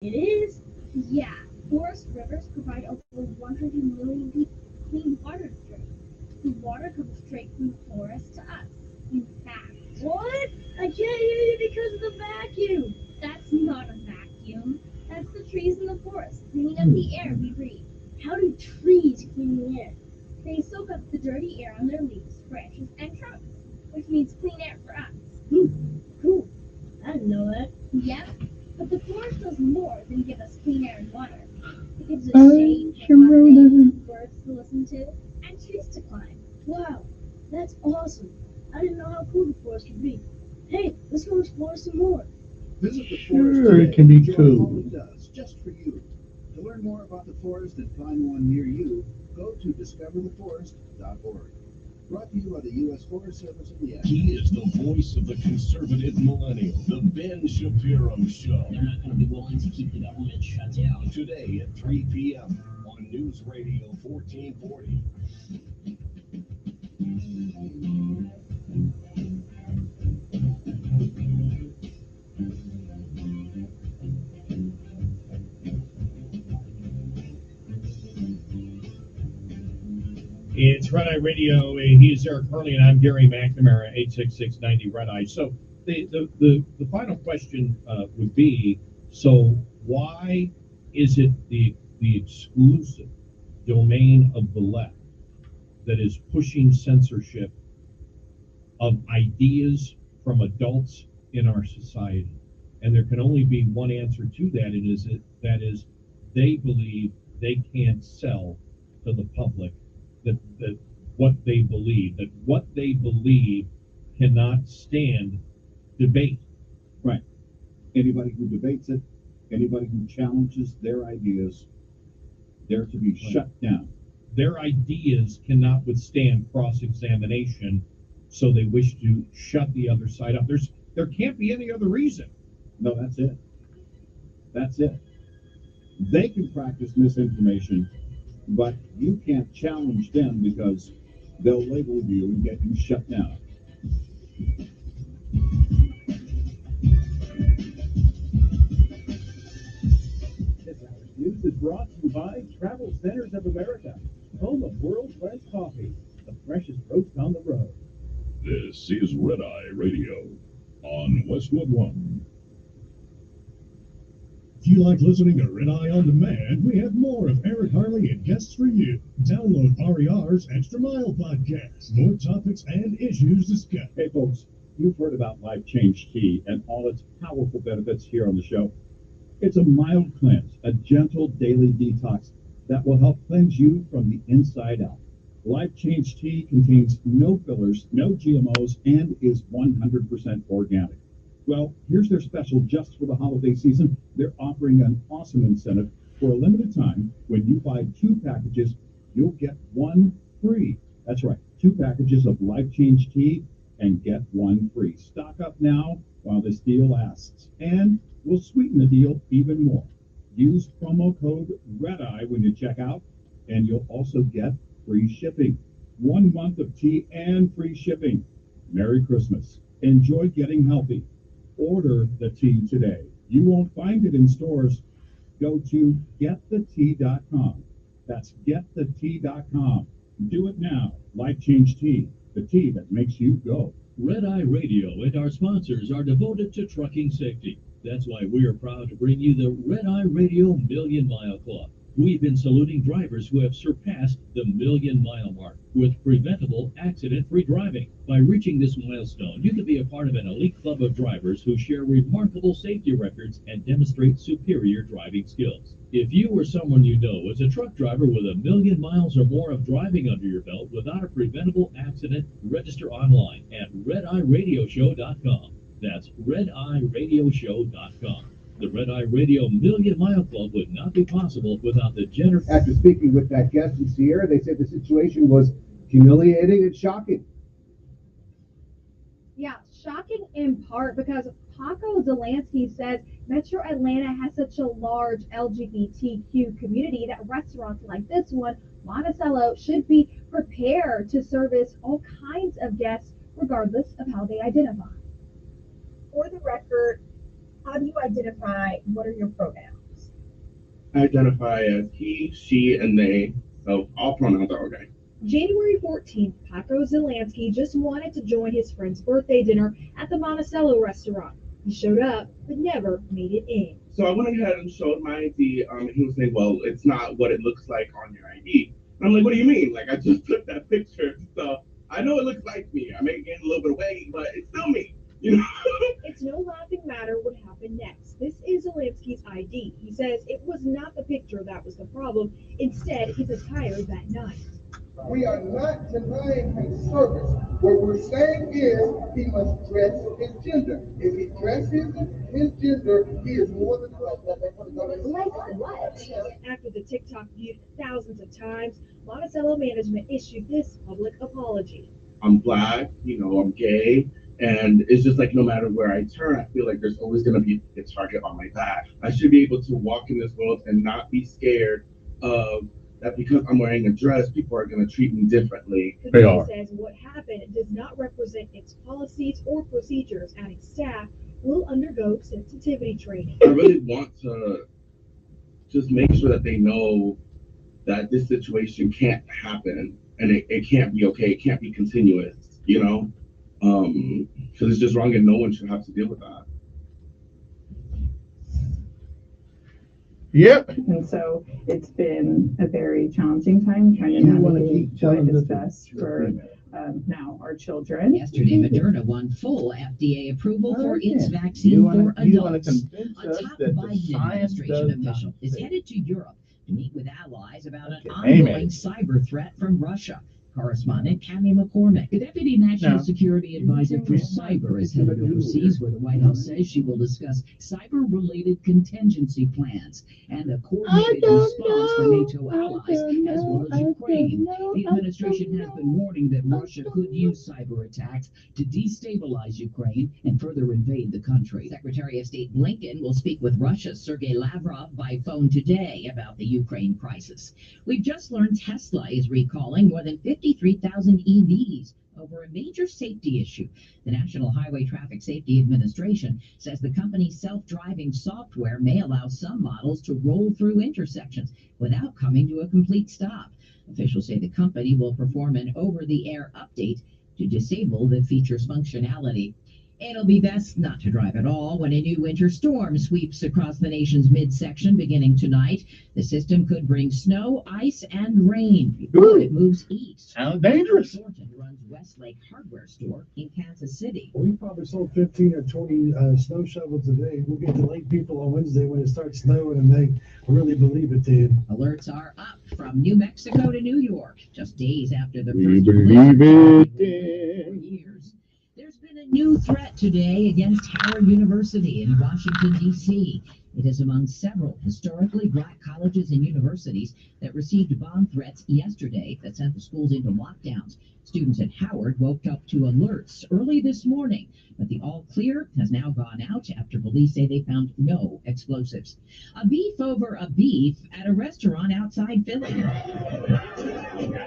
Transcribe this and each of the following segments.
It is? Yeah, forest rivers provide over 100 million people clean water to drink. The water comes straight from the forest to us. In fact, What? I can't hear you because of the vacuum. that's not a vacuum. That's the trees in the forest cleaning up the air we breathe. How do trees clean the air? They soak up the dirty air on their leaves, branches, and trunks, which means clean air for us. Cool. I didn't know that. Yep, but the forest does more than give us clean air and water. It gives us shade for sunbathing, birds to listen to, and trees to climb. Wow, that's awesome. I didn't know how cool the forest could be. Hey, let's go explore some more. Visit the forest Sure, it today can and be enjoy all cool. it does just for you. To learn more about the forest and find one near you, go to discovertheforest.org. Brought to you by the U.S. Forest Service and the He is the voice of the conservative millennial, the Ben Shapiro Show. They're not going to be willing to keep the government shut down. Today at 3 p.m. on News Radio 1440. It's Red Eye Radio. He's Eric Hurley, and I'm Gary McNamara, 86690 Red Eye. So the final question would be, so why is it the exclusive domain of the left that is pushing censorship of ideas from adults in our society? And there can only be one answer to that, that is they believe they can't sell to the public that what they believe, that what they believe cannot stand debate. Right. Anybody who debates it, anybody who challenges their ideas, they're to be shut down. Their ideas cannot withstand cross-examination, so they wish to shut the other side up. There can't be any other reason. No, that's it. That's it. They can practice misinformation, but you can't challenge them because they'll label you and get you shut down. This hour's news is brought to you by Travel Centers of America, home of world's best coffee, the freshest roast on the road. This is Red Eye Radio on Westwood One. If you like listening to Red Eye on Demand, we have more of Eric Harley and guests for you. Download RER's Extra Mile podcast. More topics and issues discussed. Hey, folks, you've heard about Life Change Tea and all its powerful benefits here on the show. It's a mild cleanse, a gentle daily detox that will help cleanse you from the inside out. Life Change Tea contains no fillers, no GMOs, and is 100% organic. Well, here's their special just for the holiday season. They're offering an awesome incentive for a limited time. When you buy 2 packages, you'll get 1 free. That's right, 2 packages of Life Change Tea and get 1 free. Stock up now while this deal lasts, and we'll sweeten the deal even more. Use promo code REDEYE when you check out, and you'll also get free shipping. 1 month of tea and free shipping. Merry Christmas. Enjoy getting healthy. Order the tea today. You won't find it in stores. Go to getthetea.com. That's getthetea.com. Do it now. Life Change Tea, the tea that makes you go. Red Eye Radio and our sponsors are devoted to trucking safety. That's why we are proud to bring you the Red Eye Radio Million Mile Club. We've been saluting drivers who have surpassed the million-mile mark with preventable, accident-free driving. By reaching this milestone, you can be a part of an elite club of drivers who share remarkable safety records and demonstrate superior driving skills. If you or someone you know is a truck driver with 1,000,000 miles or more of driving under your belt without a preventable accident, register online at redeyeradioshow.com. That's redeyeradioshow.com. The Red Eye Radio Million Mile Club would not be possible without the generous... After speaking with that guest in Sierra, they said the situation was humiliating and shocking. Yeah, shocking in part because Paco Delansky says Metro Atlanta has such a large LGBTQ community that restaurants like this one, Monticello, should be prepared to service all kinds of guests regardless of how they identify. For the record, how do you identify? What are your pronouns? identify as he, she, and they, so all pronouns are okay. January 14th, Paco Zelansky just wanted to join his friend's birthday dinner at the Monticello restaurant. He showed up, but never made it in. So I went ahead and showed my ID, and he was saying, well, it's not what it looks like on your ID. And I'm like, what do you mean? Like, I just took that picture, so I know it looks like me. I may gain a little bit of weight, but it's still me, you know? It's no laughing matter what happened next. This is Zelansky's ID. He says it was not the picture that was the problem. Instead, his attire that night. We are not denying him service. What we're saying is he must dress his gender. If he dresses his gender, he is more than welcome. Like what? After the TikTok viewed thousands of times, Monticello management issued this public apology. I'm Black, I'm gay, and it's just like no matter where I turn, I feel like there's always going to be a target on my back. I should be able to walk in this world and not be scared of that because I'm wearing a dress, people are going to treat me differently. The VA says what happened does not represent its policies or procedures, adding staff will undergo sensitivity training. I really want to just make sure that they know that this situation can't happen and it can't be okay. It can't be continuous, because it's just wrong and no one should have to deal with that. Yep. And so it's been a very challenging time trying to navigate what is best for now our children. Yesterday, Moderna won full FDA approval for its vaccine for adults. A top Biden administration official is headed to Europe to meet with allies about an ongoing cyber threat from Russia. Correspondent Cammie McCormick, the Deputy National Security Advisor for Cyber, is headed overseas, where the White House says she will discuss cyber-related contingency plans and a coordinated response for NATO allies, as well as Ukraine. The administration has been warning that Russia could use cyber attacks to destabilize Ukraine and further invade the country. Secretary of State Blinken will speak with Russia's Sergei Lavrov by phone today about the Ukraine crisis. We've just learned Tesla is recalling more than 53,000 EVs over a major safety issue. The National Highway Traffic Safety Administration says the company's self-driving software may allow some models to roll through intersections without coming to a complete stop. Officials say the company will perform an over-the-air update to disable the feature's functionality. It'll be best not to drive at all when a new winter storm sweeps across the nation's midsection beginning tonight. The system could bring snow, ice, and rain before it moves east. Sounds dangerous. Thornton runs Westlake Hardware Store in Kansas City. We probably sold 15 or 20 snow shovels a day. We'll get the late people on Wednesday when it starts snowing, and they really believe it did. Alerts are up from New Mexico to New York, just days after the We first believe it for years. There's been a new threat today against Howard University in Washington, D.C. It is among several historically black colleges and universities that received bomb threats yesterday that sent the schools into lockdowns. Students at Howard woke up to alerts early this morning, but the all clear has now gone out after police say they found no explosives. A beef over a beef at a restaurant outside Philly.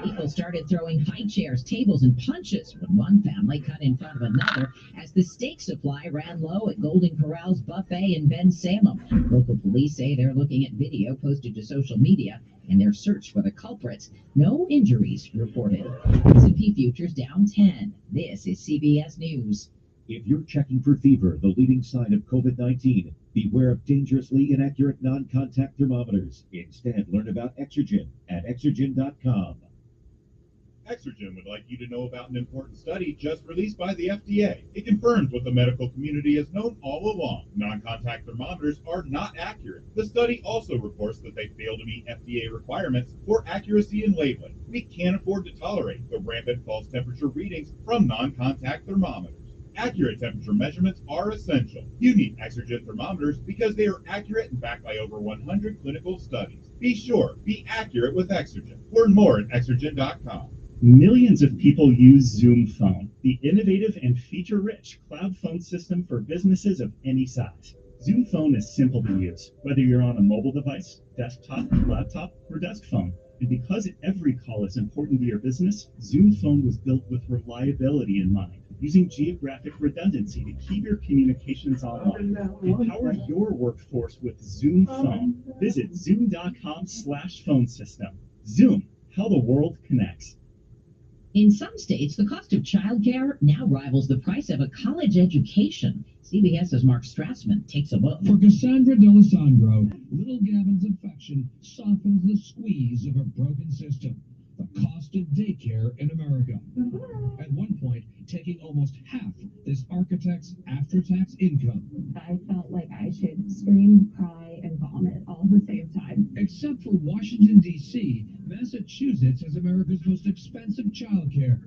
People started throwing high chairs, tables, and punches when one family cut in front of another as the steak supply ran low at Golden Corral's buffet in Ben Salem. Local police say they're looking at video posted to social media in their search for the culprits. No injuries reported. S&P futures down 10. This is CBS News. If you're checking for fever, the leading sign of COVID-19, beware of dangerously inaccurate non-contact thermometers. Instead, learn about Exergen at Exergen.com. Exergen would like you to know about an important study just released by the FDA. It confirms what the medical community has known all along. Non-contact thermometers are not accurate. The study also reports that they fail to meet FDA requirements for accuracy in labeling. We can't afford to tolerate the rampant false temperature readings from non-contact thermometers. Accurate temperature measurements are essential. You need Exergen thermometers because they are accurate and backed by over 100 clinical studies. Be sure, be accurate with Exergen. Learn more at Exergen.com. Millions of people use Zoom Phone, the innovative and feature-rich cloud phone system for businesses of any size. Zoom Phone is simple to use, whether you're on a mobile device, desktop, laptop, or desk phone. And because every call is important to your business, Zoom Phone was built with reliability in mind. using geographic redundancy to keep your communications online. Empower your workforce with Zoom Phone. Visit zoom.com/phone system. Zoom, how the world connects. In some states, the cost of childcare now rivals the price of a college education. CBS's Mark Strassman takes a look. For Cassandra D'Alessandro, little Gavin's infection softens the squeeze of a broken system. The cost of daycare in America. At one point, taking almost half this architect's after-tax income. I felt like I should scream, cry, and vomit all at the same time. Except for Washington, D.C., Massachusetts has America's most expensive childcare.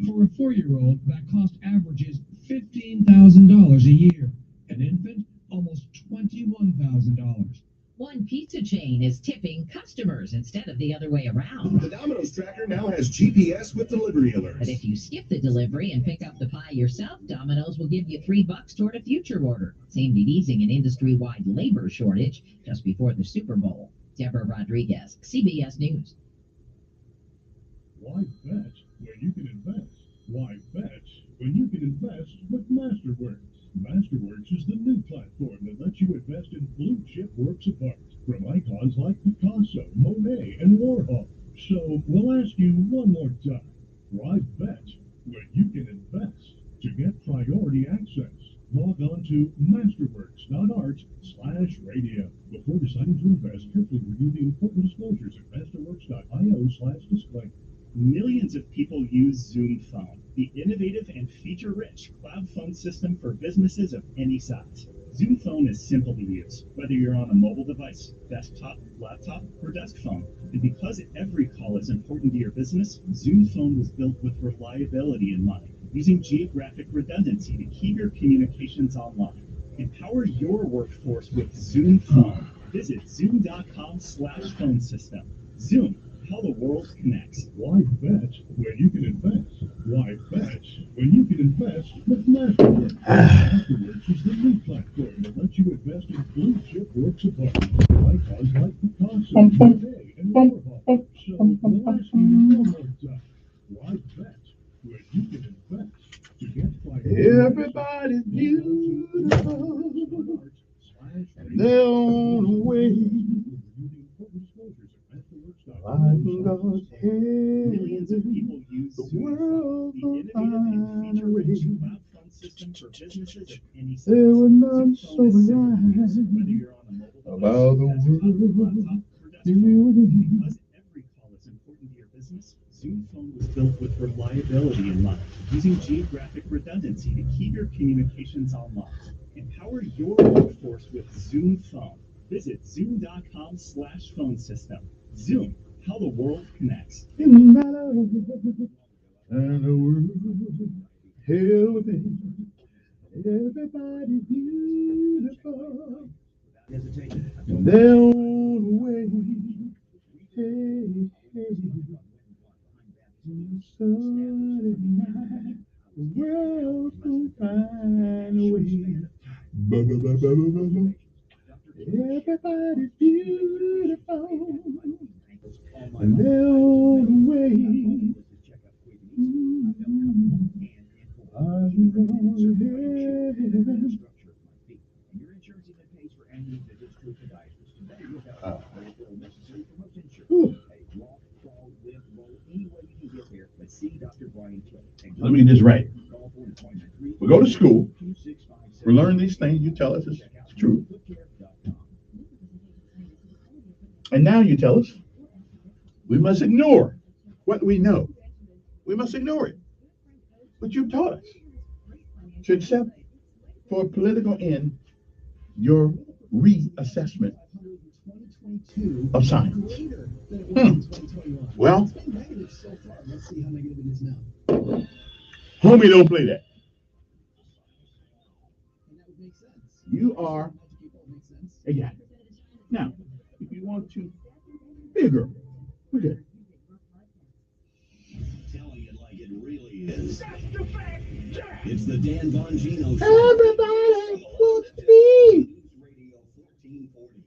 For a 4-year-old, that cost averages $15,000 a year. An infant, almost $21,000. One pizza chain is tipping customers instead of the other way around. The Domino's tracker now has GPS with delivery alerts. But if you skip the delivery and pick up the pie yourself, Domino's will give you $3 toward a future order. Aimed at easing an industry-wide labor shortage just before the Super Bowl. Deborah Rodriguez, CBS News. Why bet when you can invest? Why bet when you can invest with Masterworks? Masterworks is the new platform that lets you invest in blue-chip works of art from icons like Picasso, Monet, and Warhol. So we'll ask you one more time. Why bet when you can invest? To get priority access, log on to masterworks.art/radio. Before deciding to invest, carefully review the important disclosures at masterworks.io/disclaimer. Millions of people use Zoom Phone, the innovative and feature-rich cloud phone system for businesses of any size. Zoom Phone is simple to use, whether you're on a mobile device, desktop, laptop, or desk phone. And because every call is important to your business, Zoom Phone was built with reliability in mind, using geographic redundancy to keep your communications online. Empower your workforce with Zoom Phone. Visit zoom.com/phone system. Zoom, how the world connects. Why bet when you can invest? Why bet when you can invest with Masterworks? Masterworks is the new platform that lets you invest in blue-chip works of art. Icons like Picasso, Monet, and Warhol. So we'll ask you one more time. Why bet when you can invest? To get Everybody's beautiful. Their own way. I'm God's Millions of people use the Zoom Phone, world the innovative and feature-rich cloud phone system for businesses of any size. There were none Zoom so Phone is simple to use, right whether you're on a mobile about the device, world. desktop, laptop, or desk phone. Because every call is important to your business, Zoom Phone was built with reliability in mind, using geographic redundancy to keep your communications online. Empower your workforce with Zoom Phone. Visit zoom.com/phone system. Zoom, how the world connects. In my love, and the world hell within. Everybody's beautiful in their own way. Hey, hey. Sunday night, the world will find a way. Everybody's beautiful in their own way. I'm going to heaven. Let me get this right. We go to school, we learn these things, you tell us it's true. And now you tell us we must ignore what we know. We must ignore it. But you taught us to accept for a political end your reassessment of science. Well, homie, don't play that. You are a guy. Now, if you want to be a girl, look at it. Telling it like it really is. It's the Dan Bongino Show. Everybody wants me. Radio 1440.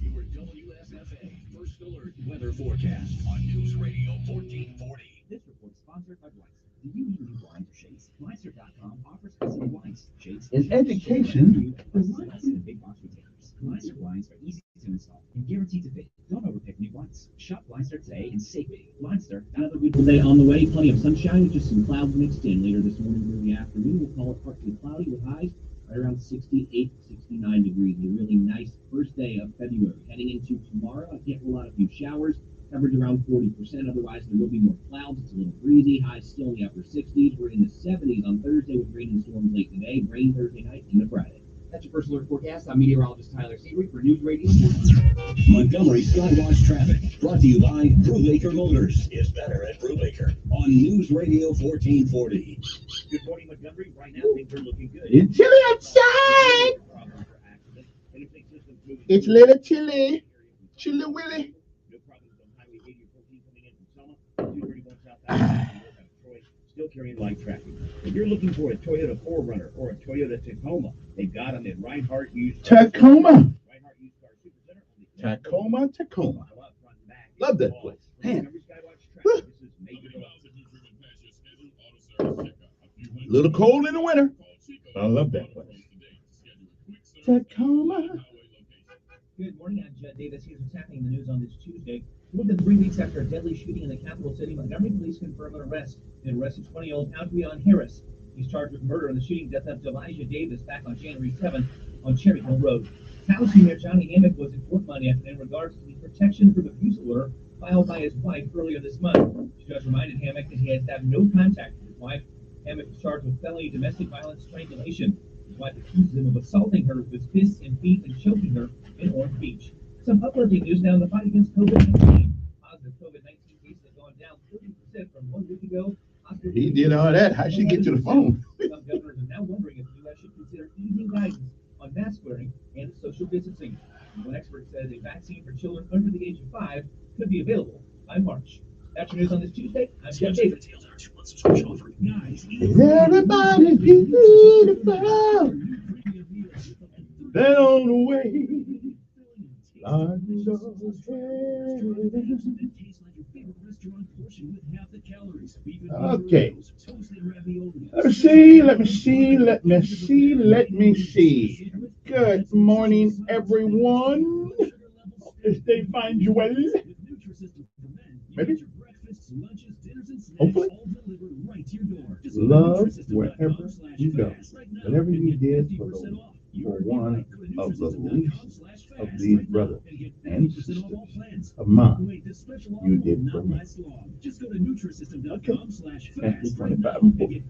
Your WSIC KXFA First Alert Weather Forecast on News Radio 1440. This report is sponsored by Blinds. Do you need new blinds or shades? Blinds.com offers custom blinds, shades, In education, and big box retailers. Blinds blinds are easy to install and guaranteed to fit. Don't overpick new blinds. Shop Blindster today and save big. Blindster. Another beautiful day on the way. Plenty of sunshine with just some clouds mixed in. Later this morning through the afternoon, we'll call it partly cloudy with highs right around 68, 69 degrees. A really nice first day of February. Heading into tomorrow, I can't rule out a few showers. Coverage around 40%. Otherwise, there will be more clouds. It's a little breezy. Highs still in the upper 60s. We're in the 70s on Thursday with rain and storms late today. Rain Thursday night into Friday. That's your First Alert forecast. I'm meteorologist Tyler Seabury for News Radio. Montgomery Skywatch traffic brought to you by Brubaker Motors. Is better at Brubaker on News Radio 1440. Good morning, Montgomery. Right now, things are looking good. it's chilly outside. It's a little chilly. Chilly willy. No problems on Highway 80 or 14 coming in from Selma. 231 southbound. Troy still carrying light traffic. If you're looking for a Toyota 4Runner or a Toyota Tacoma, they've got them at Reinhardt Used Car. Tacoma. Reinhardt Used Car Supercenter. Tacoma. Love that place. Man. A little cold in the winter. I love that place. Tacoma. Good morning, I'm Judd Davis. Here's what's happening in the news on this Tuesday. More than 3 weeks after a deadly shooting in the capital city, Montgomery police confirm an arrest. They arrested 20-year-old Adrian Harris. He's charged with murder in the shooting death of Elijah Davis back on January 7th on Cherry Hill Road. Taos Mayor Johnny Amick was in court Monday afternoon in regards to the protection from abuse order filed by his wife earlier this month. The judge reminded Amick that he has had no contact with his wife. Amick was charged with felony domestic violence strangulation. His wife accuses him of assaulting her with fists and feet and choking her in Orange Beach. Some uplifting news now in the fight against COVID-19. Positive COVID-19 cases have gone down 30% from 1 week ago. He did all that. How'd she get to the phone? Some governors are now wondering if the U.S. should consider easing guidance on mask wearing and social distancing. One expert says a vaccine for children under the age of 5 could be available by March. That's your news on this Tuesday. I'm Jeff Davis. Everybody's beautiful. They're on the way. Okay. Let me see. Good morning, everyone. Hope this day finds you well. Maybe. Hopefully. Love wherever you go. Whatever you did for one of the least of these brothers and sisters of mine, you did for me. Okay. Matthew 25 and 4. Hey,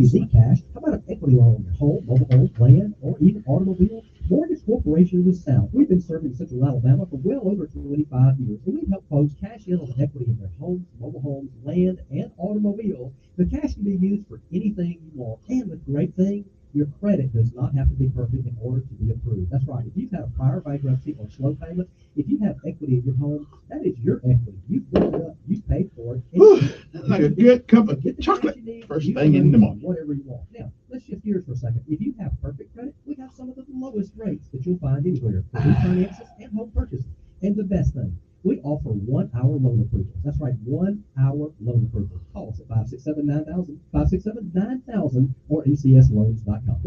Zcash, how about an equity loan on your home, mobile home, land, or even automobile? Mortgage Corporation of the South. We've been serving Central Alabama for well over 25 years, and we've helped folks cash in on the equity in their homes, mobile homes, land, and automobiles. The cash can be used for anything you want, and the great thing, your credit does not have to be perfect in order to be approved. That's right. If you've had a prior bankruptcy or slow payment, if you have equity in your home, that is your equity. You've built it up. You've paid for it. Like a good cup of chocolate first thing in the morning. Whatever you want. Now, let's shift gears for a second. If you have perfect credit, we have some of the lowest rates that you'll find anywhere for refinances and home purchases. And the best thing, we offer 1 hour loan approval. That's right, 1 hour loan approval. Call us at 567-9000, 567-9000, or ncsloans.com.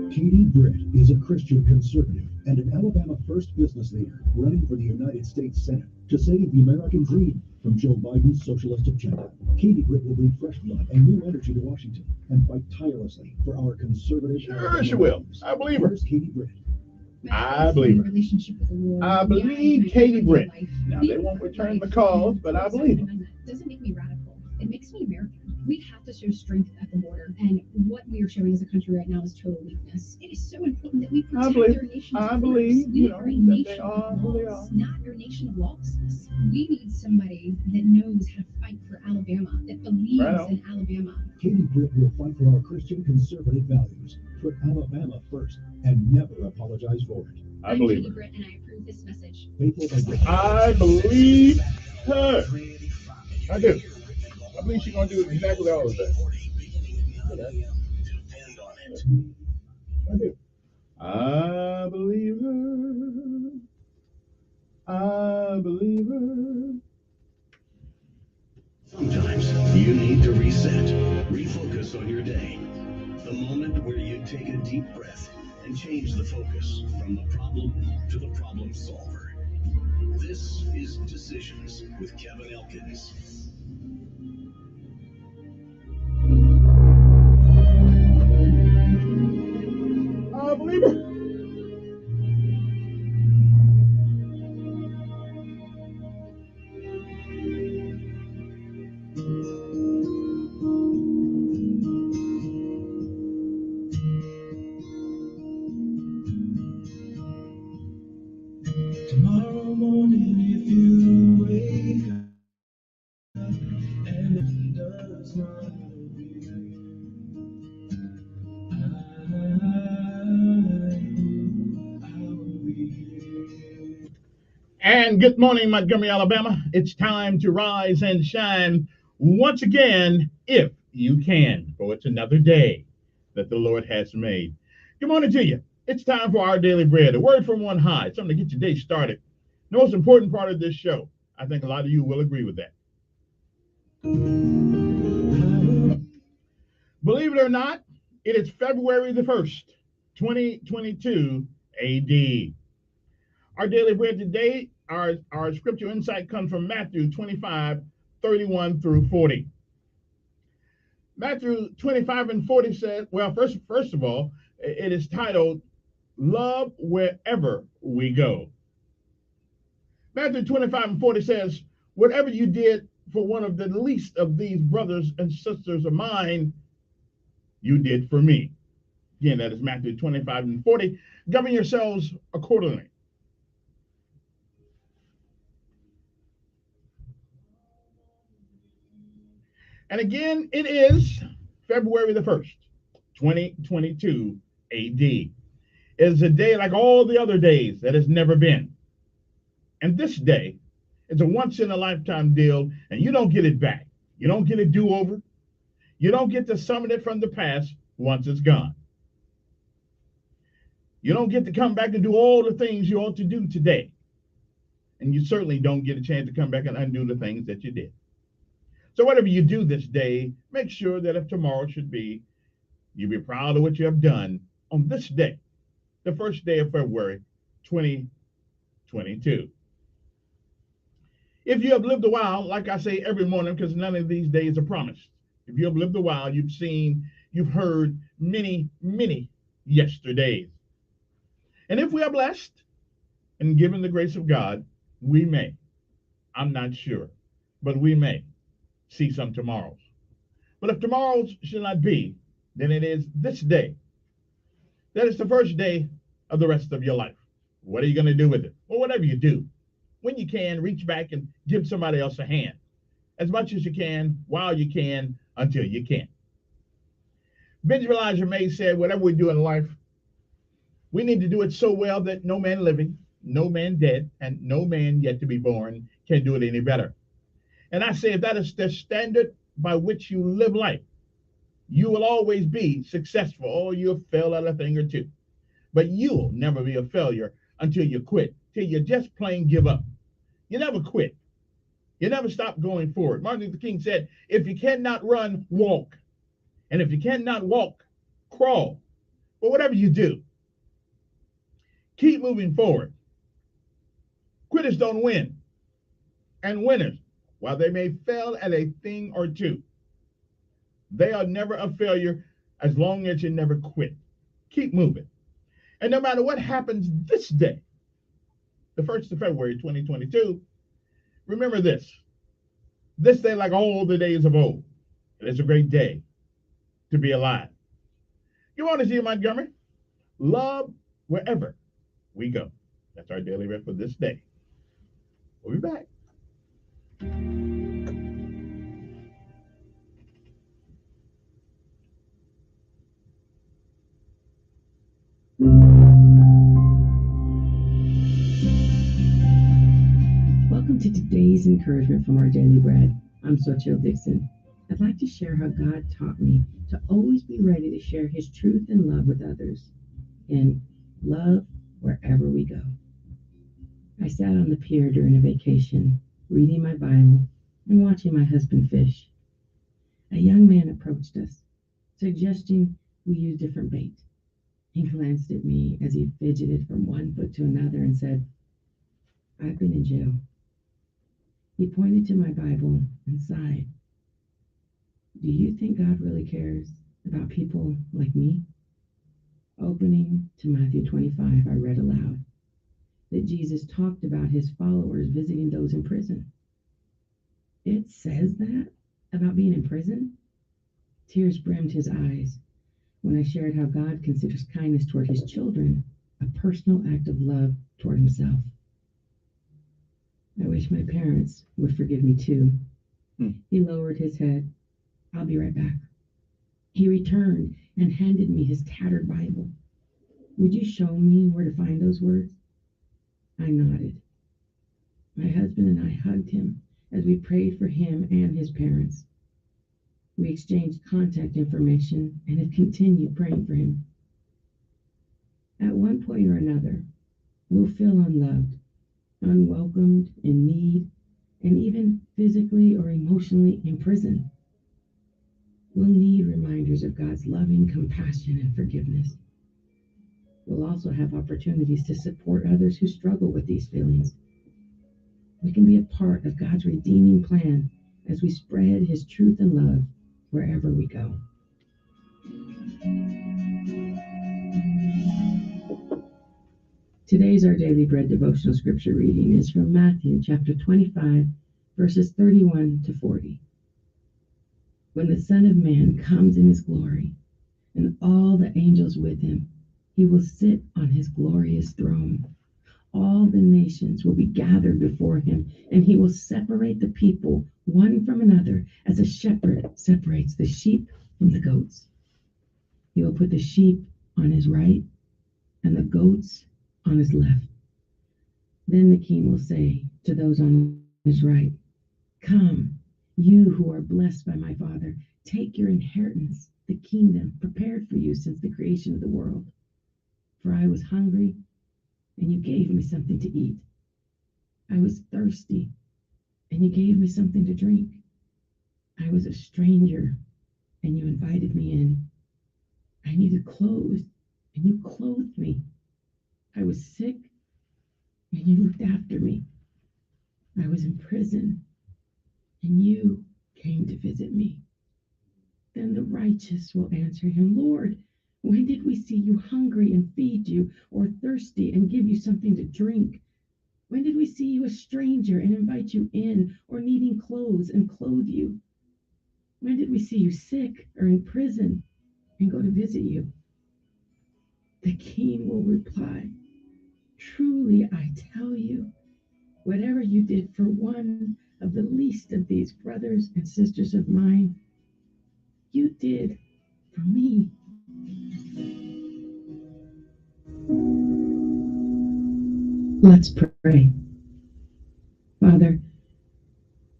Katie Britt is a Christian conservative and an Alabama First business leader running for the United States Senate to save the American dream from Joe Biden's socialist agenda. Katie Britt will bring fresh blood and new energy to Washington and fight tirelessly for our conservative. Sure, she will. I believe her. Katie Britt. I believe her. I believe Katie Britt. Now, they won't return the calls, but I believe her. Doesn't make me radical. It makes me American. We have to show strength at the border, and what we are showing as a country right now is total weakness. It is so important that we protect our nation's borders. We are a nation of laws, not a nation of lawlessness. We need somebody that knows how to fight for Alabama, that believes in Alabama. Katie Britt will fight for our Christian conservative values, put Alabama first, and never apologize for it. I believe her. Britt, and I approve this message. I believe her. I do. I believe she's going to do exactly all of that. I do. I believe her. I believe her. Sometimes you need to reset, refocus on your day. The moment where you take a deep breath and change the focus from the problem to the problem solver. This is Decisions with Kevin Elkins. I believe her. Tomorrow morning, if you wake up and it does not appear, I will be here. And good morning, Montgomery, Alabama. It's time to rise and shine once again, if you can, for it's another day that the Lord has made. Good morning to you. It's time for our daily bread, a word from on high, something to get your day started. The most important part of this show. I think a lot of you will agree with that. Believe it or not, it is February the 1st, 2022 AD. Our daily bread today, our scripture insight comes from Matthew 25, 31 through 40. Matthew 25 and 40 says, well, first of all, it is titled, Love Wherever We Go. Matthew 25 and 40 says, whatever you did for one of the least of these brothers and sisters of mine, you did for me. Again, that is Matthew 25 and 40. Govern yourselves accordingly. And again, it is February the 1st, 2022 AD. It is a day like all the other days that has never been. And this day is a once-in-a-lifetime deal, and you don't get it back. You don't get a do-over. You don't get to summon it from the past once it's gone. You don't get to come back and do all the things you ought to do today. And you certainly don't get a chance to come back and undo the things that you did. So whatever you do this day, make sure that if tomorrow should be, you'll be proud of what you have done on this day, the first day of February 2022. If you have lived a while, like I say every morning, because none of these days are promised. If you have lived a while, you've seen, you've heard many, many yesterdays. And if we are blessed and given the grace of God, we may, I'm not sure, but we may see some tomorrows. But if tomorrows should not be, then it is this day. That is the first day of the rest of your life. What are you going to do with it? Well, whatever you do, when you can, reach back and give somebody else a hand. As much as you can, while you can, until you can't. Benjamin Elijah May said, whatever we do in life, we need to do it so well that no man living, no man dead, and no man yet to be born can do it any better. And I say, if that is the standard by which you live life, you will always be successful, or you'll fail at a thing or two. But you'll never be a failure until you quit, till you just plain give up. You never quit. You never stop going forward. Martin Luther King said, if you cannot run, walk. And if you cannot walk, crawl. But whatever you do, keep moving forward. Quitters don't win. And winners, while they may fail at a thing or two, they are never a failure as long as you never quit. Keep moving. And no matter what happens this day, the 1st of February, 2022, remember this. This day, like all the days of old, it is a great day to be alive. You want to see Montgomery? Love wherever we go. That's our daily read for this day. We'll be back. Welcome to today's encouragement from our Daily Bread. I'm Sochil Dixon. I'd like to share how God taught me to always be ready to share His truth and love with others. and love wherever we go. I sat on the pier during a vacation, reading my Bible and watching my husband fish. A young man approached us, suggesting we use different bait. He glanced at me as he fidgeted from one foot to another and said, "I've been in jail." He pointed to my Bible and sighed. "Do you think God really cares about people like me?" Opening to Matthew 25, I read aloud that Jesus talked about his followers visiting those in prison. It says that about being in prison? Tears brimmed his eyes when I shared how God considers kindness toward his children a personal act of love toward himself. I wish my parents would forgive me too. He lowered his head. "I'll be right back." He returned and handed me his tattered Bible. "Would you show me where to find those words?" I nodded. My husband and I hugged him as we prayed for him and his parents. We exchanged contact information and have continued praying for him. At one point or another, we'll feel unloved, unwelcomed, in need, and even physically or emotionally imprisoned. We'll need reminders of God's loving compassion and forgiveness. We'll also have opportunities to support others who struggle with these feelings. We can be a part of God's redeeming plan as we spread his truth and love wherever we go. Today's Our Daily Bread devotional scripture reading is from Matthew chapter 25, verses 31 to 40. When the Son of Man comes in his glory, and all the angels with him, he will sit on his glorious throne. All the nations will be gathered before him, and he will separate the people one from another as a shepherd separates the sheep from the goats. He will put the sheep on his right and the goats on his left. Then the king will say to those on his right, "Come, you who are blessed by my Father, take your inheritance, the kingdom prepared for you since the creation of the world. For I was hungry, and you gave me something to eat. I was thirsty, and you gave me something to drink. I was a stranger, and you invited me in. I needed clothes, and you clothed me. I was sick, and you looked after me. I was in prison, and you came to visit me." Then the righteous will answer him, "Lord, when did we see you hungry and feed you, or thirsty and give you something to drink? When did we see you a stranger and invite you in, or needing clothes and clothe you? When did we see you sick or in prison and go to visit you?" The king will reply, "Truly I tell you, whatever you did for one of the least of these brothers and sisters of mine, you did for me." Let's pray. Father,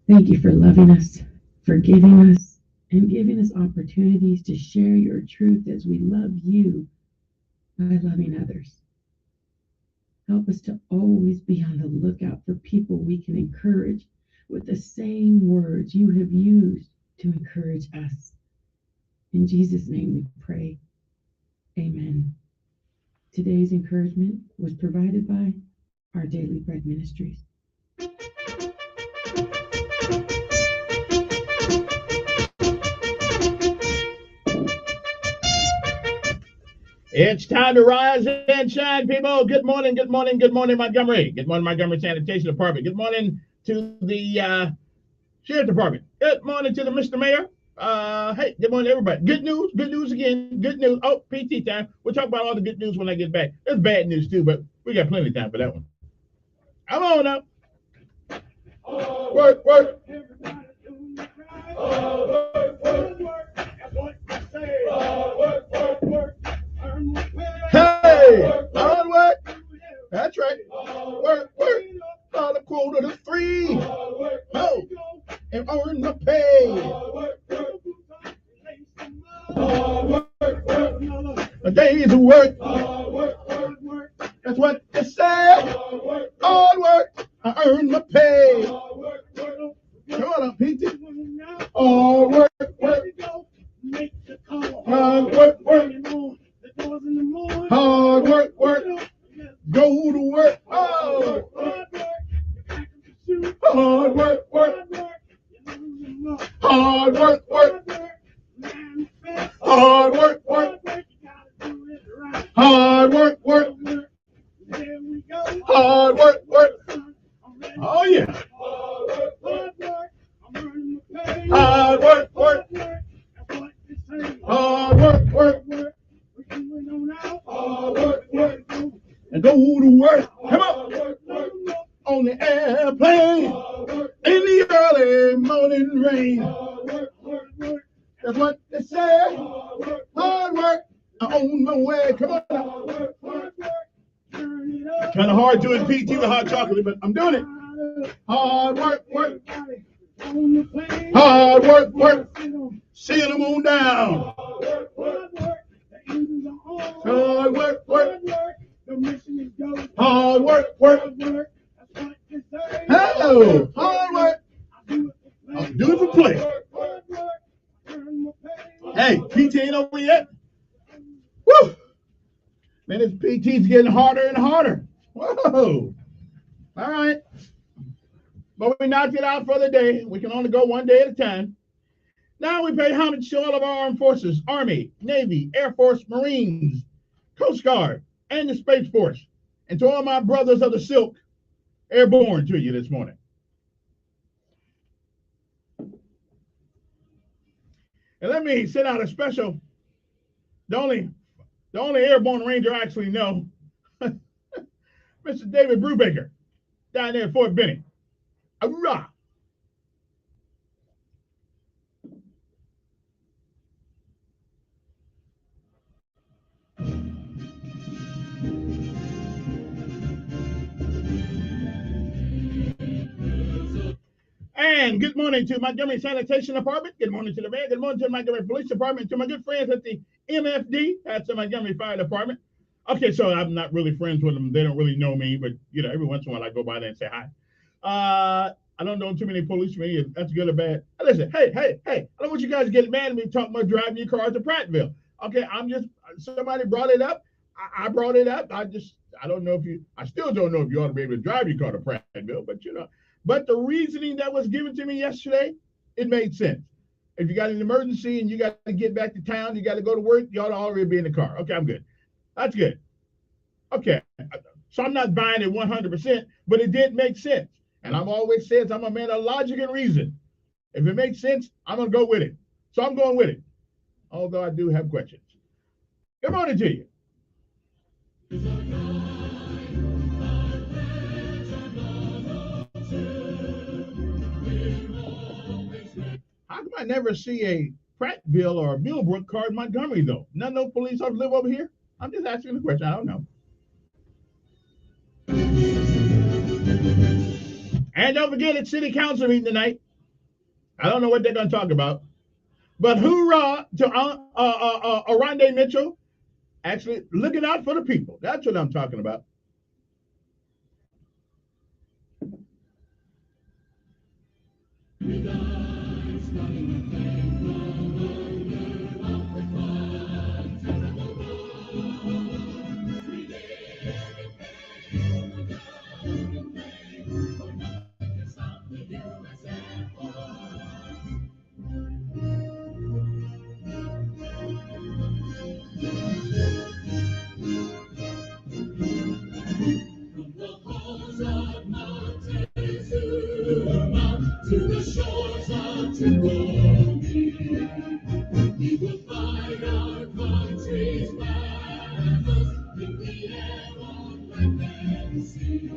thank you for loving us, forgiving us, and giving us opportunities to share your truth as we love you by loving others. Help us to always be on the lookout for people we can encourage with the same words you have used to encourage us. In Jesus' name we pray. Amen. Today's encouragement was provided by Our Daily Bread Ministries. It's time to rise and shine, people. Good morning, good morning, good morning, Montgomery. Good morning, Montgomery Sanitation Department. Good morning to the Sheriff Department. Good morning to the Mr. Mayor. Hey, good morning, everybody. Good news again. Good news. Oh, PT time. We'll talk about all the good news when I get back. There's bad news too, but we got plenty of time for that one. Come on now. Work. Work, work. That's what I say. Work. Hey, hard work. That's right. Work. On the quota to 3. Oh, and earn the pay. A day's work That's what they say. Hard work, I earn my pay. Come on, PT. Hard work, work. Hard work, work. Hard work, work. Go to work. Oh. Hard work, work. Hard work, work. Hard work, work. Hard work, work. Hard work, work. Oh yeah. Hard work, work. Hard work, work. Hard work, work. And go to work. Come on. On the airplane. In the early morning rain. That's what they say. Hard work. I'm on my way. Come on. Kind of hard doing PT with hot chocolate, but I'm doing it. Hard work, work. Hard work, work. Sail them on down. Hard work, work. Hard work, work. Hello, hard work. I'm doing it for play. Hey, PT ain't over yet. Woo! Man, this PT's getting harder and harder. Whoa! All right. But we knocked it out for the day. We can only go one day at a time. Now we pay homage to all of our armed forces, Army, Navy, Air Force, Marines, Coast Guard, and the Space Force. And to all my brothers of the Silk, airborne to you this morning. And let me send out a special, the only airborne ranger I actually know, Mr. David Brubaker, down there at Fort Benning. Hurrah! And good morning to Montgomery Sanitation Department. Good morning to the mayor. Good morning to the Montgomery Police Department. To my good friends at the MFD, that's the Montgomery Fire Department. Okay, so I'm not really friends with them. They don't really know me, but you know, every once in a while I go by there and say hi. I don't know too many policemen. If that's good or bad. Listen, hey, I don't want you guys to get mad at me talking about driving your cars to Prattville. Okay, somebody brought it up. I brought it up. I don't know if I still don't know if you ought to be able to drive your car to Prattville, but you know. But the reasoning that was given to me yesterday, it made sense. If you got an emergency and you got to get back to town, you got to go to work, you ought to already be in the car. Okay, I'm good. That's good. Okay, so I'm not buying it 100%, but it did make sense. And I've always said I'm a man of logic and reason. If it makes sense, I'm going to go with it. So I'm going with it, although I do have questions. Good morning to you. How come I never see a Prattville or a Millbrook car in Montgomery, though? None of those police officers live over here? I'm just asking the question. I don't know. And don't forget, it's city council meeting tonight. I don't know what they're going to talk about. But hoorah to Aronde Mitchell. Actually, looking out for the people. That's what I'm talking about. To the shores of Tripoli, we will fight our country's battles in the air, on land and sea.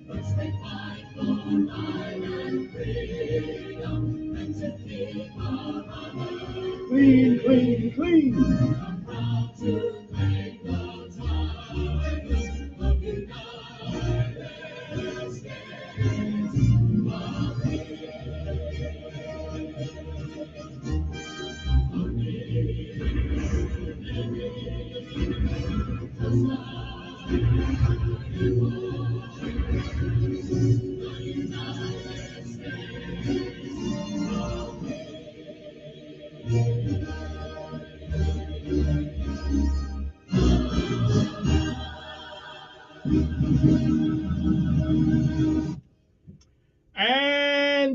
First they fight for life and freedom, and to keep our honor clean, clean, clean. I'm proud to thank the tigers of the United States. And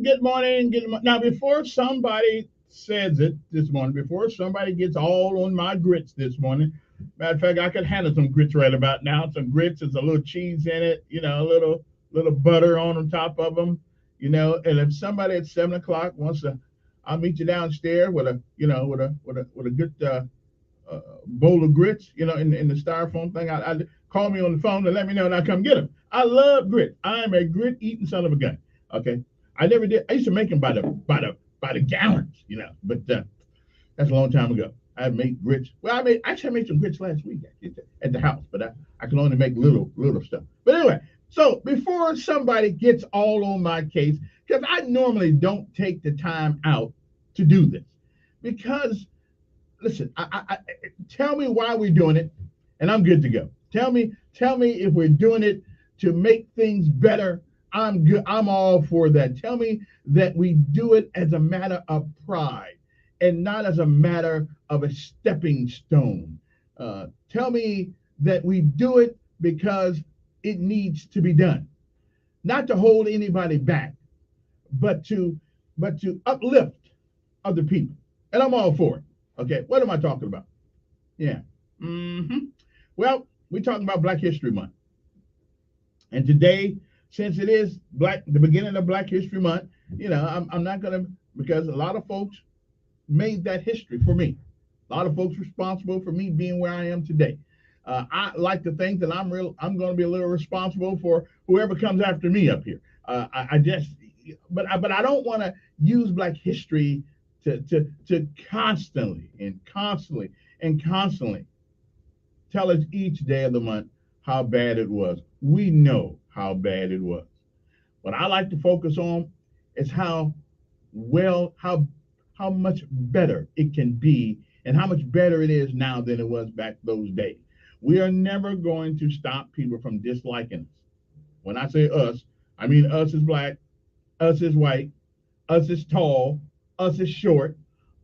good morning. Now, before somebody says it this morning, before somebody gets all on my grits this morning, matter of fact, I could handle some grits right about now. Some grits, there's a little cheese in it, a little butter on top of them, And if somebody at 7 o'clock wants to, I'll meet you downstairs with a, with a good bowl of grits, in the styrofoam thing. I call me on the phone and let me know, and I come get them. I love grits. I'm a grit eating son of a gun. Okay, I never did. I used to make them by the gallons, but that's a long time ago. I made grits. Well, I made some grits last week at the house, but I can only make little stuff. But anyway, so before somebody gets all on my case, because I normally don't take the time out to do this, because listen, I tell me why we're doing it, and I'm good to go. Tell me if we're doing it to make things better. I'm good. I'm all for that. Tell me that we do it as a matter of pride and not as a matter of a stepping stone. Tell me that we do it because it needs to be done, not to hold anybody back, but to uplift other people. And I'm all for it. Okay, what am I talking about? Yeah. Well, we're talking about Black History Month. And today, since it is the beginning of Black History Month, I'm not going to, because a lot of folks made that history for me. A lot of folks responsible for me being where I am today. I like to think that I'm going to be a little responsible for whoever comes after me up here. But I don't want to use Black history to constantly tell us each day of the month how bad it was. We know how bad it was. What I like to focus on is how much better it can be and how much better it is now than it was back those days. We are never going to stop people from disliking us. When I say us, I mean us as Black, us as white, us as tall, us as short,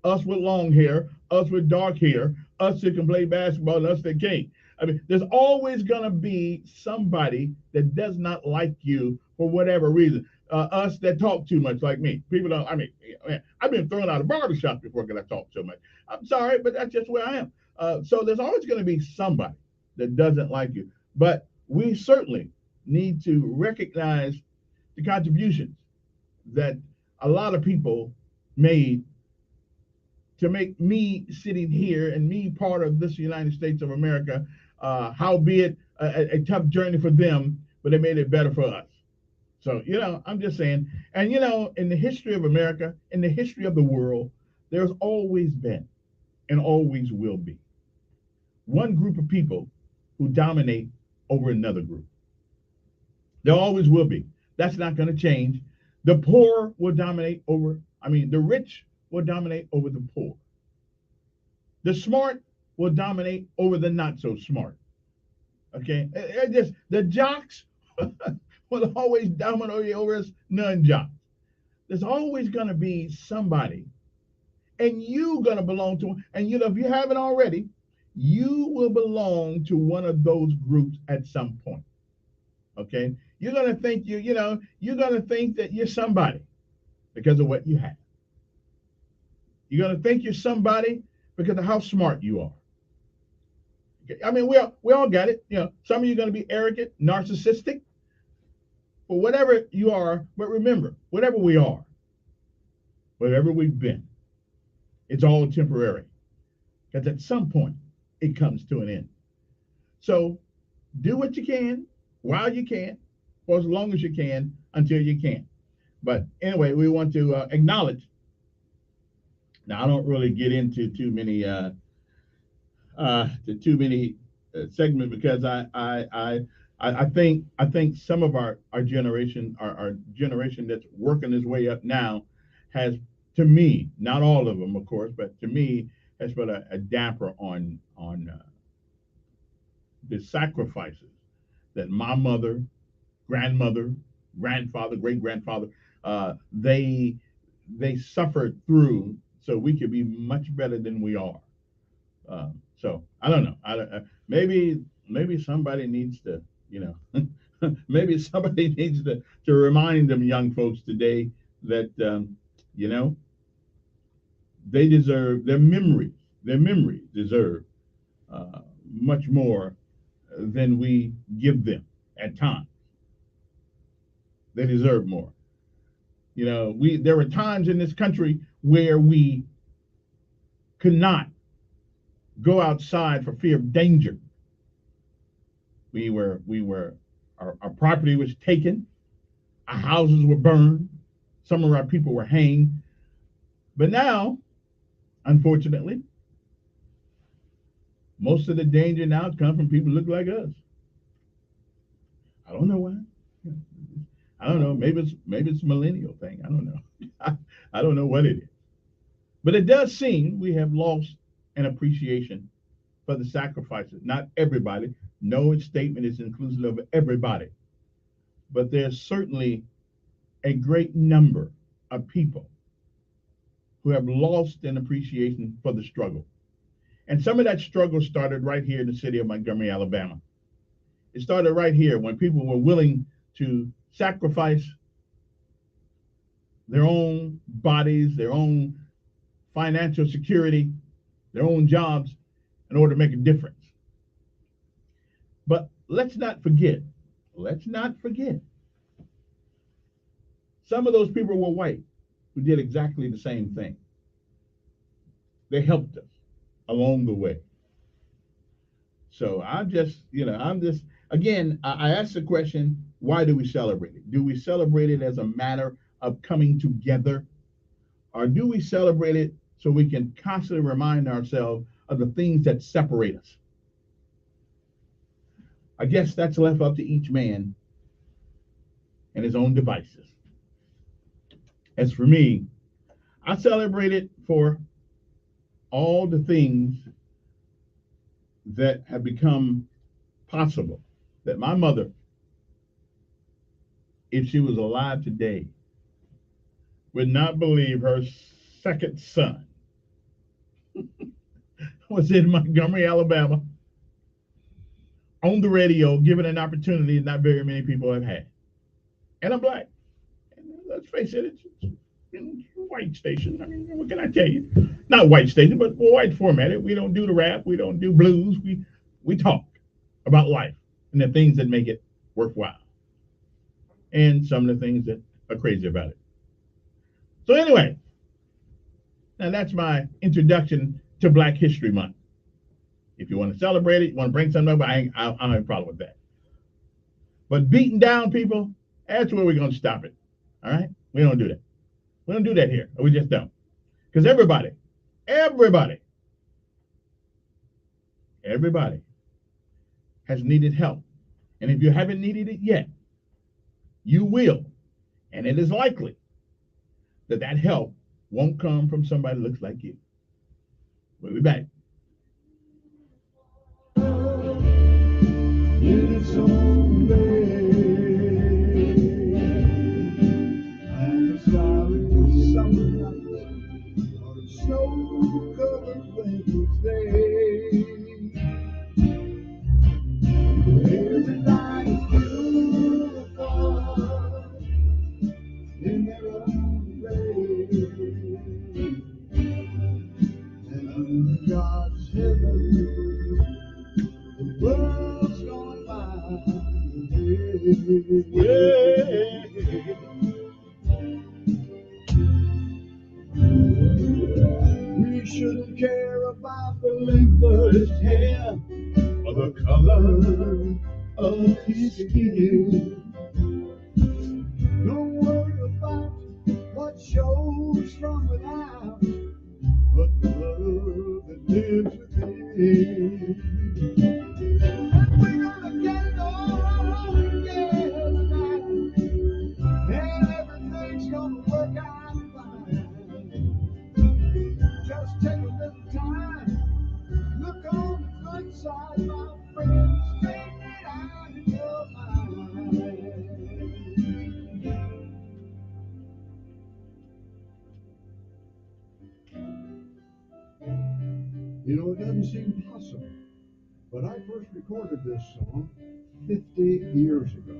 us with long hair, us with dark hair, us that can play basketball, and us that can't. I mean, there's always going to be somebody that does not like you for whatever reason. Us that talk too much like me. People don't, I've been thrown out of barbershops before because I talk so much. I'm sorry, but that's just where I am. So there's always going to be somebody that doesn't like you. But we certainly need to recognize the contributions that a lot of people made to make me sitting here and me part of this United States of America, howbeit a tough journey for them, but they made it better for us. So, I'm just saying, and in the history of America, in the history of the world, there's always been and always will be one group of people who dominate over another group. There always will be. That's not going to change. The poor will dominate the rich will dominate over the poor. The smart will dominate over the not so smart. Okay? The jocks will always dominate over us non-jocks. There's always going to be somebody, and you're going to belong to, and if you haven't already, you will belong to one of those groups at some point. Okay? You're going to think you're going to think that you're somebody because of what you have. You're going to think you're somebody because of how smart you are. Okay? I mean, we all got it. Some of you are going to be arrogant, narcissistic, or whatever you are. But remember, whatever we are, whatever we've been, it's all temporary. Because at some point, it comes to an end. So do what you can, while you can, for as long as you can, until you can't. But anyway, we want to acknowledge. Now, I don't really get into too many segments because I think some of our generation, our generation that's working its way up now, has, to me, not all of them, of course, but to me, has put a damper on the sacrifices that my mother, grandmother, grandfather, great grandfather, they suffered through so we could be much better than we are. So I don't know. Maybe somebody needs to, maybe somebody needs to remind them young folks today that they deserve their memories deserve much more than we give them at times. They deserve more. There were times in this country where we could not go outside for fear of danger. Our property was taken, our houses were burned, some of our people were hanged. But now, unfortunately, most of the danger now comes from people who look like us. I don't know why. I don't know. Maybe it's a millennial thing. I don't know. I don't know what it is. But it does seem we have lost an appreciation for the sacrifices. Not everybody. No statement is inclusive of everybody. But there's certainly a great number of people who have lost an appreciation for the struggle. And some of that struggle started right here in the city of Montgomery, Alabama. It started right here when people were willing to sacrifice their own bodies, their own financial security, their own jobs in order to make a difference. But let's not forget, some of those people were white who did exactly the same thing. They helped us along the way. So I asked the question, why do we celebrate it? Do we celebrate it as a matter of coming together? Or do we celebrate it so we can constantly remind ourselves of the things that separate us? I guess that's left up to each man and his own devices. As for me, I celebrate it for all the things that have become possible, that my mother, if she was alive today, would not believe her second son was in Montgomery, Alabama, on the radio, given an opportunity not very many people have had. And I'm black. And let's face it, it's a white station. I mean, what can I tell you? Not white station, but white formatted. We don't do the rap. We don't do blues. We talk about life and the things that make it worthwhile. And some of the things that are crazy about it. So anyway, now that's my introduction to Black History Month. If you want to celebrate it, you want to bring something up, I don't have a problem with that. But beating down people, that's where we're going to stop it. All right? We don't do that. We don't do that here. We just don't. Because everybody has needed help. And if you haven't needed it yet, you will. And it is likely that help won't come from somebody who looks like you. We'll be back. God's heaven, the world's gonna we shouldn't care about the length of his hair or the color of his skin. Don't worry about what shows from without, but the love that lives within. And we're gonna get it all together tonight, and everything's gonna work out fine. Just take a little time, look on the good side, my friends. seem possible. But I first recorded this song 50 years ago.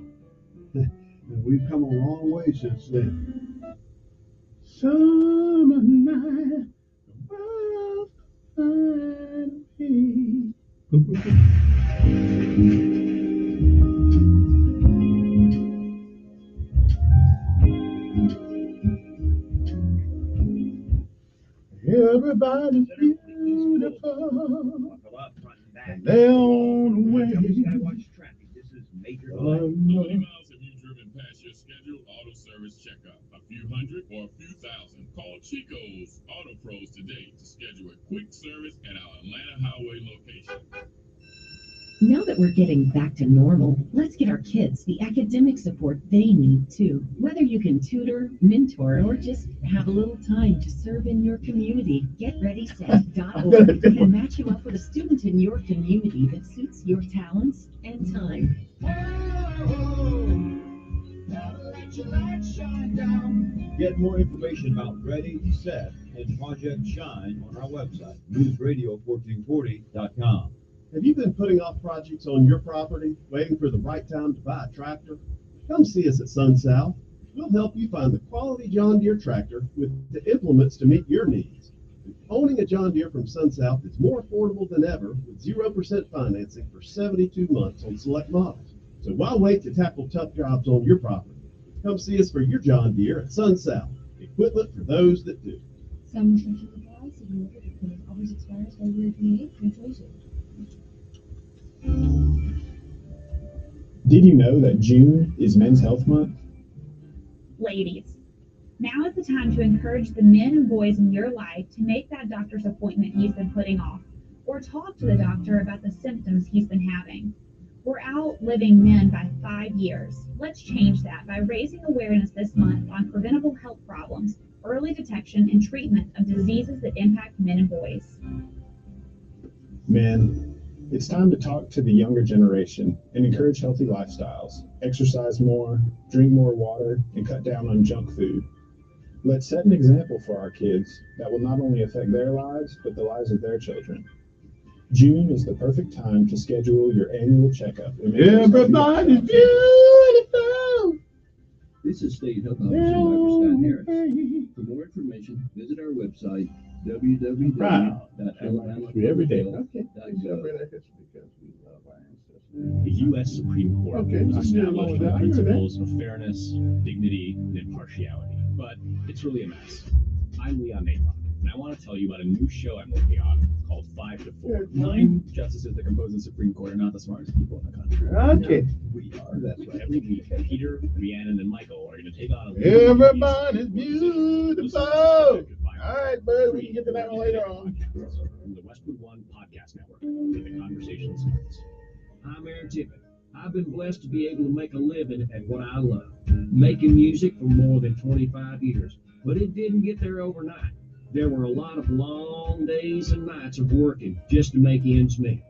And we've come a long way since then. Summer night, above the fine everybody's beautiful. And they're on the way. Past your scheduled auto service checkup. A few hundred or a few thousand. Call Chico's Auto Pros today to schedule a quick service at our Atlanta Highway location. Now that we're getting back to normal, let's get our kids the academic support they need too. Whether you can tutor, mentor, or just have a little time to serve in your community, GetReadySet.org can match you up with a student in your community that suits your talents and time. Get more information about Ready, Set, and Project Shine on our website, newsradio1440.com. Have you been putting off projects on your property, waiting for the right time to buy a tractor? Come see us at SunSouth. We'll help you find the quality John Deere tractor with the implements to meet your needs. Owning a John Deere from SunSouth is more affordable than ever with 0% financing for 72 months on select models. So why wait to tackle tough jobs on your property? Come see us for your John Deere at SunSouth. Equipment for those that do. Some restrictions apply, so you order it always expires February 28th, 2022. Did you know that June is Men's Health Month? Ladies, now is the time to encourage the men and boys in your life to make that doctor's appointment he's been putting off, or talk to the doctor about the symptoms he's been having. We're outliving men by 5 years. Let's change that by raising awareness this month on preventable health problems, early detection, and treatment of diseases that impact men and boys. Men, it's time to talk to the younger generation and encourage healthy lifestyles. Exercise more, drink more water, and cut down on junk food. Let's set an example for our kids that will not only affect their lives, but the lives of their children. June is the perfect time to schedule your annual checkup. Everybody's beautiful. This is State Health Officer Dr. Scott Harris. For more information, visit our website, www.alabama.gov. The U.S. Supreme Court was established on principles of fairness, dignity, and impartiality. But it's really a mess. I'm Leon Nathan, and I want to tell you about a new show I'm working on called 5 to 4. 9 justices that compose the Supreme Court are not the smartest people in the country. Okay. We are. That's right. Every week, Peter, Rhiannon, and Michael are going to take on a Everybody's beautiful. All right, bud. We can get to that one later on. From the Westwood One Podcast Network, where the conversation starts. I'm Aaron Tippett. I've been blessed to be able to make a living at what I love, making music for more than 25 years. But it didn't get there overnight. There were a lot of long days and nights of working just to make ends meet.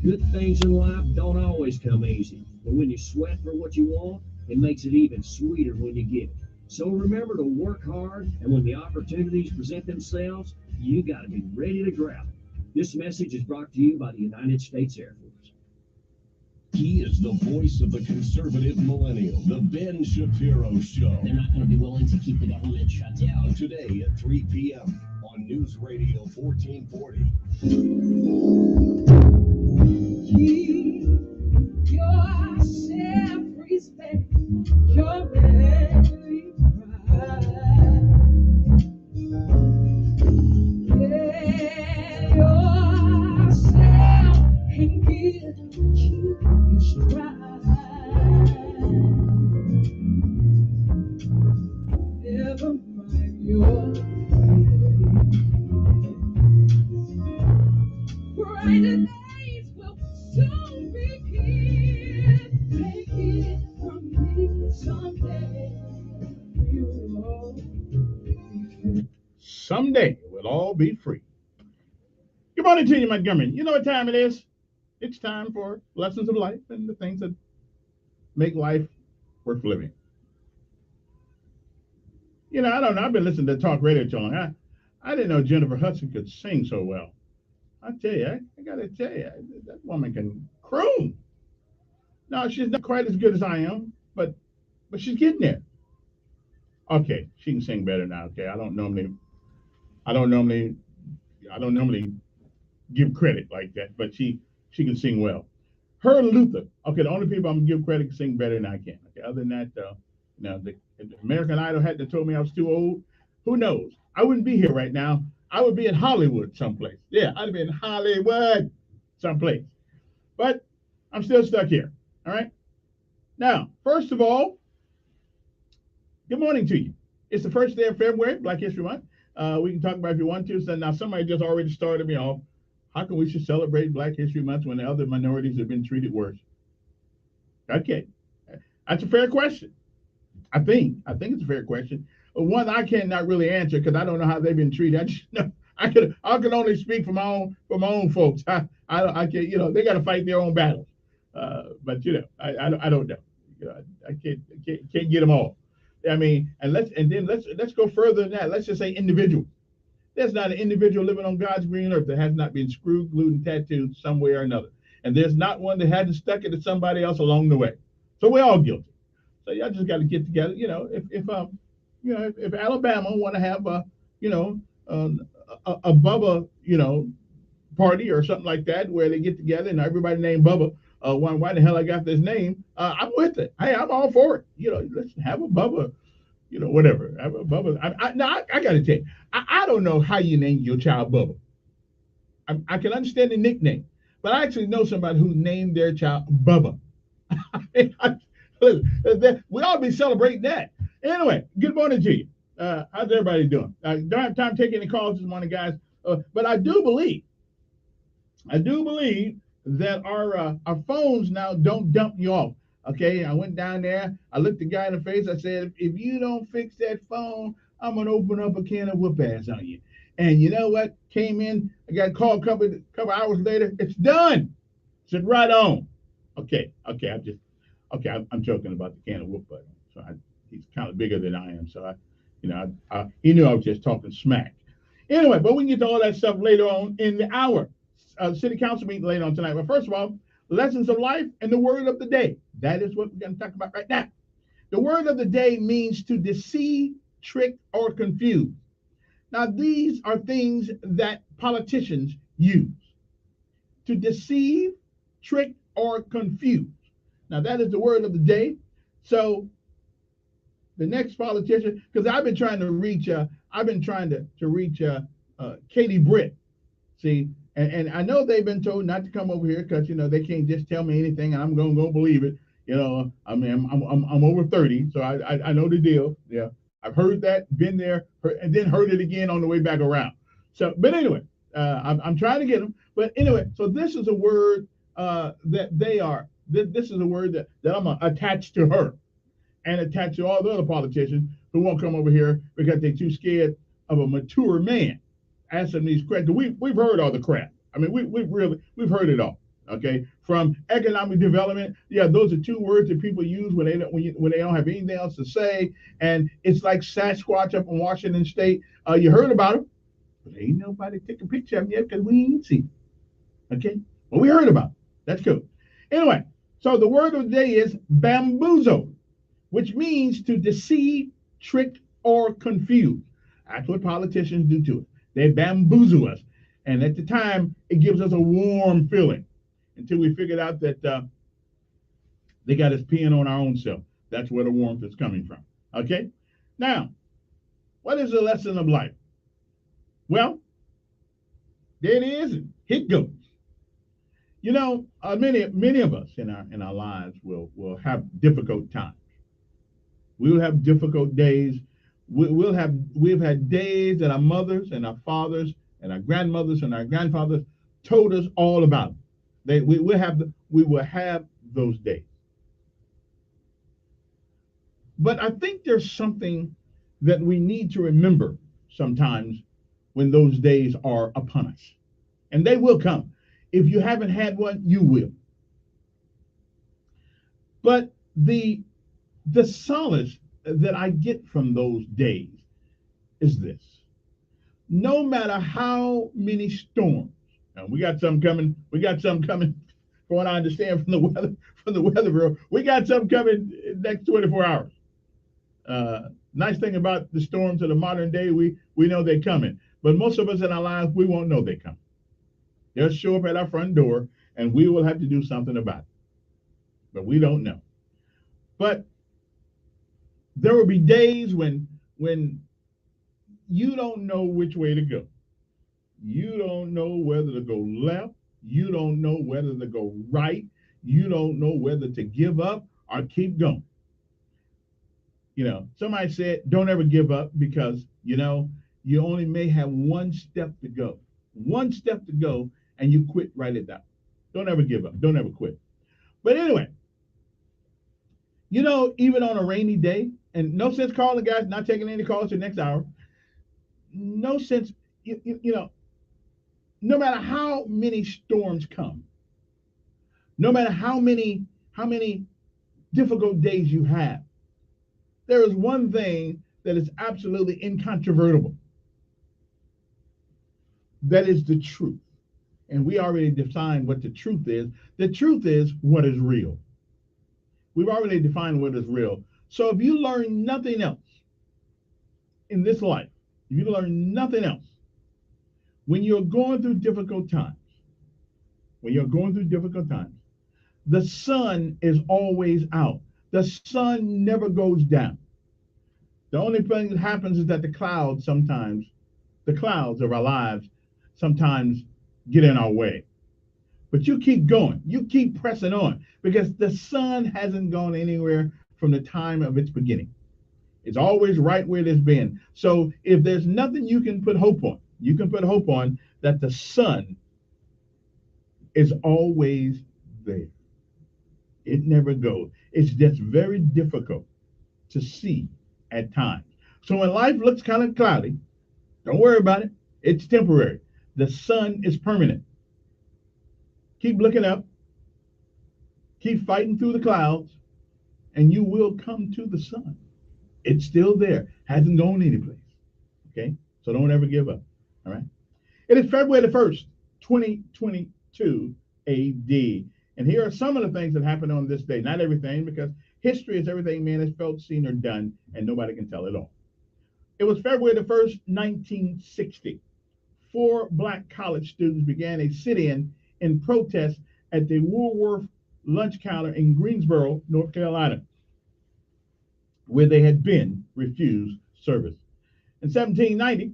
Good things in life don't always come easy, but when you sweat for what you want, it makes it even sweeter when you get it. So remember to work hard, and when the opportunities present themselves, you got to be ready to grab them. This message is brought to you by the United States Air Force. He is the voice of the conservative millennial, the Ben Shapiro Show. They're not going to be willing to keep the government shut down. Today at 3 p.m. on News Radio 1440. Keep your self-respect, your very pride. Get yourself and keep your stride. Never mind your brighter days will soon be here. Take it from me someday. You will be free. Someday we'll all be free. Good morning to you, Montgomery. You know what time it is? It's time for lessons of life and the things that make life worth living. You know, I don't know. I've been listening to talk radio too long. I didn't know Jennifer Hudson could sing so well. I tell you, I gotta tell you, that woman can croon. No, she's not quite as good as I am, but she's getting there. Okay, she can sing better now. Okay, I don't normally, I don't normally give credit like that, but she can sing well. Her and Luther. Okay, the only people I'm gonna give credit can sing better than I can. Okay, other than that, if the American Idol hadn't told me I was too old, who knows? I wouldn't be here right now. I would be in Hollywood someplace. Yeah, I'd be in Hollywood someplace. But I'm still stuck here. All right. Now, first of all, good morning to you. It's the first day of February, Black History Month. We can talk about it if you want to. So now somebody just already started me off. How come we should celebrate Black History Month when the other minorities have been treated worse? Okay, that's a fair question. I think it's a fair question. One I cannot really answer because I don't know how they've been treated. I just know I can only speak for my own folks. I can they got to fight their own battles. But I don't know. I can't get them all. I mean, and let's go further than that. Let's just say individual. There's not an individual living on God's green earth that has not been screwed, glued, and tattooed some way or another. And there's not one that hasn't stuck it to somebody else along the way. So we're all guilty. So y'all just got to get together. If Alabama want to have a Bubba party or something like that where they get together and everybody named Bubba, why the hell I got this name? I'm with it. Hey, I'm all for it. Let's have a Bubba. Whatever. Have a Bubba. I got to tell you, I don't know how you name your child Bubba. I can understand the nickname, but I actually know somebody who named their child Bubba. We ought to be celebrating that. Anyway, good morning to you. How's everybody doing? I don't have time taking any calls this morning, guys. But I do believe that our phones now don't dump you off. Okay, I went down there. I looked the guy in the face. I said, if you don't fix that phone, I'm gonna open up a can of whoop ass on you. And you know what? Came in. I got called a couple hours later. It's done. Said right on. Okay. I'm joking about the can of whoop button. So he's kind of bigger than I am. So he knew I was just talking smack. Anyway, but we can get to all that stuff later on in the hour. City council meeting later on tonight. But first of all, lessons of life and the word of the day. That is what we're going to talk about right now. The word of the day means to deceive, trick, or confuse. Now, these are things that politicians use to deceive, trick, or confuse. Now, that is the word of the day. So the next politician, because I've been trying to reach Katie Britt. See, and I know they've been told not to come over here because they can't just tell me anything and I'm gonna go believe it. I mean, I'm over 30, so I know the deal. Yeah, I've heard that, been there, and then heard it again on the way back around. So, but anyway, I'm trying to get them. But anyway, so this is a word that they are. This is a word that I'm gonna attach to her, and attach to all the other politicians who won't come over here because they're too scared of a mature man. Ask them these questions. We've heard all the crap. I mean, we've heard it all. Okay, from economic development. Yeah, those are two words that people use when they don't have anything else to say, and it's like Sasquatch up in Washington State. You heard about them, but ain't nobody take a picture of them yet because we ain't seen them. Okay, well we heard about them. That's cool. Anyway, so the word of the day is bamboozle, which means to deceive, trick, or confuse. That's what politicians do to us. They bamboozle us. And at the time, it gives us a warm feeling until we figured out that they got us peeing on our own self. That's where the warmth is coming from. Okay? Now, what is the lesson of life? Well, there it is. Here it goes. Many of us in our lives will have difficult times. We will have difficult days. We've had days that our mothers and our fathers and our grandmothers and our grandfathers told us all about. We will have those days. But I think there's something that we need to remember sometimes when those days are upon us. And they will come. If you haven't had one, you will. But the solace that I get from those days is this. No matter how many storms And we got something coming. We got something coming. From what I understand from the weather bureau, we got something coming next 24 hours. Nice thing about the storms of the modern day, we know they're coming. But most of us in our lives, we won't know they're coming. They'll show up at our front door, and we will have to do something about it. But we don't know. But there will be days when you don't know which way to go. You don't know whether to go left. You don't know whether to go right. You don't know whether to give up or keep going. You know, somebody said, don't ever give up because, you know, you only may have one step to go. One step to go, and you quit right at that. Don't ever give up. Don't ever quit. But anyway, you know, even on a rainy day, and no sense calling guys, not taking any calls to the next hour. No sense, you know, no matter how many storms come, no matter how many difficult days you have, there is one thing that is absolutely incontrovertible. That is the truth. And we already defined what the truth is. The truth is what is real. We've already defined what is real. So if you learn nothing else in this life, if you learn nothing else, when you're going through difficult times, the sun is always out. The sun never goes down. The only thing that happens is that the clouds of our lives sometimes get in our way. But you keep going. You keep pressing on because the sun hasn't gone anywhere from the time of its beginning. It's always right where it has been. So if there's nothing you can put hope on, you can put hope on that the sun is always there. It never goes. It's just very difficult to see at times. So when life looks kind of cloudy, don't worry about it. It's temporary. The sun is permanent. Keep looking up. Keep fighting through the clouds, and you will come to the sun. It's still there. Hasn't gone anyplace. Okay? So don't ever give up. All right? It is February the 1st, 2022 AD. And here are some of the things that happened on this day. Not everything, because history is everything man has felt, seen, or done, and nobody can tell it all. It was February the 1st, 1960. 4 black college students began a sit-in in protest at the Woolworth lunch counter in Greensboro, North Carolina, where they had been refused service. In 1790,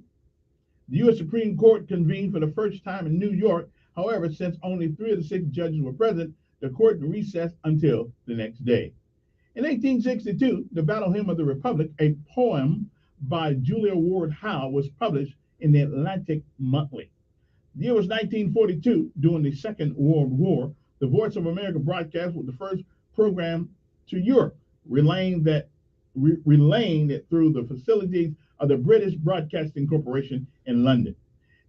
the U.S. Supreme Court convened for the first time in New York. However, since only 3 of the 6 judges were present, the court recessed until the next day. In 1862, the Battle Hymn of the Republic, a poem by Julia Ward Howe, was published in the Atlantic Monthly. The year was 1942. During the Second World War, the Voice of America broadcast was the first program to Europe, relaying it through the facilities of the British Broadcasting Corporation in London.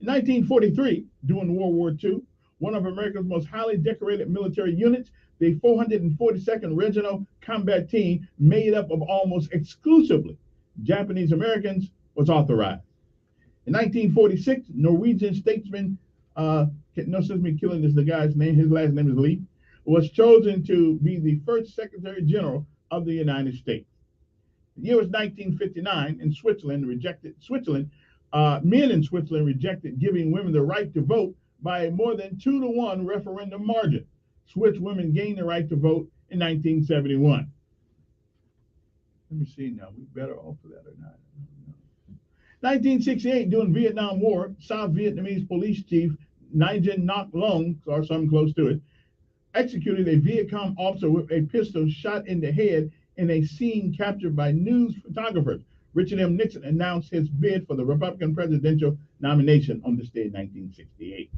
In 1943, during World War II, one of America's most highly decorated military units, the 442nd Regimental Combat Team, made up of almost exclusively Japanese Americans, was authorized. In 1946, Norwegian statesman, no sense me killing this, the guy's name, his last name is Lee, was chosen to be the first Secretary General of the United States. The year was 1959, and men in Switzerland rejected giving women the right to vote by a more than 2-to-1 referendum margin. Swiss women gained the right to vote in 1971. Let me see now, we better off for that or not. 1968, during Vietnam War, South Vietnamese police chief Nguyen Ngoc Long, or something close to it, executed a Viet Cong officer with a pistol shot in the head in a scene captured by news photographers. Richard M. Nixon announced his bid for the Republican presidential nomination on this day in 1968.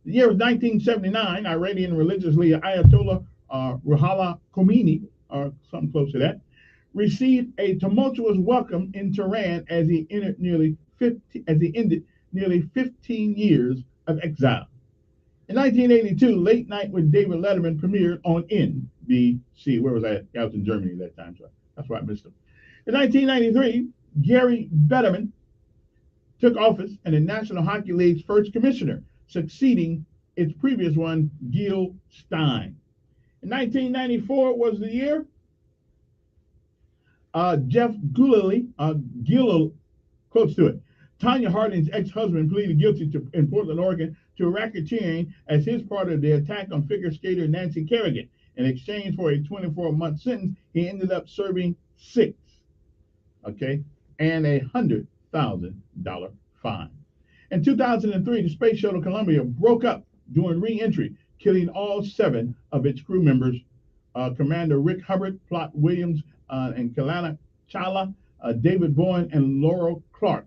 The year was 1979. Iranian religious leader Ayatollah Ruhollah Khomeini, or something close to that, received a tumultuous welcome in Tehran as he ended nearly 15 years of exile. In 1982, Late Night with David Letterman premiered on NBC. Where was I? I was in Germany at that time, so that's why I missed him. In 1993, Gary Bettman took office as the National Hockey League's first commissioner, succeeding its previous one, Gil Stein. In 1994 was the year Jeff Gillily, close to it. Tanya Harding's ex-husband pleaded guilty in Portland, Oregon, to racketeering as his part of the attack on figure skater Nancy Kerrigan. In exchange for a 24-month sentence, he ended up serving 6, okay, and a $100,000 fine. In 2003, the Space Shuttle Columbia broke up during re-entry, killing all 7 of its crew members, Commander Rick Hubbard, Plot Williams, and Kalana Chala, David Bowen, and Laurel Clark,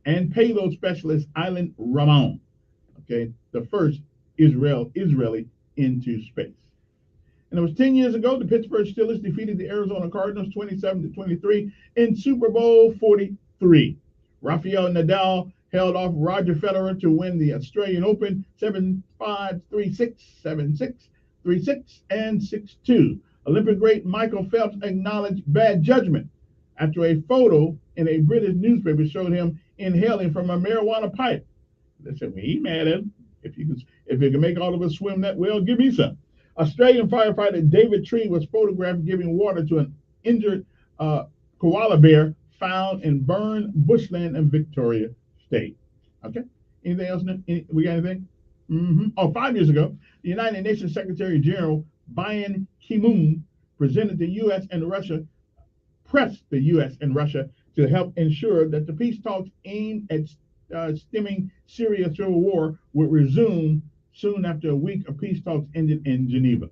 and payload specialist Island Ramon, okay, the first Israeli into space. And it was 10 years ago, the Pittsburgh Steelers defeated the Arizona Cardinals 27-23 in Super Bowl 43. Rafael Nadal held off Roger Federer to win the Australian Open 7-5, 3-6, 7-6, 3-6, and 6-2. Olympic great Michael Phelps acknowledged bad judgment after a photo in a British newspaper showed him inhaling from a marijuana pipe. They said, well, he mad at him. If you can make all of us swim that well, give me some. Australian firefighter David Tree was photographed giving water to an injured koala bear found in burned bushland in Victoria State. Okay. Anything else? We got anything? Oh, 5 years ago, the United Nations Secretary General Ban Ki-moon pressed the U.S. and Russia to help ensure that the peace talks aimed at stemming Syria's civil war would resume soon after a week of peace talks ended in Geneva.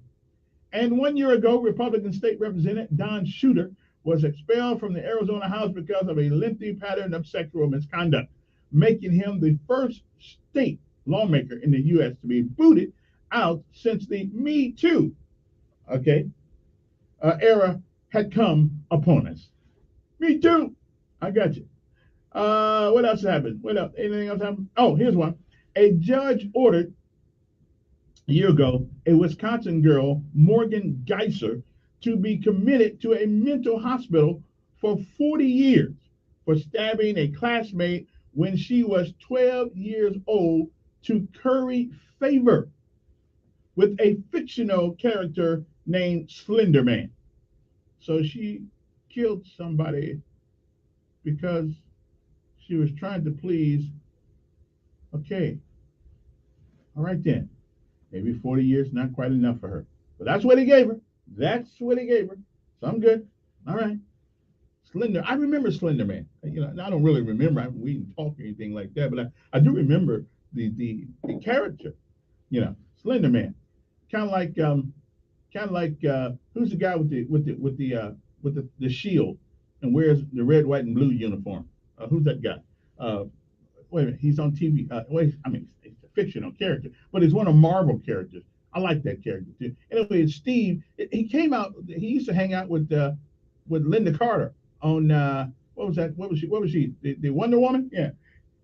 And 1 year ago, Republican State Representative Don Shooter was expelled from the Arizona House because of a lengthy pattern of sexual misconduct, making him the first state lawmaker in the U.S. to be booted out since the Me Too, era had come upon us. Me too. I got you. What else happened? What else? Anything else happened? Oh, here's one. A judge ordered a year ago a Wisconsin girl, Morgan Geiser, to be committed to a mental hospital for 40 years for stabbing a classmate when she was 12 years old to curry favor with a fictional character named Slender Man. So she killed somebody because she was trying to please. Okay. All right then. Maybe 40 years, not quite enough for her. But that's what he gave her. That's what he gave her. So I'm good. All right. Slender. I remember Slender Man. You know, I don't really remember. We didn't talk or anything like that, but I do remember the character. You know, Slender Man. Kind of like who's the guy with the shield and wears the red, white, and blue uniform? Who's that guy? Wait a minute, he's on TV. It's a fictional character, but he's one of Marvel characters. I like that character too. Anyway, Steve, he came out. He used to hang out with Linda Carter on what was that? What was she? The Wonder Woman? Yeah,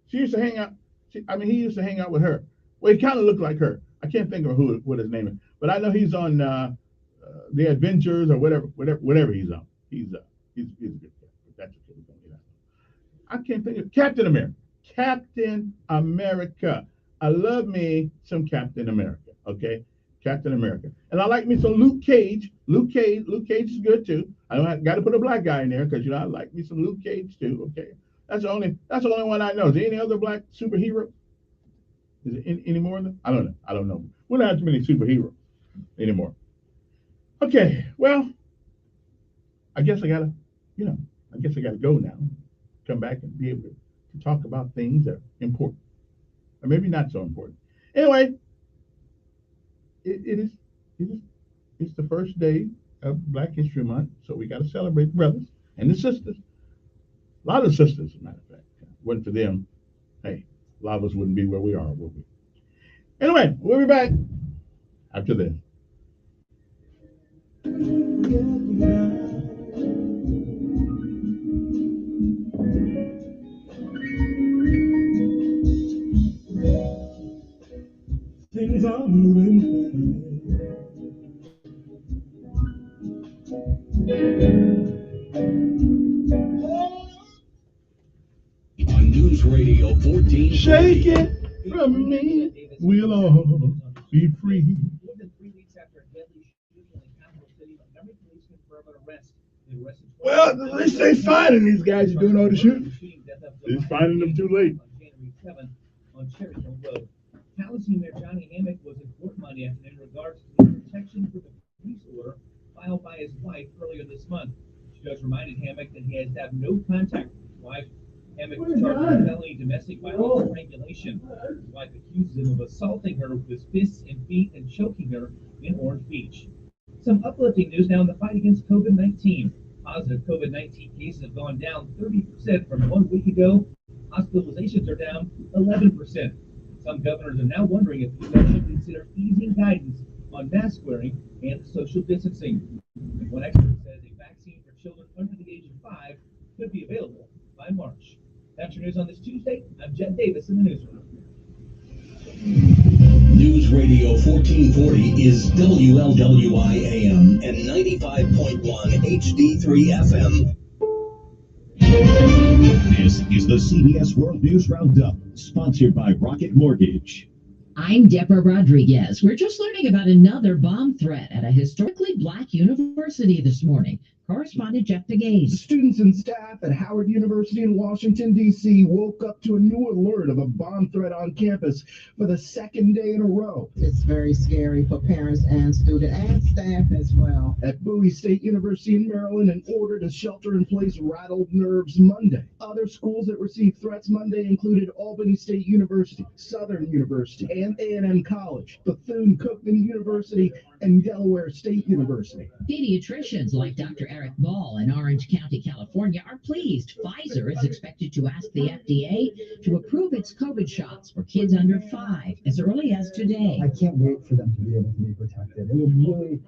she used to hang out. He used to hang out with her. Well, he kind of looked like her. I can't think of what his name is, but I know he's on The Adventures or whatever he's on. He's a good character. That's what we're going to get. I can't think of Captain America. Captain America. I love me some Captain America. Okay, Captain America, and I like me some Luke Cage. Luke Cage is good too. I got to put a black guy in there because I like me some Luke Cage too. Okay, that's the only one I know. Is there any other black superhero? Is it any more of them? I don't know. We don't have too many superheroes anymore. Okay, well, I guess I gotta go now. Come back and be able to talk about things that are important, or maybe not so important. Anyway, it's the first day of Black History Month, so we got to celebrate the brothers and the sisters. A lot of sisters, as a matter of fact. If it wasn't for them, hey, a lot of us wouldn't be where we are, would we? Anyway, we'll be back after this. Things are moving. On News Radio 14. Shake it from me. We'll all confirm an arrest. They arrested 12 Well, at least they finding these guys who doing all the shooting. They're finding them too late. On January 7th on Cherry Hill Road. Tallahassee Mayor Johnny Hammock was in court Monday afternoon in regards to the protection for the police order filed by his wife earlier this month. The judge reminded Hammock that he has to have no contact with his wife. Hammock was charged with felony domestic violence strangulation. His wife accuses him of assaulting her with his fists and feet and choking her in Orange Beach. Some uplifting news now in the fight against COVID-19. Positive COVID-19 cases have gone down 30% from 1 week ago. Hospitalizations are down 11%. Some governors are now wondering if people should consider easing guidance on mask wearing and social distancing. One expert says a vaccine for children under the age of 5 could be available by March. That's your news on this Tuesday. I'm Jet Davis in the newsroom. News Radio 1440 is WLWI AM and 95.1 HD3 FM. This is the CBS World News Roundup, sponsored by Rocket Mortgage. I'm Deborah Rodriguez. We're just learning about another bomb threat at a historically black university this morning. Correspondent Jeff DeGaze. Students and staff at Howard University in Washington, D.C. woke up to a new alert of a bomb threat on campus for the second day in a row. It's very scary for parents and students and staff as well. At Bowie State University in Maryland, an order to shelter in place rattled nerves Monday. Other schools that received threats Monday included Albany State University, Southern University, and A&M College, Bethune-Cookman University, and Delaware State University. Pediatricians like Dr. Eric Ball in Orange County, California, are pleased. Pfizer is expected to ask the FDA to approve its COVID shots for kids under 5 as early as today. I can't wait for them to be able to be protected. It will really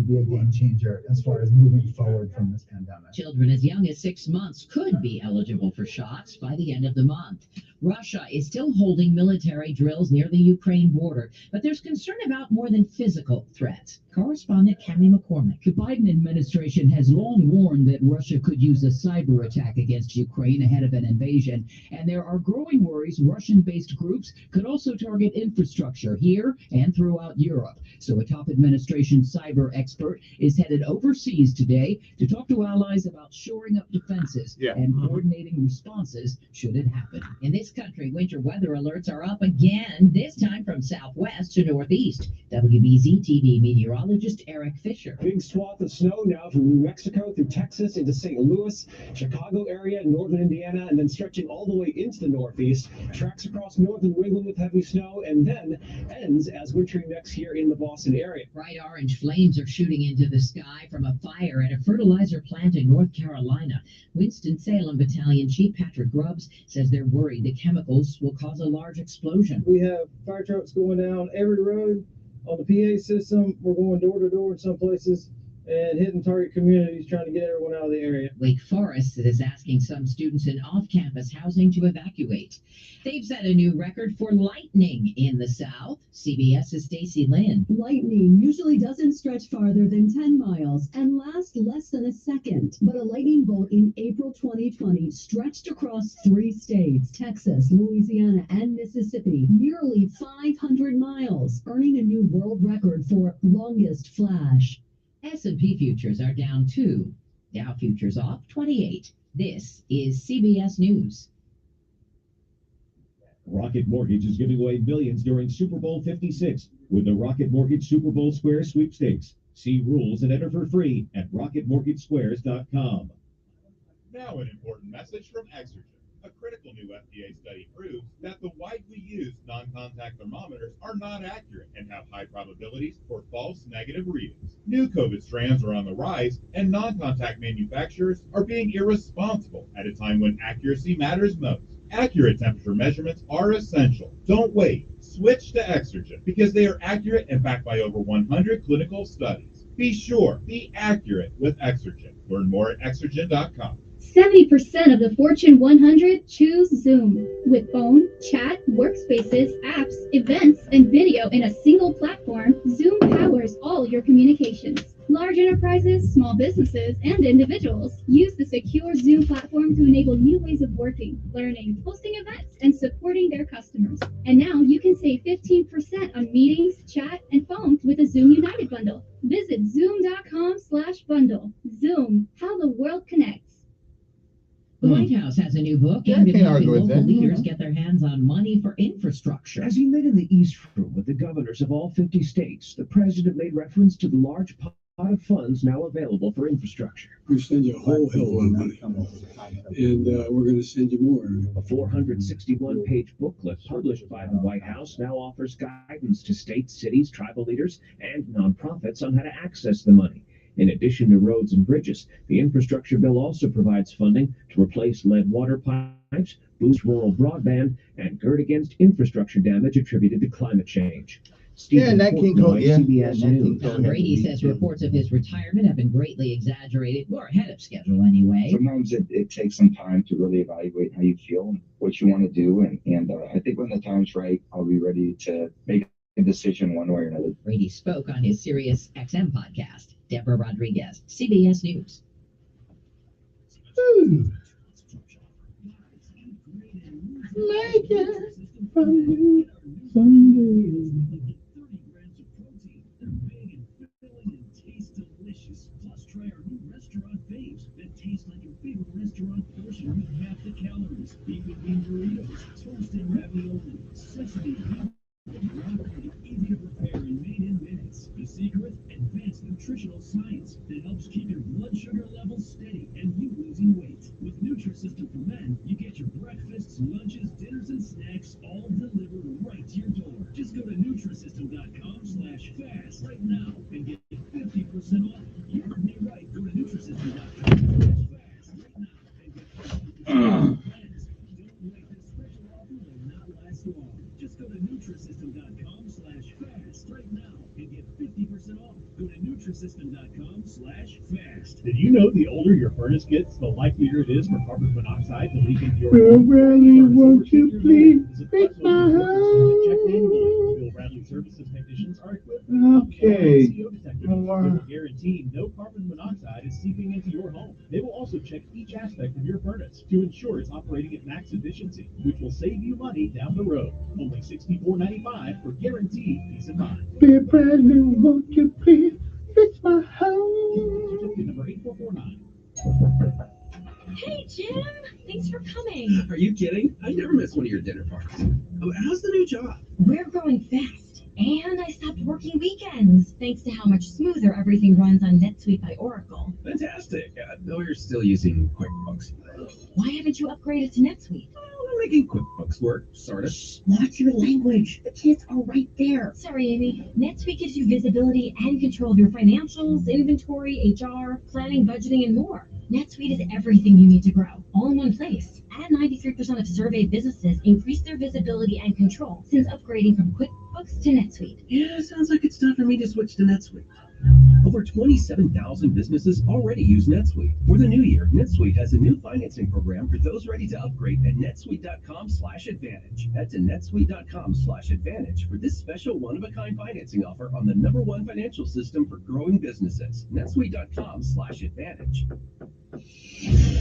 be a game changer as far as moving forward from this pandemic. Children as young as 6 months could be eligible for shots by the end of the month. Russia is still holding military drills near the Ukraine border, but there's concern about more than physical threats. Correspondent Cammie McCormick. The Biden administration has long warned that Russia could use a cyber attack against Ukraine ahead of an invasion, and there are growing worries Russian-based groups could also target infrastructure here and throughout Europe. So a top administration cyber expert is headed overseas today to talk to allies about shoring up defenses and coordinating responses should it happen. In this country, winter weather alerts are up again, this time from southwest to northeast. WBZ TV meteorologist Eric Fisher. Big swath of snow now from New Mexico through Texas into St. Louis, Chicago area, northern Indiana, and then stretching all the way into the northeast. Tracks across northern New England with heavy snow, and then ends as wintry mix here in the Boston area. Bright orange flames are shooting into the sky from a fire at a fertilizer plant in North Carolina. Winston-Salem Battalion Chief Patrick Grubbs says they're worried the chemicals will cause a large explosion. We have fire trucks going down every road on the PA system. We're going door to door in some places and hitting target communities, trying to get everyone out of the area. Wake Forest is asking some students in off-campus housing to evacuate. They've set a new record for lightning in the South. CBS's Stacy Lynn. Lightning usually doesn't stretch farther than 10 miles and last less than a second. But a lightning bolt in April 2020 stretched across 3 states, Texas, Louisiana, and Mississippi, nearly 500 miles, earning a new world record for longest flash. S&P futures are down 2. Dow futures off 28. This is CBS News. Rocket Mortgage is giving away millions during Super Bowl 56 with the Rocket Mortgage Super Bowl Square Sweepstakes. See rules and enter for free at rocketmortgagesquares.com. Now an important message from Exergen. A critical new FDA study proves that the widely used non-contact thermometers are not accurate and have high probabilities for false negative readings. New COVID strands are on the rise, and non-contact manufacturers are being irresponsible at a time when accuracy matters most. Accurate temperature measurements are essential. Don't wait. Switch to Exergen because they are accurate and backed by over 100 clinical studies. Be sure, be accurate with Exergen. Learn more at Exergen.com. 70% of the Fortune 100 choose Zoom. With phone, chat, workspaces, apps, events, and video in a single platform, Zoom powers all your communications. Large enterprises, small businesses, and individuals use the secure Zoom platform to enable new ways of working, learning, hosting events, and supporting their customers. And now you can save 15% on meetings, chat, and phones with a Zoom United bundle. Visit zoom.com/bundle. Zoom, how the world connects. The White House has a new book Yeah, I aimed at can't helping argue with local that. leaders get their hands on money for infrastructure. As he met in the East Room with the governors of all 50 states, the president made reference to the large pot of funds now available for infrastructure. We send you a whole hell of a lot of money, and we're going to send you more. A 461-page booklet published by the White House now offers guidance to states, cities, tribal leaders, and nonprofits on how to access the money. In addition to roads and bridges, the infrastructure bill also provides funding to replace lead water pipes, boost rural broadband, and guard against infrastructure damage attributed to climate change. Yeah, Nat King Cole, yeah. CBS News. Tom Brady says reports of his retirement have been greatly exaggerated, or ahead of schedule anyway. Sometimes it takes some time to really evaluate how you feel and what you want to do. And I think when the time's right, I'll be ready to make a decision one way or another. Brady spoke on his Sirius XM podcast. Deborah Rodriguez, CBS News. Make it from you someday. Try our new restaurant faves that taste like your favorite restaurant portion with half the calories. Beef and bean burritos, toasted ravioli, sesame, broccoli, easy to prepare and made in minutes. The secret? Advanced nutritional science that helps keep your blood sugar levels steady and you losing weight. With Nutrisystem for Men, you get your breakfasts, lunches, dinners, and snacks all delivered right to your door. Just go to Nutrisystem.com/fast right now and get 50% off. You heard me right. Go to Nutrisystem.com/fast right now and get 50% off. Don't wait. This special offer will not last long. Just go to Nutrisystem.com/fast right now and get 50% off. Go to Nutrisystem.com/fast. Did you know the older your furnace gets, the likelier it is for carbon monoxide to leak into your Bill home? Bradley, won't you please fix my Check house? manually. Bill Bradley Services technicians are equipped with Okay. CO detectors that will guarantee no carbon monoxide is seeping into your home. They will also check each aspect of your furnace to ensure it's operating at max efficiency, which will save you money down the road. Only $64.95 for guaranteed peace of mind. Bill Bradley, won't you please fix my house? Certificate number 8449. Hey, Jim! Thanks for coming. Are you kidding? I never miss one of your dinner parties. Oh, how's the new job? We're growing fast, and I stopped working weekends thanks to how much smoother everything runs on NetSuite by Oracle. Fantastic. Though you're still using QuickBooks. Why haven't you upgraded to NetSuite? We're making QuickBooks work, sort of. Watch your language. The kids are right there. Sorry, Amy. NetSuite gives you visibility and control of your financials, inventory, HR, planning, budgeting, and more. NetSuite is everything you need to grow, all in one place. And 93% of surveyed businesses increased their visibility and control since upgrading from QuickBooks to NetSuite. Yeah, sounds like it's time for me to switch to NetSuite. Over 27,000 businesses already use NetSuite. For the new year, NetSuite has a new financing program for those ready to upgrade at netsuite.com/advantage. Head to netsuite.com/advantage for this special one-of-a-kind financing offer on the #1 financial system for growing businesses. netsuite.com/advantage.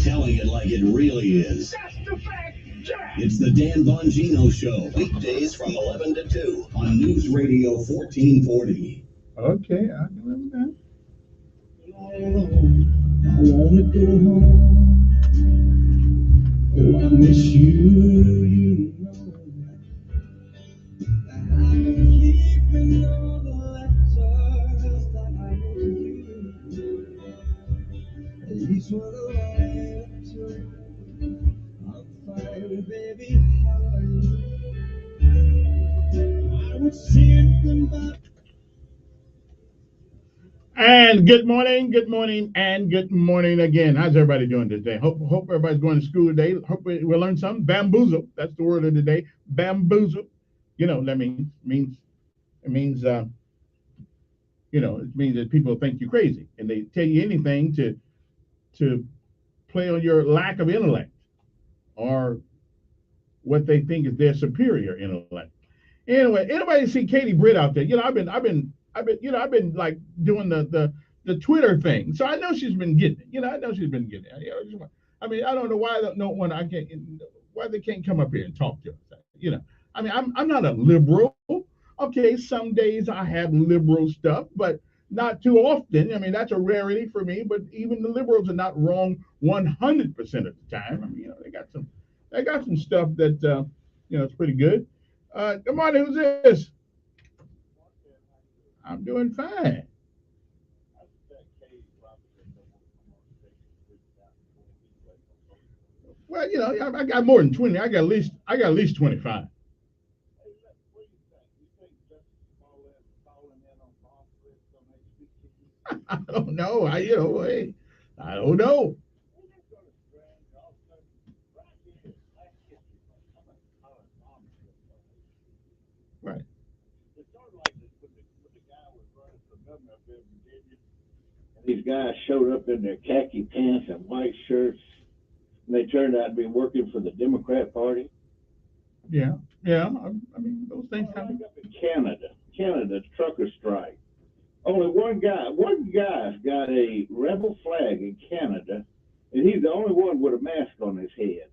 Telling it like it really is. That's the fact, Jack. It's the Dan Bongino Show. Weekdays from 11 to 2 on News Radio 1440. Okay, I can live with that. I wanna go home. Oh, I miss you, you know. I can keep in all the letters that I wrote to you. At least one of them to. I'm fine, baby. How are you? I would sing them back. And good morning, and good morning again. How's everybody doing today? Hope everybody's going to school today. Hope we'll learn something. Bamboozle. That's the word of the day. Bamboozle. You know what that means. It means that people think you're crazy and they tell you anything to play on your lack of intellect or what they think is their superior intellect. Anyway, anybody see Katie Britt out there? I've been like doing the the Twitter thing. So I know she's been getting it. I know she's been getting it. I mean, I don't know why why they can't come up here and talk to us. I mean, I'm not a liberal. Okay, some days I have liberal stuff, but not too often. I mean, that's a rarity for me. But even the liberals are not wrong 100% of the time. I mean, they got some stuff that it's pretty good. Good morning. Who's this? I'm doing fine. Well, I got more than 20. I got at least 25. I don't know. I don't know. Right. These guys showed up in their khaki pants and white shirts, and they turned out to be working for the Democrat Party. Yeah. I mean, those things happen. Canada trucker strike. Only one guy's got a rebel flag in Canada, and he's the only one with a mask on his head.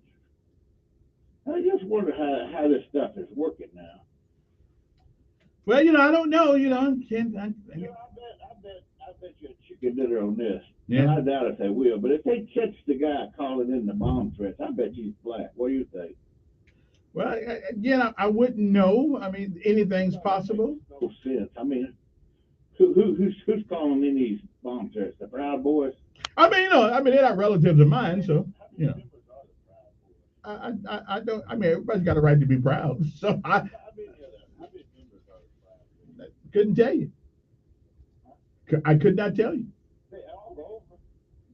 I just wonder how this stuff is working now. Well, I don't know. I bet you a chicken dinner on this. Yeah. I doubt if they will, but if they catch the guy calling in the bomb threats, I bet he's black. What do you think? Well, again, I wouldn't know. I mean, anything's possible. No sense. I mean, who's calling in these bomb threats? The Proud Boys? I mean, they're not relatives of mine, so I don't. I mean, everybody's got a right to be proud. So I couldn't tell you. I could not tell you.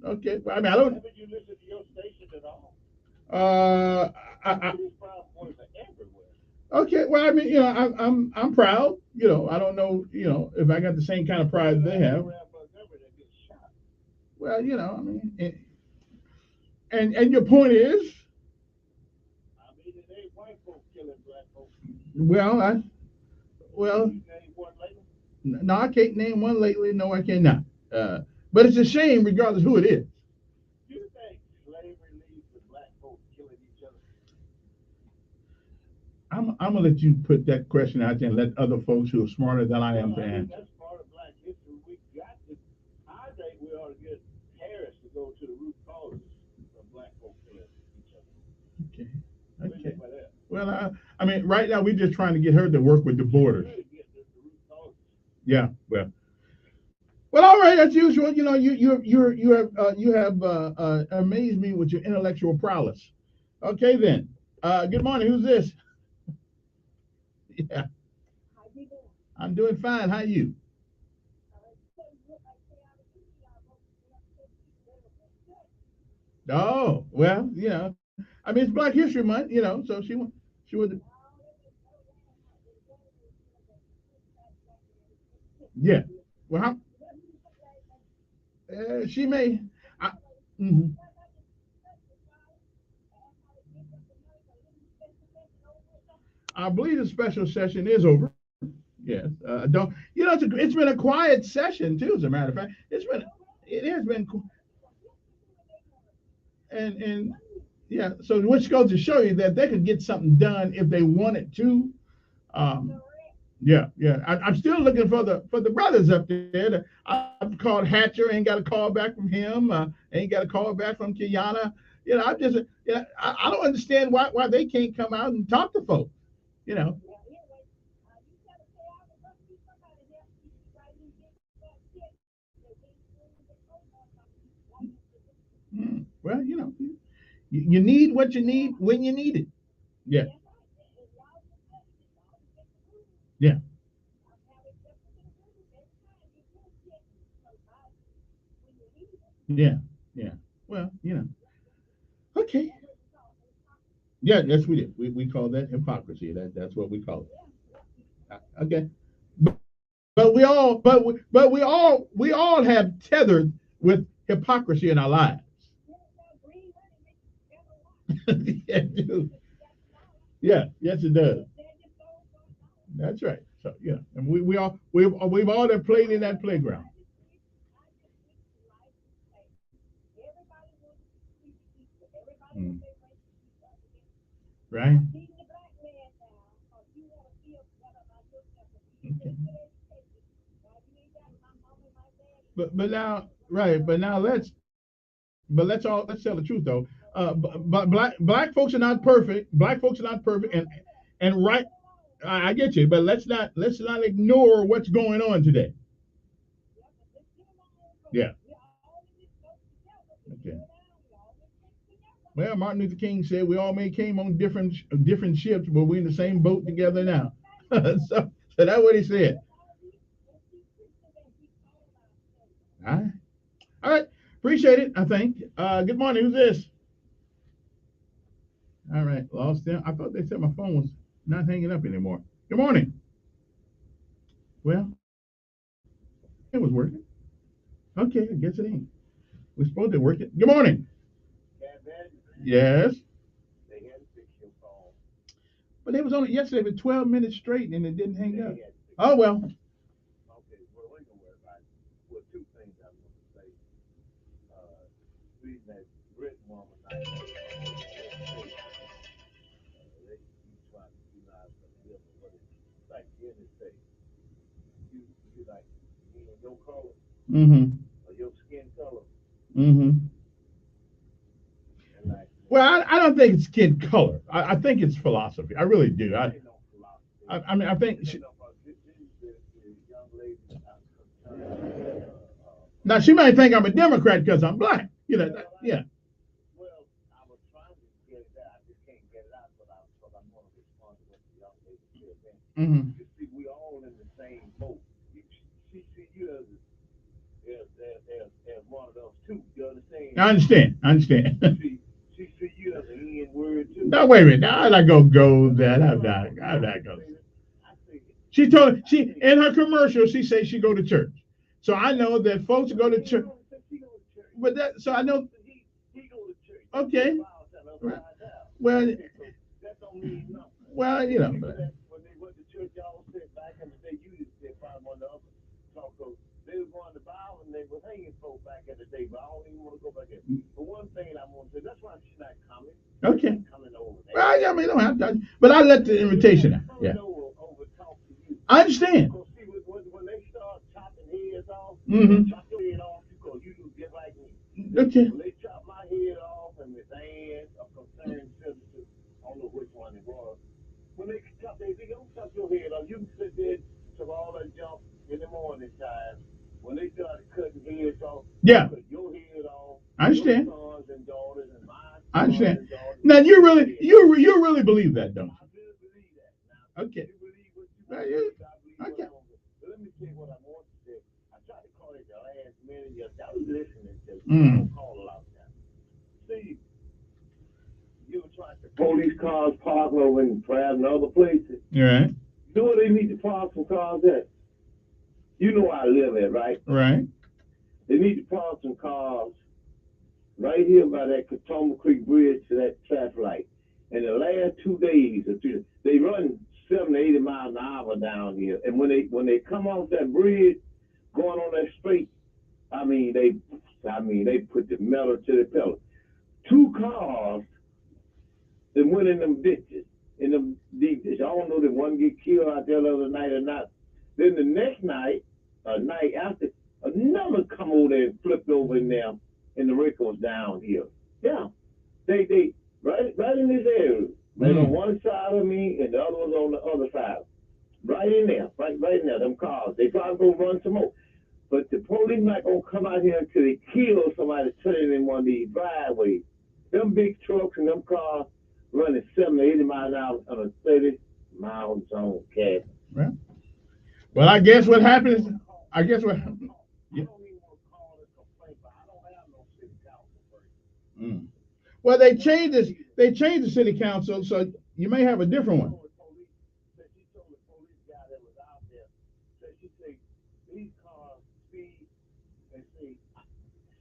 Okay. Well, I mean, I don't. Haven't you listened to your station at all? Okay. Well, I mean, I'm proud. I don't know. If I got the same kind of pride they have. Well, I mean, and your point is. I mean, it ain't white folks killing black folks. Well. No, I can't name one lately. No, I cannot. But it's a shame, regardless who it is. Do you think slavery leads to black folks killing each other? I'm gonna let you put that question out there and let other folks who are smarter than I am to answer. That's part of black history. I think we ought to get Harris to go to the root causes of black folks killing each other. Okay. Well, I mean, right now we're just trying to get her to work with the borders. Yeah. Well, all right. As usual, you have amazed me with your intellectual prowess. Okay, then. Good morning. Who's this? Yeah. I'm doing fine. How are you? Oh, well, I mean, it's Black History Month, so she would. Yeah. Well, she may. I believe the special session is over. Yes. Don't it's been a quiet session too. As a matter of fact, it has been. And yeah. So which goes to show you that they could get something done if they wanted to. Yeah. I'm still looking for the brothers up there. I've called Hatcher, ain't got a call back from him. Ain't got a call back from Kiana. I just, I don't understand why they can't come out and talk to folks. Well, you need what you need when you need it. Yeah. Yeah. Yeah. Well, okay. Yeah, yes, we did. We call that hypocrisy. That's what we call it. Okay. But we all have tethered with hypocrisy in our lives. Yeah, it do. Yeah, yes, it does. That's right. So yeah, and we've all played in that playground. Mm. Right? Okay. But now, right? But now let's tell the truth though. But black folks are not perfect. Black folks are not perfect, and right. I get you, but let's not ignore what's going on today. Yeah. Okay. Well, Martin Luther King said we all may came on different ships, but we're in the same boat together now. so that's what he said. All right. Appreciate it. I think. Good morning. Who's this? All right. Lost them. I thought they said my phone was not hanging up anymore. Good morning. Well, it was working. Okay, I guess it ain't. We're supposed to work it. Good morning. Yes. But it was only yesterday for 12 minutes straight and it didn't hang up. Oh, well. Mm-hmm. Mm-hmm. Well, I don't think it's skin color. I think it's philosophy. I really do. I mean, I think. Now, she might think I'm a Democrat because I'm black. You know, yeah. Mm-hmm. I understand. No, wait a minute. I'm not gonna go that. I'm not going. She in her commercial. She says she go to church. So I know that folks go to church. But so I know. Okay. Well, you know. They were going to Bible and they were hanging folk back in the day, but I don't even want to go back there. But one thing I want to say, that's why she's not coming. Okay. Coming over there. Well, I mean, don't have to, but I let the invitation out. Yeah. I understand. See, when they start chopping heads off, chop your head off because you do just like me. Okay. When they chop my head off and Miss Ann, a concerned citizen, I don't know which one it was. When they chop their head, don't chop your head off. You can sit there to all that jump in the morning time. When they started cutting heads off, yeah, cut your head off. I understand. Your sons and daughters and mine. I understand. Now you really believe that, don't you? I really believe that. Now, okay. You believe what you believe. Okay. Let me tell you what I want to say. I tried to call it the last minute. I was listening to it. I don't call a lot now. See, you were trying to police cars park over in Pratt and other places. You're right. You know where they need to park some cars at? You know where I live at, right? Right. They need to park some cars right here by that Catoma Creek Bridge to that traffic light. And the last 2 days or 3 days, they run 70 to 80 miles an hour down here. And when they come off that bridge, going on that straight, they put the metal to the pedal. 2 cars that went in them ditches, in them deep ditches. I don't know that one get killed out there the other night or not. Then the next night, night after, another come over there and flipped over in there, and the wreck was down here. Yeah, they right in this area, right on one side of me, and the other was on the other side. Right in there, right in there. Them cars, they probably gonna run some more. But the police not gonna come out here until they kill somebody sitting in one of these driveways. Them big trucks and them cars running 70, 80 miles an hour on a 30-mile zone, Cat. Well, I guess what happens. Yeah. Well, they changed this. They changed the city council, so you may have a different one.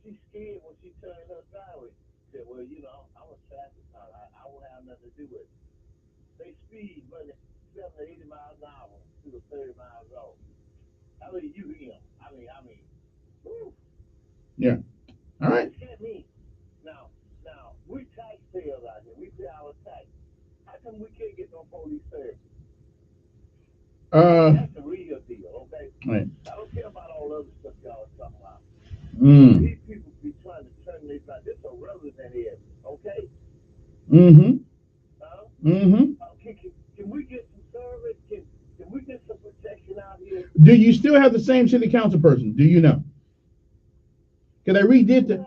She's scared when she turned her driveway. Said, well, you know, I'm a traffic car. I won't have nothing to do with it. They speed running 70 to 80 miles an hour to the 30 miles off. How do you hear them? I mean, woo. Yeah. All right. Now, we tax details out here. We pay our tax. How come we can't get no police service? That's the real deal, okay? Right. I don't care about all the other stuff y'all are talking about. Mm. These people be trying to turn this like this a relevant area, okay? Mm-hmm. Huh? Mm-hmm. Can we get some service? Can we get some protection out here? Do you still have the same city council person? Do you know? Because they redid the.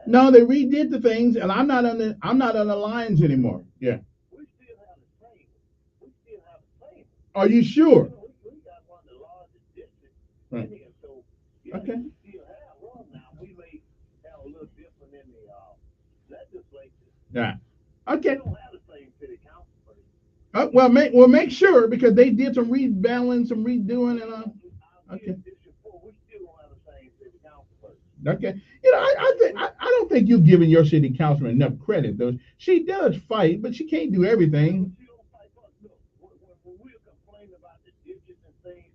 No, they redid the things, and I'm not on the lines anymore. Yeah. We still have the same. We still have the same. Are you sure? We got one of the largest districts Right. in here, so yeah, Okay. we still have one now. We may have a little different in the legislature. Yeah. Okay. We don't have the same city council person. Well, make sure, because they did some rebalance, some redoing, and okay. We still don't have the same city council person. Okay. You know, I don't think you're giving your city councilman enough credit, though. She does fight, but she can't do everything.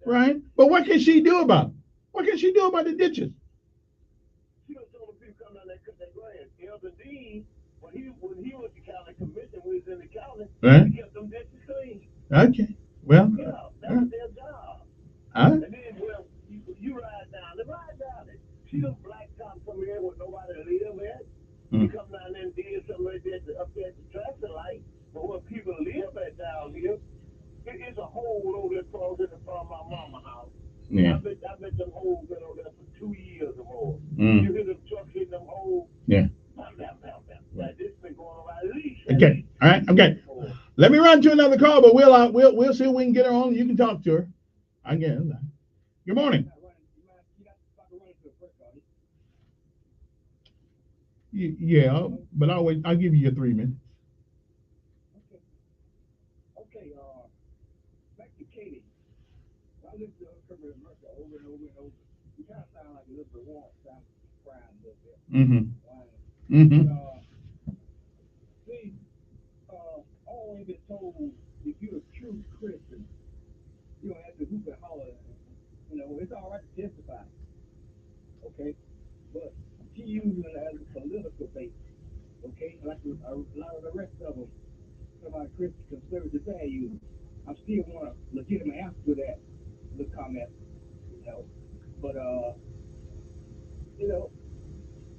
Right. But what can she do about it? What can she do about the ditches? She don't tell the people come down there and cut their grass. Elder Dean, when he was the county commission, we was in the county, Right. he kept them ditches clean. Okay. Well. Yeah, that's their job. Huh? And then, well, you ride down it. She don't blacktop some here where nobody live at. You come down there and did something like that up there at the traffic light, but where people live at down here, it's a hole over there close in the front of my mama's house. Yeah. I bet them holes been over there for 2 years or more. Mm. You hear them trucks hitting them holes. Yeah. Like this been going on at least. Okay. All right. Okay. Let me run to another call, but we'll see if we can get her on. You can talk to her. I guess. Good morning. Yeah, but I'll give you your 3 minutes. Okay, back to Katie. I listened to her cover America over and over and over. You kind of sound like a little bit warm, sound crying a little bit. Mm-hmm. Mm-hmm. See, always been told if you're a true Christian, you don't have to hoop and holler. You know, it's all right to testify. Okay? But she uses it as a political base. Okay? Like a lot of the rest of them. Some of our Christian conservative values. I still want a legitimate answer to that little comment, you know. But you know,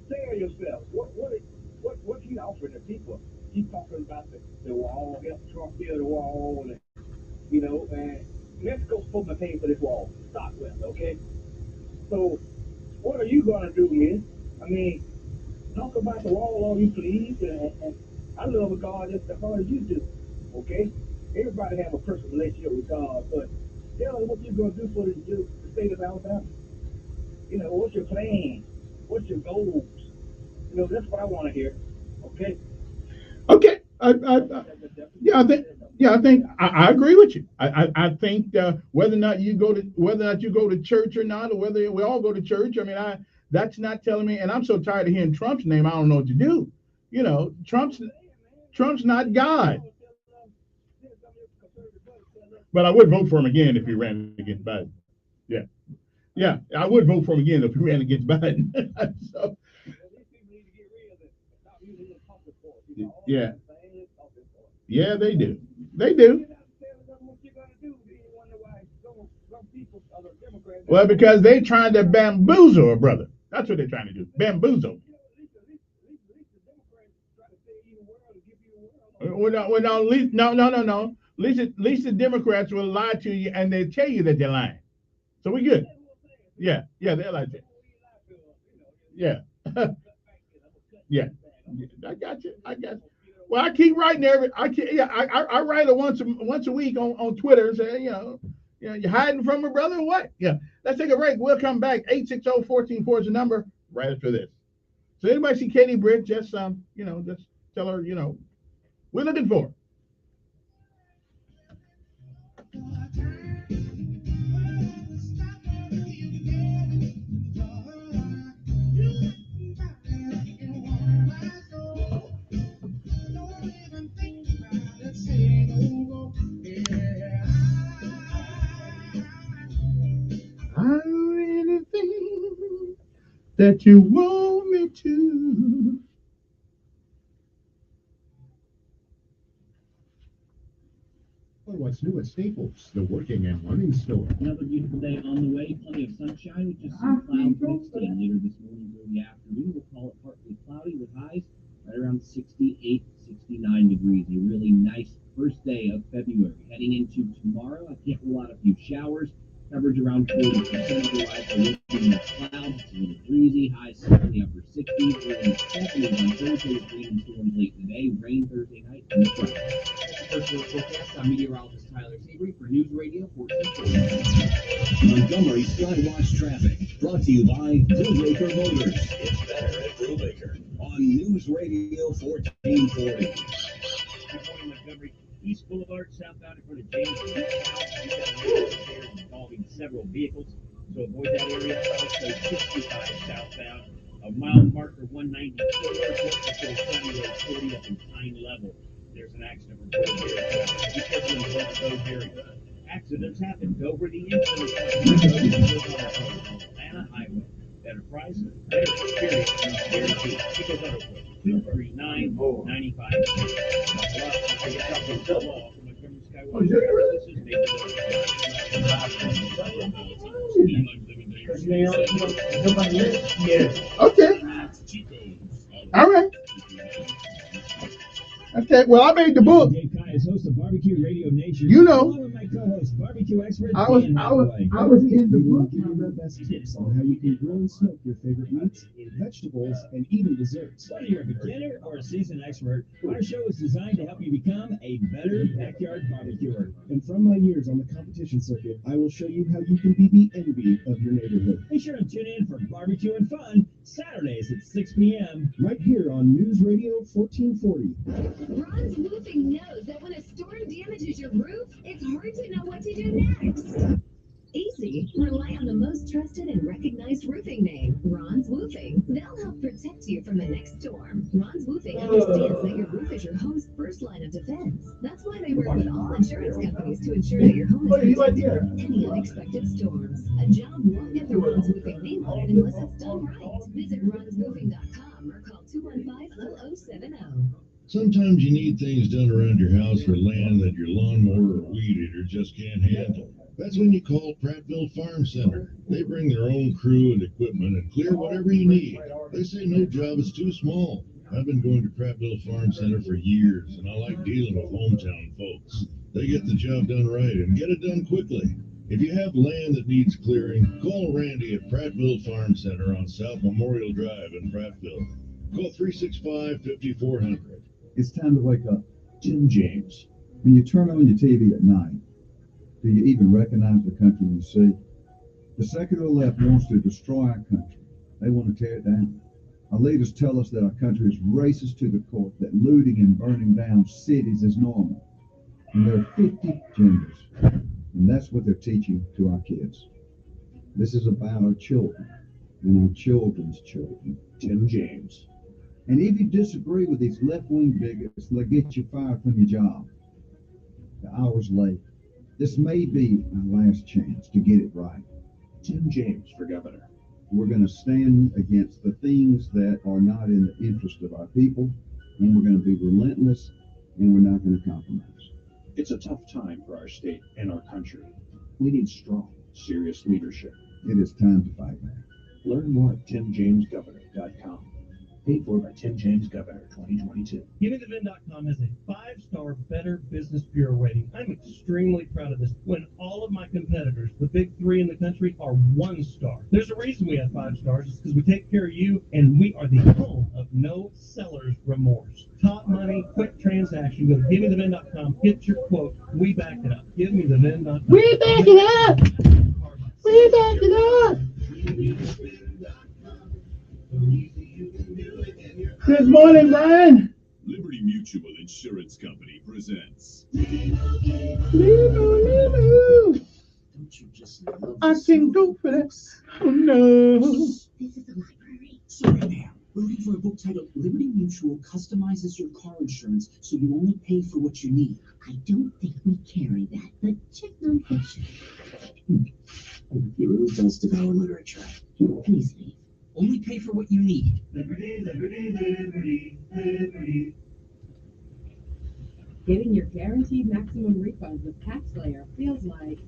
say yourself, what he offering the people? He's talking about the wall, help Trump build the wall, and you know, and Mexico's supposed to pay for this wall, start with, okay? So what are you gonna do, man? I mean, talk about the wall all you please, and I love God just as hard as you do. Okay? Everybody have a personal relationship with God, but tell us what you're going to do for the state of Alabama. You know, what's your plan? What's your goals? You know, that's what I want to hear. Okay? Okay. I think I agree with you. I think whether or not you go to church or not, or whether we all go to church, I mean, that's not telling me. And I'm so tired of hearing Trump's name. I don't know what to do. You know, Trump's not God. But I would vote for him again if he ran against Biden. Yeah, I would vote for him again if he ran against Biden. So, yeah, they do. Well, because they're trying to bamboozle a brother. That's what they're trying to do. Bamboozle. No. At least the Democrats will lie to you and they tell you that they're lying. So we're good. Yeah, they're like that. Yeah. Yeah. I got you. Well, I keep writing I write it once a week on Twitter and say, you're hiding from me, brother, or what? Yeah. Let's take a break. We'll come back. 860-14-4 is the number right after this. So anybody see Katie Britt, just just tell her, we're looking for her. I really think that you want me to. what's new at Staples, the working and learning store. Another beautiful day on the way. Plenty of sunshine with just some clouds mixed in later this morning during the afternoon. We'll call it partly cloudy with highs right around 68, 69 degrees. A really nice first day of February. Heading into tomorrow, I can't rule out a few showers. Coverage around 40%. Otherwise, we're looking at clouds. It's a little breezy. Highs in the upper 60s. We're in the 70s on Thursday with rain and storms late in the day. Rain Thursday night and the Friday. First look forecast, I'm meteorologist Tyler Seabury for News Radio 1440. Montgomery Skywatch traffic brought to you by Brubaker Motors. It's better at Brubaker on News Radio 1440. Good morning, Montgomery. East Boulevard, southbound in front of James House, involving several vehicles, so avoid that area. Also 65 southbound, a mile marker 194, County Road 40 up in Pine Level. There's an accident reported here. Be careful in both of those areas. Accidents happen. Go over the influence of Atlanta Highway. Better price, better experience, guaranteed. Because other way. 239-95. I guess I'll put the law from Montgomery Skywatch. This is Yeah. Okay. All right. Okay. Well, I made the book. Dave Kai is host of Barbecue Radio Nation. You know. Along with my co-host, barbecue expert I was Dan in the book. Give you the best tips on how you can grill and smoke your favorite meats, vegetables, and even desserts. Whether you're a beginner or a seasoned expert, our show is designed to help you become a better backyard barbecuer. And from my years on the competition circuit, I will show you how you can be the envy of your neighborhood. Be sure to tune in for Barbecue and Fun, Saturdays at 6 p.m. right here on News Radio 1440. Ron's Roofing knows that when a storm damages your roof, it's hard to know what to do next. Easy. Rely on the most trusted and recognized roofing name, Ron's Roofing. They'll help protect you from the next storm. Ron's Roofing understands that your roof is your home's first line of defense. That's why they work with all insurance companies to ensure that your home is protected from any unexpected storms. A job won't get the Ron's Roofing name on it unless it's done right. Visit ronsroofing.com or call 215-0070. Sometimes you need things done around your house or land that your lawnmower or weed eater just can't handle. That's when you call Prattville Farm Center. They bring their own crew and equipment and clear whatever you need. They say no job is too small. I've been going to Prattville Farm Center for years, and I like dealing with hometown folks. They get the job done right and get it done quickly. If you have land that needs clearing, call Randy at Prattville Farm Center on South Memorial Drive in Prattville. Call 365-5400. It's time to wake up. Jim James. When you turn on your TV at night, do you even recognize the country you see? The secular left wants to destroy our country. They want to tear it down. Our leaders tell us that our country is racist to the core, that looting and burning down cities is normal. And there are 50 genders. And that's what they're teaching to our kids. This is about our children and our children's children. Tim James. And if you disagree with these left-wing bigots, they'll get you fired from your job. The hour's late. This may be our last chance to get it right. Tim James for governor. We're going to stand against the things that are not in the interest of our people, and we're going to be relentless, and we're not going to compromise. It's a tough time for our state and our country. We need strong, serious leadership. It is time to fight back. Learn more at timjamesgovernor.com. Paid for by Tim James Governor 2022. GiveMeTheVin.com has a 5-star Better Business Bureau rating. I'm extremely proud of this when all of my competitors, the big 3 in the country, are 1-star. There's a reason we have 5 stars. It's because we take care of you, and we are the home of no seller's remorse. Top money, quick transaction. Go to GiveMeTheVin.com, get your quote. We back it up. GiveMeTheVin.com. We back it up. We back it up. Good morning, Brian. Liberty Mutual Insurance Company presents. I can go for this. Oh no. This is the library. Sorry, ma'am. We're looking for a book titled Liberty Mutual Customizes Your Car Insurance so you only pay for what you need. I don't think we carry that, but check nonfiction. You're really does devour literature. Please leave. Only pay for what you need. Liberty, liberty, liberty, liberty. Getting your guaranteed maximum refund with TaxSlayer feels like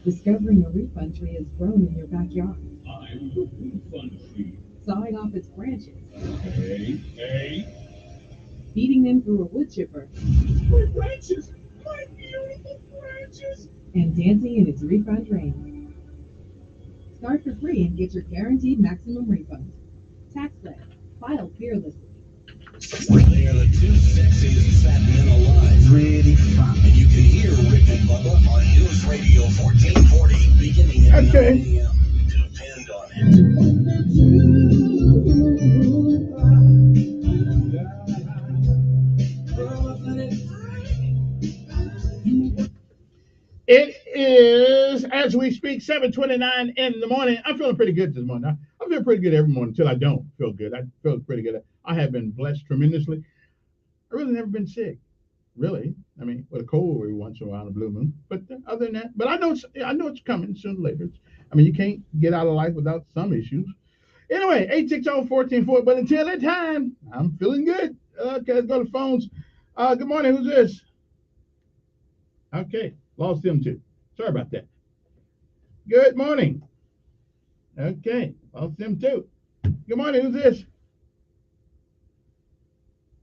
discovering a refund tree has grown in your backyard. I'm the refund tree. Sawing off its branches, Hey. feeding them through a wood chipper, My branches! My beautiful branches! and dancing in its refund rain. Start for free and get your guaranteed maximum refund. TaxSlayer. File fearlessly. They are the two sexiest fat men alive. Pretty fun. And you can hear Rick and Bubba on News Radio 1440 beginning at 9 a.m. Depend on It is, as we speak, 7:29 in the morning. I'm feeling pretty good this morning. I feel pretty good every morning until I don't feel good. I feel pretty good. I have been blessed tremendously. I really never been sick, really. I mean, with a cold every once in a while, a blue moon. But other than that, but I know it's coming sooner or later. I mean, you can't get out of life without some issues. Anyway, 860-1440. But until that time, I'm feeling good. Okay, let's go to phones. Good morning. Who's this? Okay, lost them too. Sorry about that. Good morning. Okay, lost them too. Good morning. Who's this?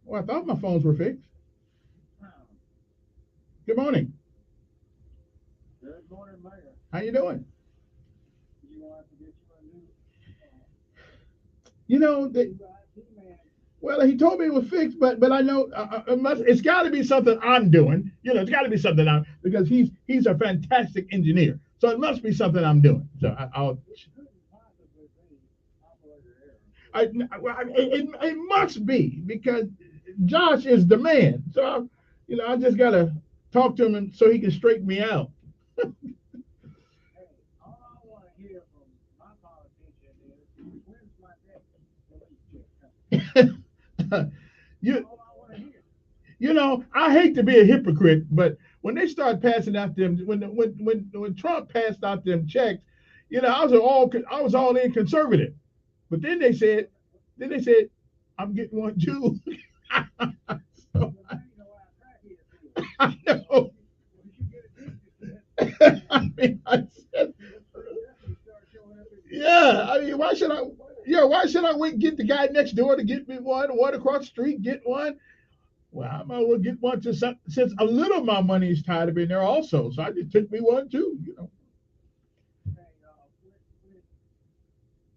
Well, I thought my phones were fixed. Good morning. Good morning, Mayor. How you doing? You want to get you You know, well, he told me it was fixed, but I know it's got to be something I'm doing. You know, it's got to be something because he's a fantastic engineer, so it must be something I'm doing. So it must be because Josh is the man. So I just gotta talk to him so he can straighten me out. You know, I hate to be a hypocrite, but when they start passing out them, when Trump passed out them checks, I was all in conservative, but then they said, I'm getting one too. So, I know. I mean, why should I? Yeah, why should I wait? Get the guy next door to get me one across the street, get one. Well, I might as well get one since a little of my money is tied up in there also. So I just took me one too, When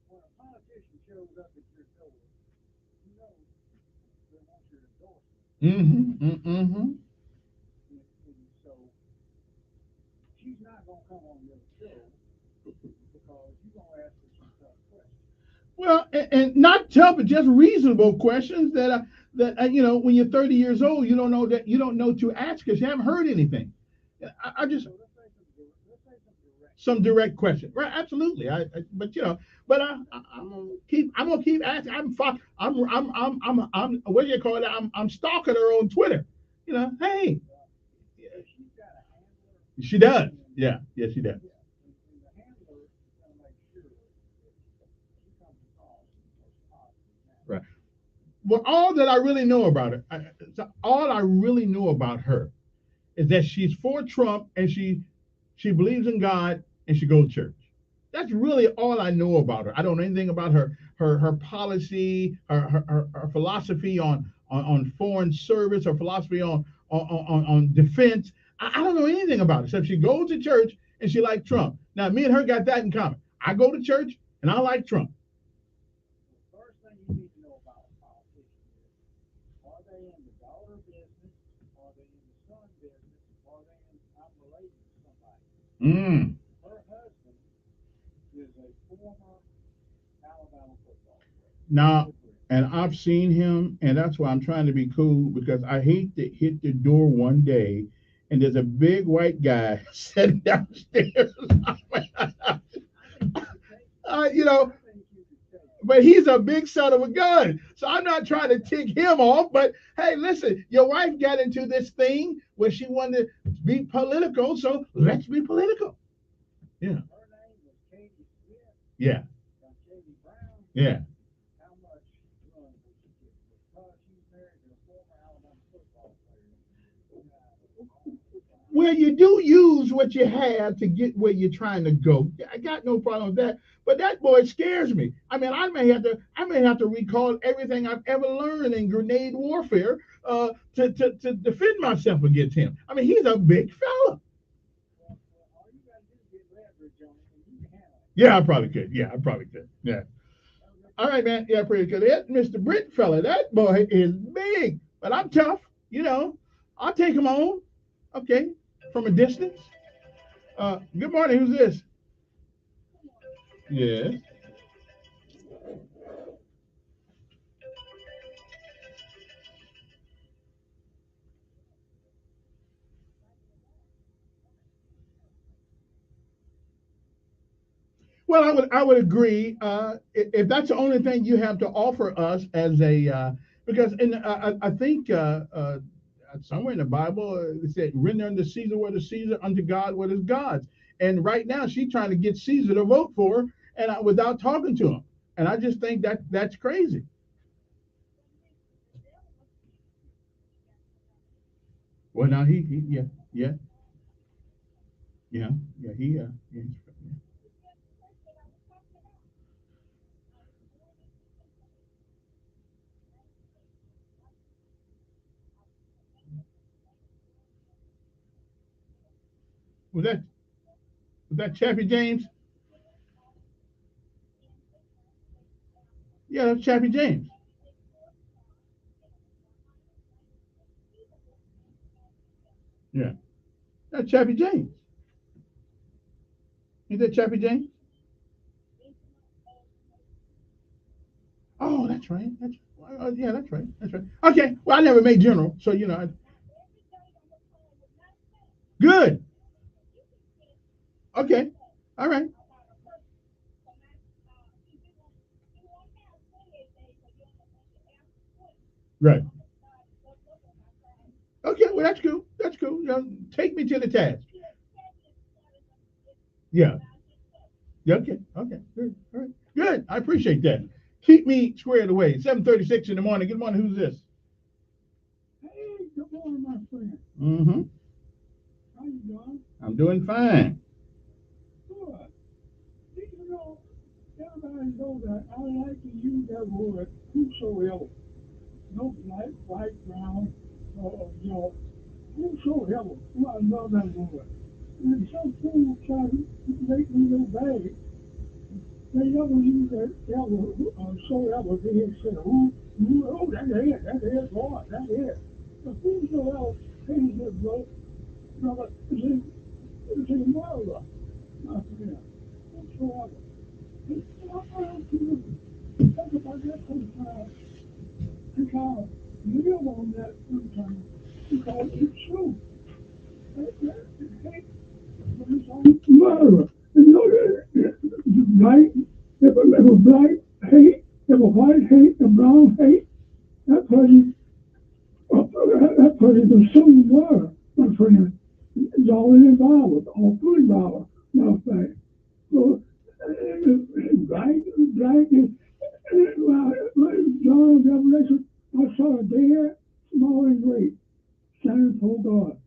a politician shows up at your door, they want your endorsement. So she's not going to come on your show because you're going to ask her some tough questions. Well, and not tough, but just reasonable questions that when you're 30 years old, you don't know to ask because you haven't heard anything. I just some direct question, right? Absolutely. I'm gonna keep asking. I'm what do you call it? I'm stalking her on Twitter. Hey, she does. Yeah, she does. Right. Well, all I really know about her is that she's for Trump and she believes in God and she goes to church. That's really all I know about her. I don't know anything about her policy, her philosophy on foreign service, her philosophy on defense. I don't know anything about it except she goes to church and she likes Trump. Now, me and her got that in common. I go to church and I like Trump. First thing you need to know about politicians is, are they in the daughter business, are they in the son business, are they in, I'm related to somebody. Her husband is a former Alabama football player. Now, and I've seen him, and that's why I'm trying to be cool because I hate to hit the door one day and there's a big white guy sitting downstairs. But he's a big son of a gun. So I'm not trying to tick him off. But hey, listen, your wife got into this thing where she wanted to be political. So let's be political. Yeah. Her name was Katie Smith. Yeah. Katie Brown. Yeah. How much run did she get? Because she's married to a former Alabama football player. Well, you do use what you have to get where you're trying to go. I got no problem with that. But that boy scares me. I mean, I may have to recall everything I've ever learned in grenade warfare to defend myself against him. I mean, he's a big fella. Yeah, I probably could. Yeah. All right, man. Yeah, pretty good. That Mr. Britt fella, that boy is big, but I'm tough. You know, I'll take him on. Okay, from a distance. Good morning. Who's this? Yes. Well, I would agree. If that's the only thing you have to offer us as a because I think somewhere in the Bible it said, "Render unto Caesar what is Caesar, unto God what is God's." And right now she's trying to get Caesar to vote for her, and without talking to him. And I just think that's crazy. Well, now he yeah. Was that Chappie James? Yeah, that's Chappie James. Yeah, that's Chappie James. Is that Chappie James? Oh, that's right. Yeah, that's right. That's right. Okay. Well, I never made general, so you know. Good. Okay. All right. Right. Okay. Well, that's cool. That's cool. You know, take me to the task. Yeah. Yeah. Okay. Okay. Good. All right. Good. I appreciate that. Keep me squared away. 7:36 in the morning. Good morning. Who's this? Hey, good morning, my friend. Mm-hmm. How you doing? I'm doing fine. Good. You know, everybody knows that I like to use that word whosoever. No black, white, brown, you know, whosoever. I love that word. And some fools try to make me go bad. They never use that ever, so ever. They say, oh, that's it, boy, that's it. But whosoever pays their blood, brother, is a murderer. My friend, whosoever. I don't think about that sometimes. And kind of live on that sometimes because it's true. Murderer. You know, right? If a black hate, if a white hate, a brown hate, that person is some murder, my friend. It's always involved, all three involved, my friend. So, black is, John's Revelation, I saw a dead, small and great, standing before God.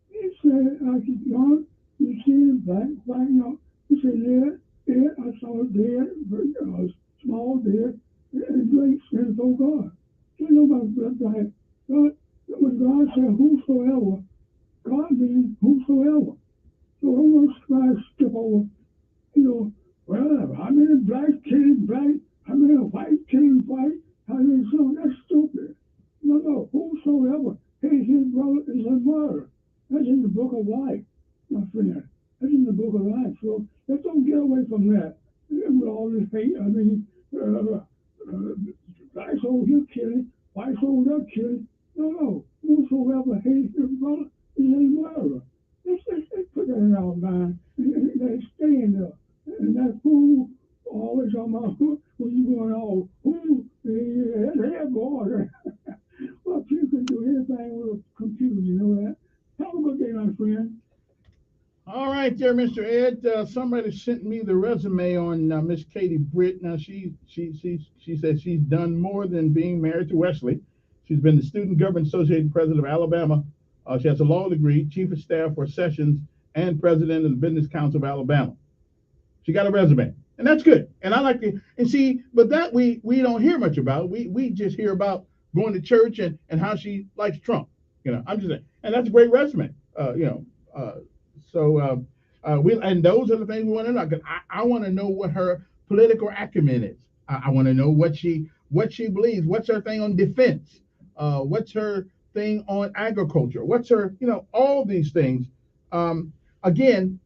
He said, I said, John, you see him black, no. He said, yeah, I saw a dead, small, dead, and great standing before God. You know about black. God, when God said whosoever, God means whosoever. So I want to try to skip over, you know, well, how many blacks killing black, how many white killing white, how many so that's stupid. No, whosoever hates his brother is a murderer. That's in the book of life, my friend. That's in the book of life. So let's don't get away from that. With all this hate, I mean, black souls you're killing, white souls they're killing. No, whosoever hates his brother is a murderer. Let's put that in our mind. Let's stay in there. And that fool always on my hook when you going all, yeah, boy. Well, you can do anything with a computer, you know that. Have a good day, my friend. All right, there, Mr. Ed. Somebody sent me the resume on Miss Katie Britt. Now she said she's done more than being married to Wesley. She's been the Student Government Association President of Alabama She has a law degree, chief of staff for Sessions, and president of the Business Council of Alabama. She got a resume, and that's good. And I like to, and see, but that we don't hear much about. We just hear about going to church and how she likes Trump. I'm just saying, and that's a great resume. We, and those are the things we want to know. Because I want to know what her political acumen is. I want to know what she believes. What's her thing on defense? What's her thing on agriculture? What's her, all these things. Again,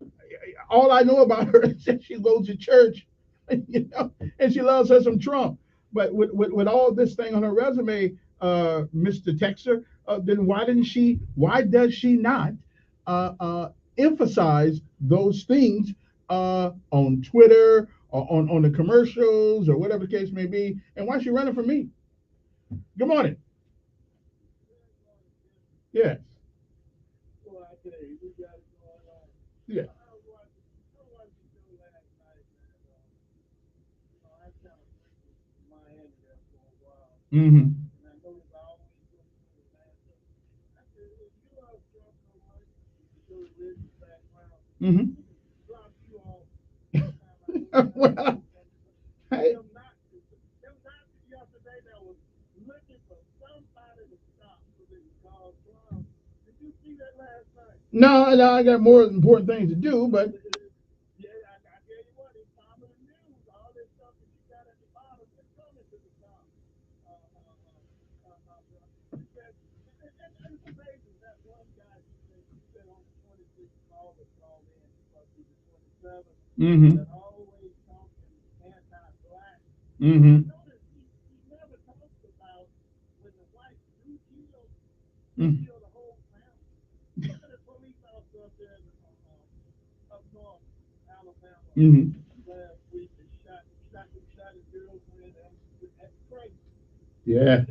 all I know about her is that she goes to church, and she loves her some Trump. But with all this thing on her resume, Mr. Texter, then why does she not emphasize those things on Twitter or on the commercials or whatever the case may be? And why is she running for me? Good morning. Yes. Yeah. Mm-hmm. Mm-hmm. Well, hey. No, I got more important things to do, but mm-hmm. Mm-hmm. Mm-hmm. Mm-hmm. Yeah.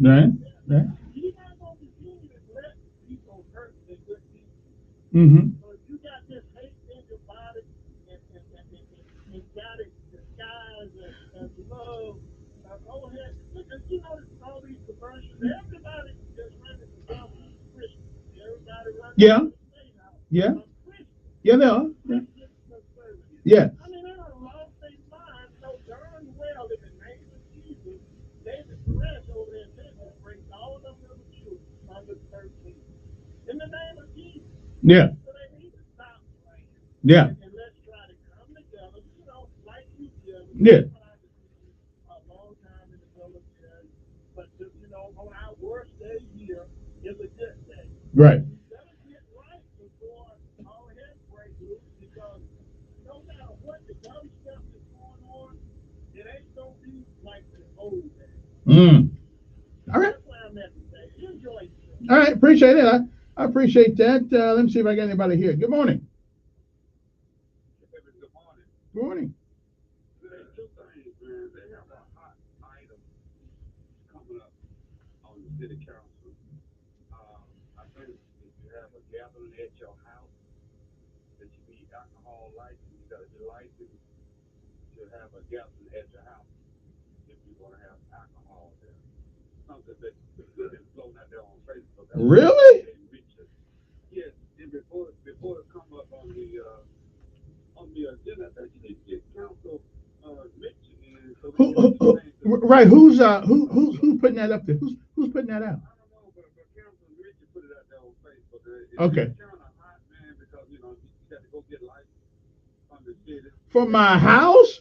Right. Right. Mm-hmm. Yeah. Yeah. Yeah, they are. Yeah. Yeah. Yeah. Yeah. Yeah. Right. Mm. All right. All right. Appreciate it. I appreciate that. Let me see if I got anybody here. Good morning. Good morning. City council. I think if you have a gathering at your house that you need alcohol license, you got to be licensed to have a gathering at your house if you're going to have alcohol there. Something that's flown out there on Facebook. Really? Yes, and before it come up on the agenda, that you need to get council mentioned in. So right? Who's putting that up there? Who's putting that out? Okay. For my house?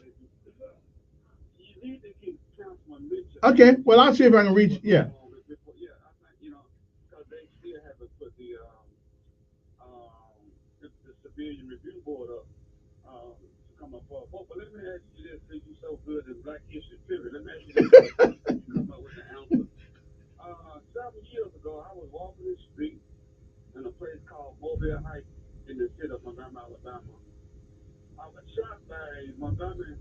Okay. Well, I'll see if I can reach. Yeah. The civilian review board up to come up for a vote. But let me ask you this: since you're so good in Black History Period, let me ask you this: come up with the answer. 7 years ago, I was walking the street in a place called Mobile Heights in the city of Montgomery, Alabama. I was shot by a Montgomery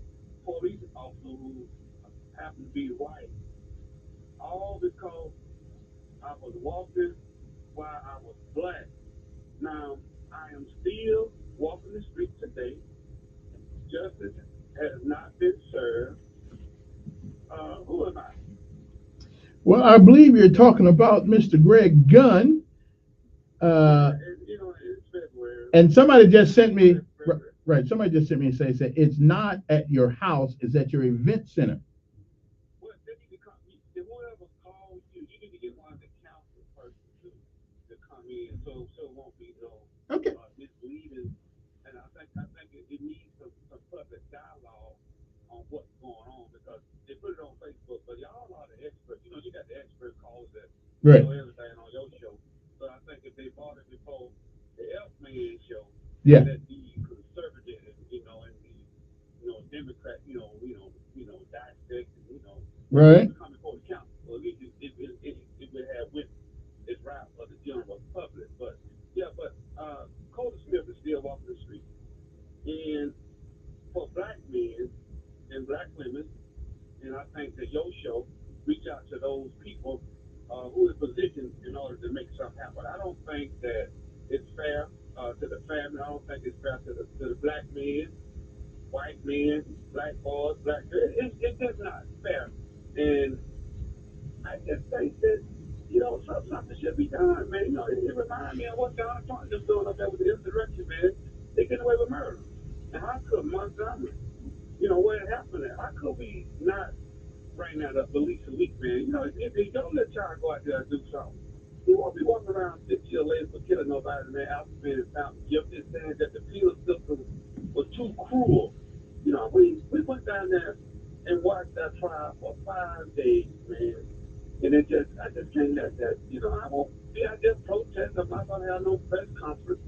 police officer who happened to be white, all because I was walking why I was black. Now, I am still walking the street today. Justice has not been served. Who am I? Well, I believe you're talking about Mr. Greg Gunn. And somebody just sent me, right, somebody just sent me and say it's not at your house, it's at your event center. Well, they need to come, if whoever calls you, you need to get one of the council persons to come in, so it won't be no misleading. And I think it needs some public dialogue on what's going on, because they put it on Facebook, but y'all are the experts. You know, you got the expert calls that know everything on your show. So I think if they bought it before the Elfman show, that the conservative, and the Democrat, dissect, right, come before the council. So at least it would have went its route for the general public. But Cody Smith is still walking the street, and for black men and black women, and I think that your show reach out to those people who are positioned in order to make something happen. I don't think that it's fair to the family. I don't think it's fair to the black men, white men, black boys, black girls. It's just not fair. And I just think that, something should be done, man. It reminds me of what Donald Trump just doing up there with the insurrection, man. They get away with murder. And how could Montgomery, where it happened at, how could we not bring that up at least a week, man? If they don't let y'all go out there and do something, you won't be walking around 6 years later for killing nobody, man, after being found guilty, saying that the penal system was too cruel. We went down there and watched that trial for 5 days, man. And I just can't let that, I won't be out there protesting. I'm not going to have no press conference.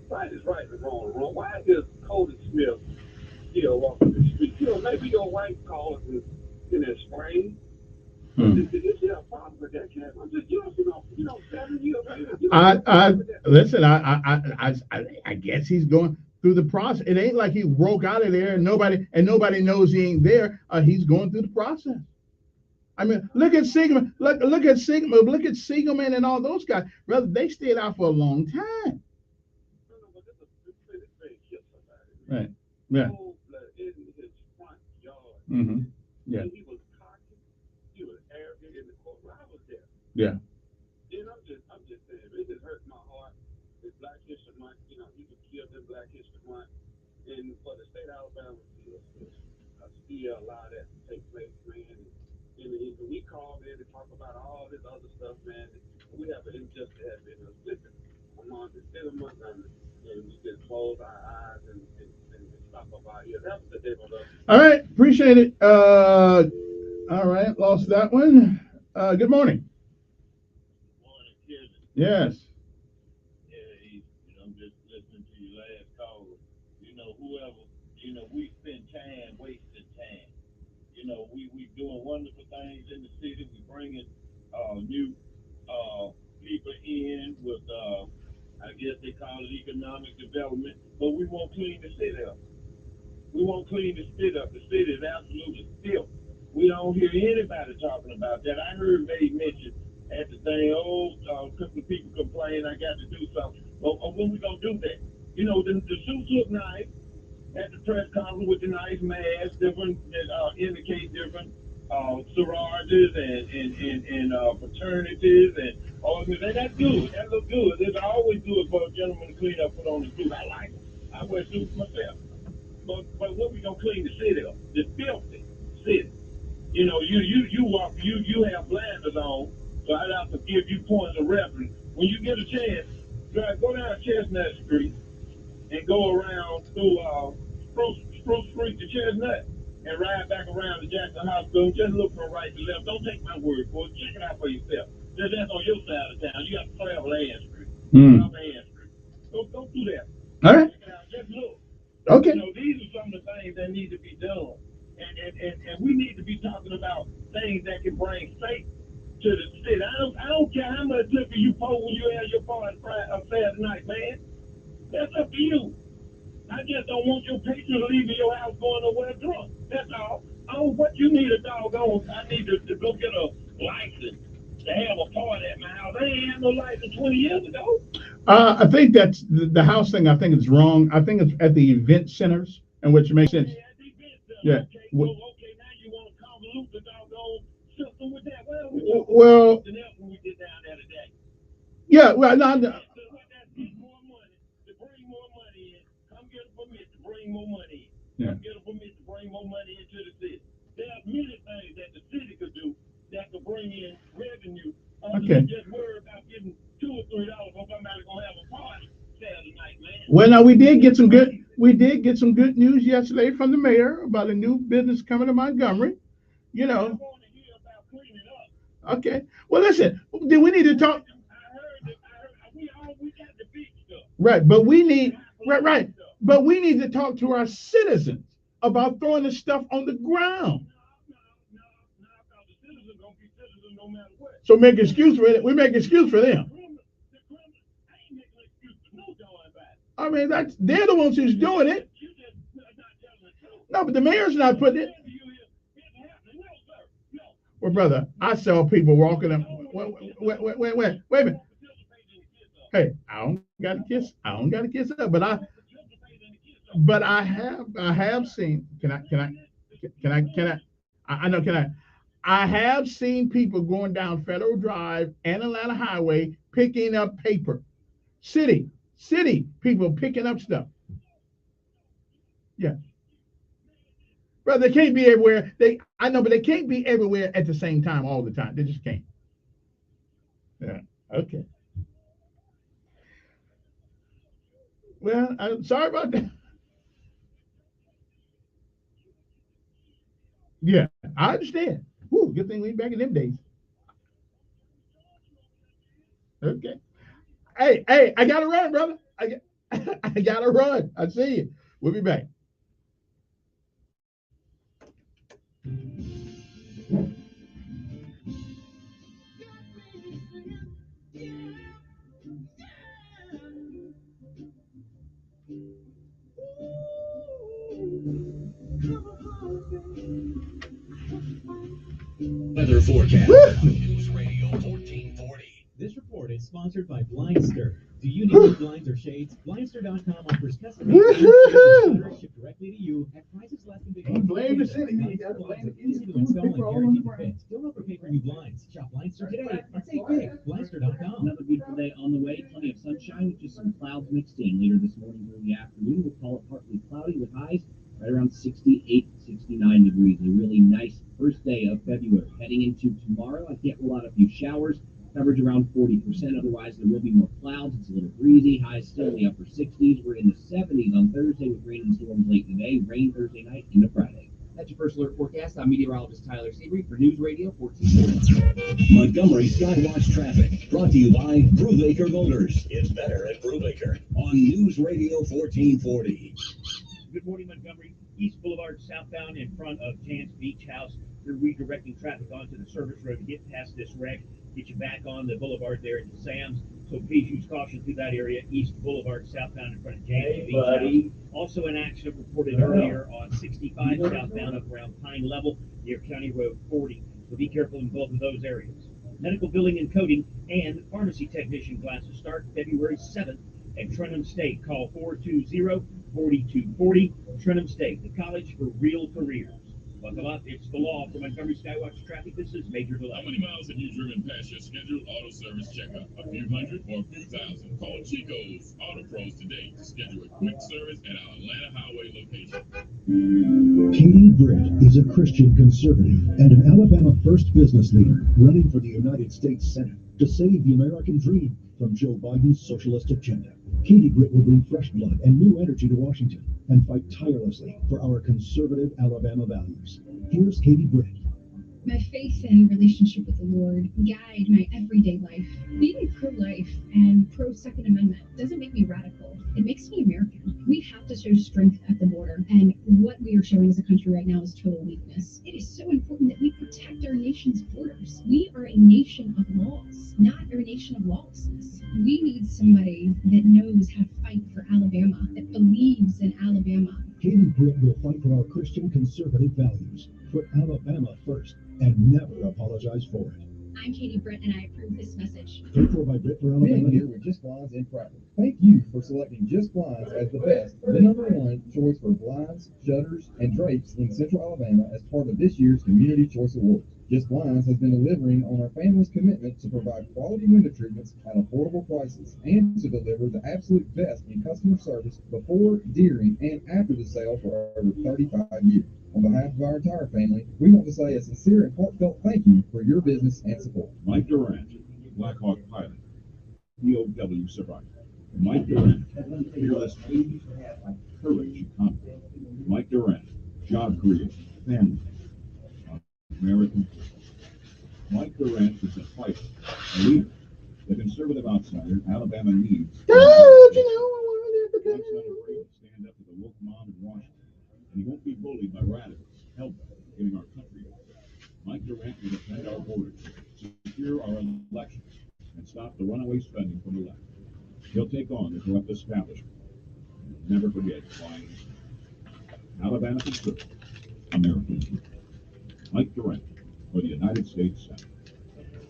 Right is right and wrong is wrong. Why is Cody Smith still walking the street? Maybe your wife calls in the spring. Did you see a problem with that cat? I'm just, 7 years later. Listen, I guess he's going through the process. It ain't like he broke out of there and nobody knows he ain't there. He's going through the process. I mean, look at Sigma, look at Siegelman and all those guys. Brother, they stayed out for a long time. Right. Yeah. Mm-hmm. Yeah. He was cocky. He was arrogant in the courtroom. I was there. Yeah. And I'm just saying, it just hurts my heart. It's Black History Month. You could kill them Black History Month. And for the state of Alabama still allow that to take place, man. And we called in to talk about all this other stuff, man. We have an injustice that has been inflicted among the state of Montgomery. And we just close our eyes and stop up our ears. That's the devil. All right, appreciate it. All right, lost that one. Good morning. Good morning, kid. Yes. I'm just listening to your last call. Whoever, we spend time wasting time. We doing wonderful things in the city. We bringing new people in with, I guess they call it economic development, but we won't clean the city up. We won't clean the city up. The city is absolutely filth. We don't hear anybody talking about that. I heard May mention at the thing, a couple of people complain I got to do something. Well, when we going to do that? The suits look nice at the press conference with the nice masks, different, that indicate different sororities and fraternities and all that. That's good. That looks good. It's always good for a gentleman to clean up, put on the suit. I like it. I wear suits myself. But what we gonna clean the city up? The filthy city. You walk, you have blinders on, so I'd have to give you points of reference. When you get a chance, go down Chestnut Street and go around through Spruce Street to Chestnut and ride back around to Jackson Hospital. Just look from right to left. Don't take my word for it. Check it out for yourself. That's on your side of town. You got to travel Ann Street. Travel Ann Street. Go do that. All right. Check it out. Just look. Okay. These are some of the things that need to be done. And we need to be talking about things that can bring faith to the city. I don't care how much liquor you pour when you have your party Saturday night, man. That's up to you. I just don't want your patrons leaving your house going nowhere drunk. That's all. Oh, what you need a doggone, I need to go get a license to have a party at my house. I ain't had no lights 20 years ago. I think that's the house thing. I think it's wrong. I think it's at the event centers, and which makes sense. Yeah. Well, yeah. Well, no. More money. Yeah. Get a permit to bring more money into the city. There are many things that the city could do that could bring in revenue. Okay. Just worry about getting $2 or $3 for somebody gonna have a party Saturday night, man. Well, now we did get some good news yesterday from the mayor about a new business coming to Montgomery. You know. Okay. Well, listen. Do we need to talk? We got the big stuff. Right, but we need right. But we need to talk to our citizens about throwing the stuff on the ground. So make excuse for it. We make excuse for them. I mean, they're the ones who's doing it. No, but the mayor's not putting it. Well, brother, I saw people walking up. Wait a minute. Hey, I don't got to kiss up, but I have seen. I have seen people going down Federal Drive and Atlanta Highway picking up paper. City people picking up stuff. Yeah. Brother, they can't be everywhere. I know, but they can't be everywhere at the same time all the time. They just can't. Yeah. Okay. Well, I'm sorry about that. Yeah, I understand. Whew, good thing we ain't back in them days. Okay. Hey, I gotta run, brother. I gotta run. I see you. We'll be back. Weather forecast. News Radio 1440. This report is sponsored by Blindster. Do you need new blinds or shades? Blindster.com offers custom shades shipped directly to you at prices less than big. Don't blame the city. You gotta blame the easy to install and guaranteed to fit. Don't overpay for new blinds. Shop Blindster today and save big. Blindster.com. Another beautiful day on the way. Plenty of sunshine with just some clouds mixed in. Later this morning during the afternoon, we'll call it partly cloudy with highs right around 68, 69 degrees. A really nice first day of February. Heading into tomorrow, I can't rule out a few showers. Coverage around 40%. Otherwise, there will be more clouds. It's a little breezy. Highs still in the upper 60s. We're in the 70s on Thursday with rain and storms late today. Rain Thursday night into Friday. That's your first alert forecast. I'm meteorologist Tyler Seabury for News Radio 1440. Montgomery Skywatch traffic brought to you by Brubaker Motors. It's better at Brubaker on News Radio 1440. Good morning, Montgomery. East Boulevard southbound in front of Chance Beach House. You're redirecting traffic onto the service road to get past this wreck, get you back on the boulevard there into Sam's. So please use caution through that area. East Boulevard southbound in front of Chance Beach House. Also an accident reported earlier on 65 southbound up around Pine Level near County Road 40. So be careful in both of those areas. Medical billing and coding and pharmacy technician classes start February 7th at Trenham State. Call 420-4240. Trenham State, the college for real careers. Buckle up, it's the law. For Montgomery Skywatch traffic, this is Major Delay. How many miles have you driven past your scheduled auto service checkup? A few hundred or a few thousand? Call Chico's Auto Pros today to schedule a quick service at our Atlanta Highway location. Katie Britt is a Christian conservative and an Alabama First business leader running for the United States Senate to save the American dream from Joe Biden's socialist agenda. Katie Britt will bring fresh blood and new energy to Washington and fight tirelessly for our conservative Alabama values. Here's Katie Britt. My faith and relationship with the Lord guide my everyday life. Being pro-life and pro-Second Amendment doesn't make me radical. It makes me American. We have to show strength at the border, and what we are showing as a country right now is total weakness. It is so important that we protect our nation's borders. We are a nation of laws, not a nation of lawlessness. We need somebody that knows how to fight for Alabama, that believes in Alabama. Katie Britt will fight for our Christian conservative values, put Alabama first, and never apologize for it. I'm Katie Britt, and I approve this message. Paid for by Britt for Being Alabama. here with Just Blinds in Prattville. Thank you for selecting Just Blinds as the best, the #1 choice for blinds, shutters, and drapes in Central Alabama as part of this year's Community Choice Awards. Just Blinds has been delivering on our family's commitment to provide quality window treatments at affordable prices and to deliver the absolute best in customer service before, during, and after the sale for over 35 years. On behalf of our entire family, we want to say a sincere and heartfelt thank you for your business and support. Mike Durant, Blackhawk pilot, POW survivor. Mike Durant, fearless faith, courage, and confidence. Mike Durant, job creation, family, American. Mike Durant is a fighter, a leader, the conservative outsider Alabama needs. Mike's not afraid to stand up to the woke mob in Washington, and he won't be bullied by radicals held by getting our country over. Mike Durant will defend our borders, secure our elections, and stop the runaway spending from the left. He'll take on the corrupt establishment. And never forget why Alabama conservative, American. Mike Durant for the United States Senate.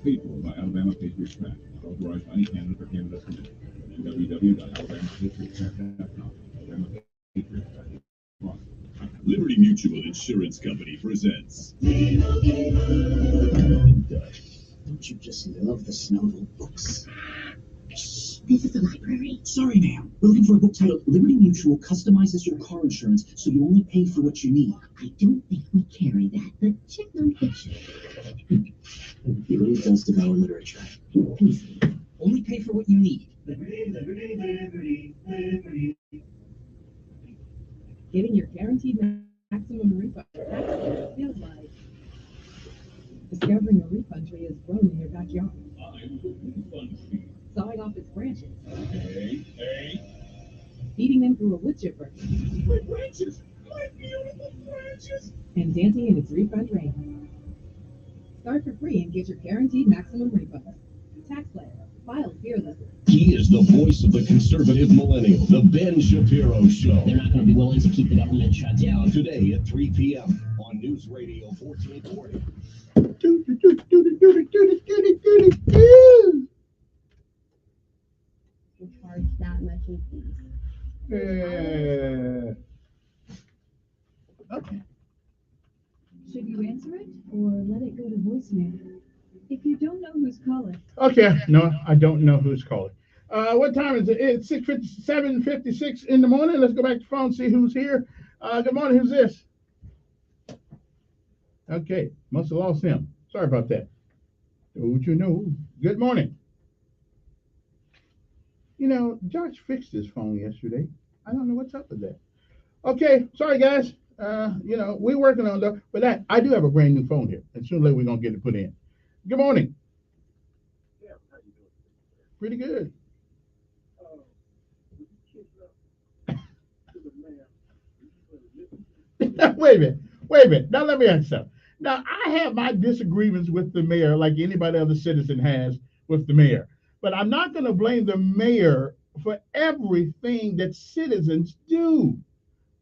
Paid for by Alabama Patriots PAC, not authorized by any candidate or candidate committee. www.alabamapatriotspac.com. Alabama Patriots PAC. Liberty Mutual Insurance Company presents. Don't you just love the smell of old books? Shh, this is the library. Sorry, ma'am. We're looking for a book titled Liberty Mutual Customizes Your Car Insurance so you only pay for what you need. I don't think we carry that, but check nonfiction. He really does devour literature. Please, only pay for what you need. Getting your guaranteed maximum refund feels like discovering a refund tree has grown in your backyard. Sawing off its branches. Feeding them through a wood chipper. My branches! My beautiful branches! And dancing in its refund rain. Start for free and get your guaranteed maximum refund. Tax planner. File fearlessly. He is the voice of the conservative millennial, the Ben Shapiro Show. They're not going to be willing to keep the government shut down. Today at 3 p.m. on News Radio 1440. Charge that much in fees. Okay. Should you answer it or let it go to voicemail? If you don't know who's calling. Okay, no, I don't know who's calling. What time is it? It's 7:56 in the morning. Let's go back to the phone, see who's here. Good morning, who's this? Okay, must have lost him. Sorry about that. Don't you know? Good morning. You know, Josh fixed his phone yesterday. I don't know what's up with that. Okay, sorry guys. You know, we're working on that. But that I do have a brand new phone here, and sooner or later we're gonna get it put in. Good morning. Pretty good. Wait a minute. Now let me ask you something. Now I have my disagreements with the mayor, like anybody other citizen has with the mayor. But I'm not going to blame the mayor for everything that citizens do.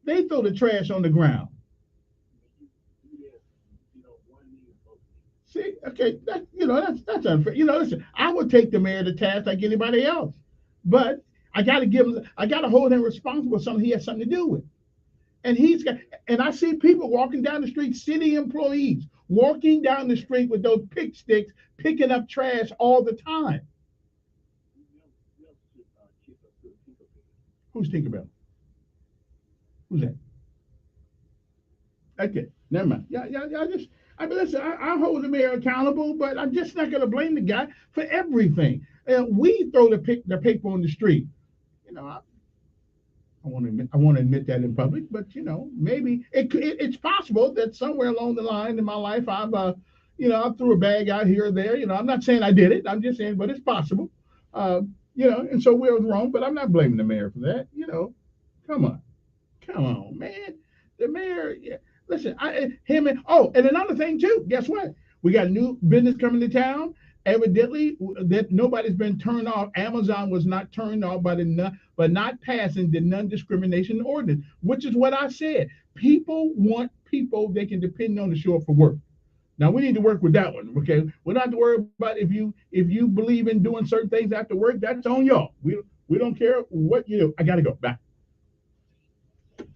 They throw the trash on the ground. See, okay, that's unfair. You know, listen, I would take the mayor to task like anybody else, but I got to hold him responsible for something he has something to do with. And I see people walking down the street, city employees walking down the street with those pick sticks, picking up trash all the time. Who's Tinkerbell? Who's that? Okay, never mind. Listen, I hold the mayor accountable, but I'm just not going to blame the guy for everything. We throw the paper on the street. You know, I want to admit that in public, but you know, maybe it's possible that somewhere along the line in my life, I threw a bag out here or there. You know, I'm not saying I did it. I'm just saying, but it's possible. You know, and so we were wrong, but I'm not blaming the mayor for that. You know, come on, man. The mayor, yeah. Listen, and another thing too. Guess what? We got new business coming to town. Evidently, that nobody's been turned off. Amazon was not turned off by not passing the non-discrimination ordinance, which is what I said. People want people they can depend on to show up for work. Now we need to work with that one. Okay, we don't have to worry about if you believe in doing certain things after work. That's on y'all. We don't care what you do. I gotta go. Bye. What's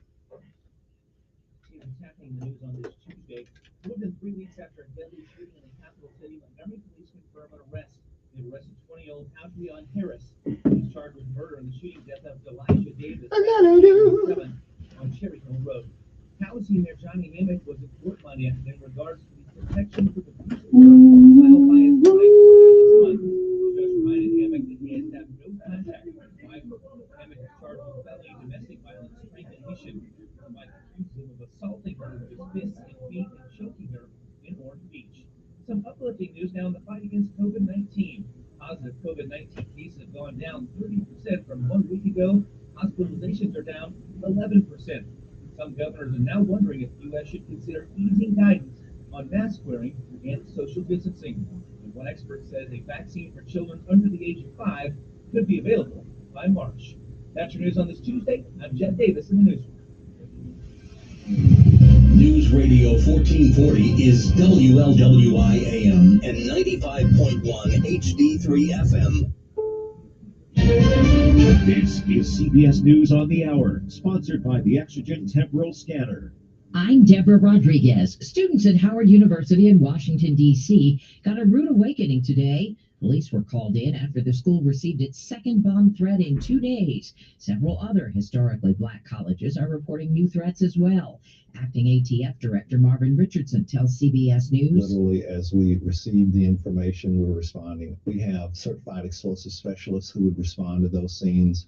happening in the news on this Tuesday? More than 3 weeks after a deadly shooting in the capital city, Montgomery police confirm an arrest. They arrested 20-year-old Adrian Harris. He's charged with murder in the shooting death of Elijah Davis on Cherry Hill Road. County Mayor Johnny Namath was at court Monday in regards to the protection for the police filed by his wife this month. Just reminded Namath that he has to have no contact with his wife. Namath is charged with felony domestic violence strangulation. Mike accuses him of assaulting her with his fists and feet and choking her in Orange Beach. Some uplifting news now in the fight against COVID-19. Positive COVID-19 cases have gone down 30% from 1 week ago. Hospitalizations are down 11%. Some governors are now wondering if the U.S. should consider easing guidance on mask wearing and social distancing. And one expert says a vaccine for children under the age of 5 could be available by March. That's your news on this Tuesday. I'm Jeff Davis in the newsroom. News Radio 1440 is WLWI AM and 95.1 HD3 FM. This is CBS News on the Hour, sponsored by the Exogen Temporal Scanner. I'm Deborah Rodriguez. Students at Howard University in Washington, D.C. got a rude awakening today. Police were called in after the school received its second bomb threat in 2 days. Several other historically black colleges are reporting new threats as well. Acting ATF Director Marvin Richardson tells CBS News. Literally, as we received the information, we're responding. We have certified explosive specialists who would respond to those scenes,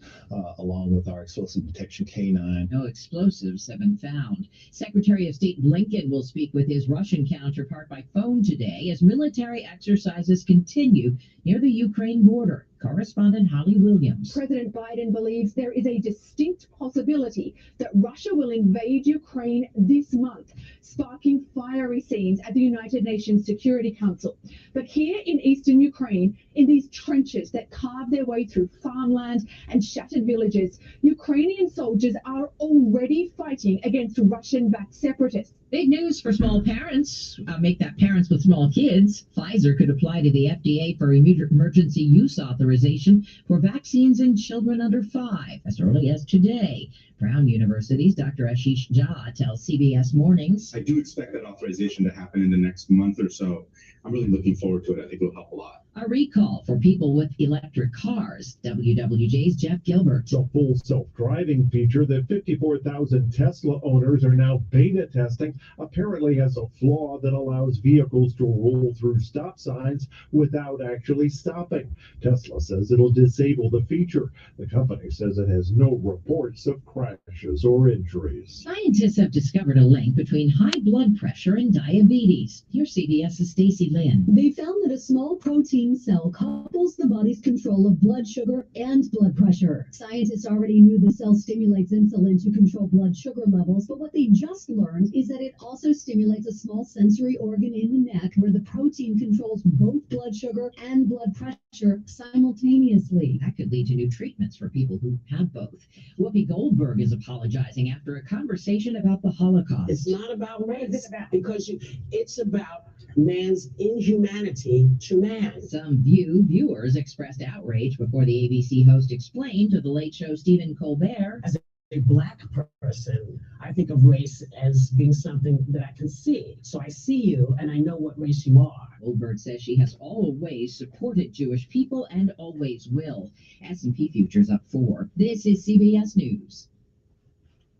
along with our explosive detection K9. No explosives have been found. Secretary of State Blinken will speak with his Russian counterpart by phone today as military exercises continue near the Ukraine border. Correspondent Holly Williams. President Biden believes there is a distinct possibility that Russia will invade Ukraine this month, sparking fiery scenes at the United Nations Security Council. But here in eastern Ukraine, in these trenches that carve their way through farmland and shattered villages, Ukrainian soldiers are already fighting against Russian-backed separatists. Big news for small parents. Make that parents with small kids. Pfizer could apply to the FDA for emergency use authorization for vaccines in children under 5 as early as today. Brown University's Dr. Ashish Jha tells CBS Mornings. I do expect that authorization to happen in the next month or so. I'm really looking forward to it. I think it'll help a lot. A recall for people with electric cars. WWJ's Jeff Gilbert. The full self-driving feature that 54,000 Tesla owners are now beta testing apparently has a flaw that allows vehicles to roll through stop signs without actually stopping. Tesla says it'll disable the feature. The company says it has no reports of crashes or injuries. Scientists have discovered a link between high blood pressure and diabetes. Here's CBS's Stacey Lynn. They found that a small protein cell couples the body's control of blood sugar and blood pressure. Scientists already knew the cell stimulates insulin to control blood sugar levels, but what they just learned is that it also stimulates a small sensory organ in the neck where the protein controls both blood sugar and blood pressure simultaneously. That could lead to new treatments for people who have both. Whoopi Goldberg is apologizing after a conversation about the Holocaust. It's not about race, because it's about man's inhumanity to man. Some viewers expressed outrage before the ABC host explained to the Late Show Stephen Colbert. As a black person, I think of race as being something that I can see. So I see you and I know what race you are. Goldberg says she has always supported Jewish people and always will. S&P futures up 4. This is CBS News.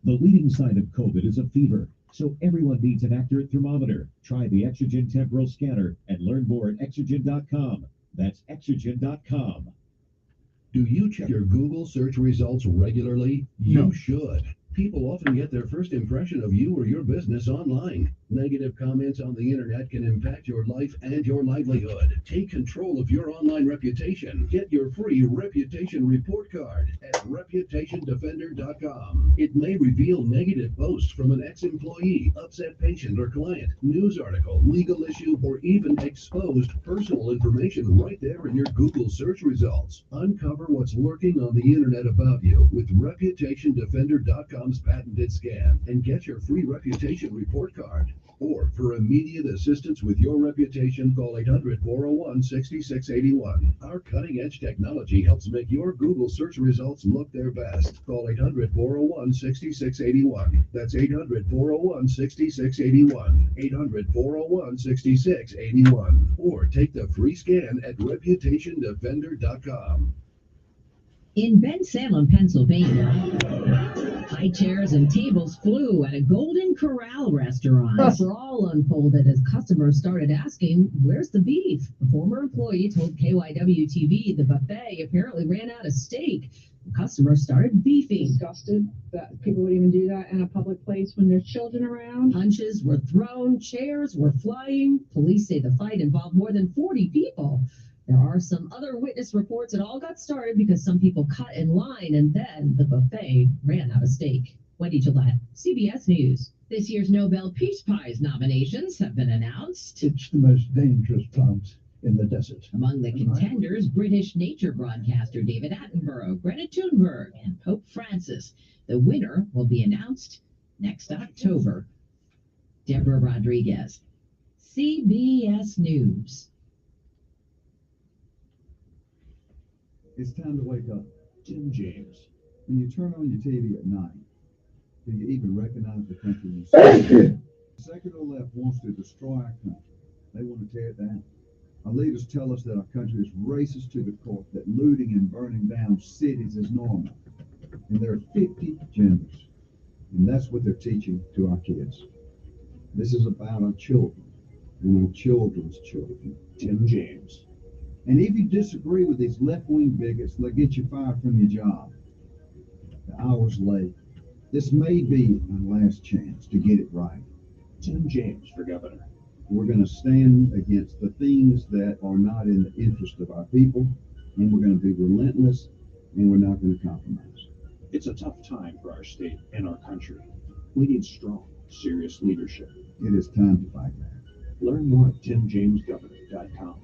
The leading sign of COVID is a fever, so everyone needs an accurate thermometer. Try the Exogen Temporal Scanner and learn more at Exogen.com. That's Exogen.com. Do you check your Google search results regularly? You should. People often get their first impression of you or your business online. Negative comments on the internet can impact your life and your livelihood. Take control of your online reputation. Get your free reputation report card at reputationdefender.com. It may reveal negative posts from an ex-employee, upset patient or client, news article, legal issue, or even exposed personal information right there in your Google search results. Uncover what's lurking on the internet about you with reputationdefender.com's patented scan and get your free reputation report card. Or for immediate assistance with your reputation, call 800-401-6681. Our cutting-edge technology helps make your Google search results look their best. Call 800-401-6681. That's 800-401-6681. 800-401-6681. Or take the free scan at reputationdefender.com. In Bensalem, Pennsylvania, high chairs and tables flew at a Golden Corral restaurant. A brawl unfolded as customers started asking, "Where's the beef?" A former employee told KYW-TV the buffet apparently ran out of steak. The customers started beefing. Disgusted that people would even do that in a public place when there's children around. Punches were thrown, chairs were flying. Police say the fight involved more than 40 people. There are some other witness reports. It all got started because some people cut in line and then the buffet ran out of steak. Wendy Gillette, CBS News. This year's Nobel Peace Prize nominations have been announced. It's the most dangerous plant in the desert. Among the contenders, British nature broadcaster David Attenborough, Greta Thunberg, and Pope Francis. The winner will be announced next October. Deborah Rodriguez, CBS News. It's time to wake up. Tim James. When you turn on your TV at night, do you even recognize the country you see? The secular left wants to destroy our country. They want to tear it down. Our leaders tell us that our country is racist to the core, that looting and burning down cities is normal. And there are 50 genders. And that's what they're teaching to our kids. This is about our children and our children's children. Tim James. And if you disagree with these left-wing bigots, they'll get you fired from your job. The hour's late. This may be our last chance to get it right. Tim James for governor. We're going to stand against the things that are not in the interest of our people, and we're going to be relentless, and we're not going to compromise. It's a tough time for our state and our country. We need strong, serious leadership. It is time to fight back. Learn more at timjamesgovernor.com.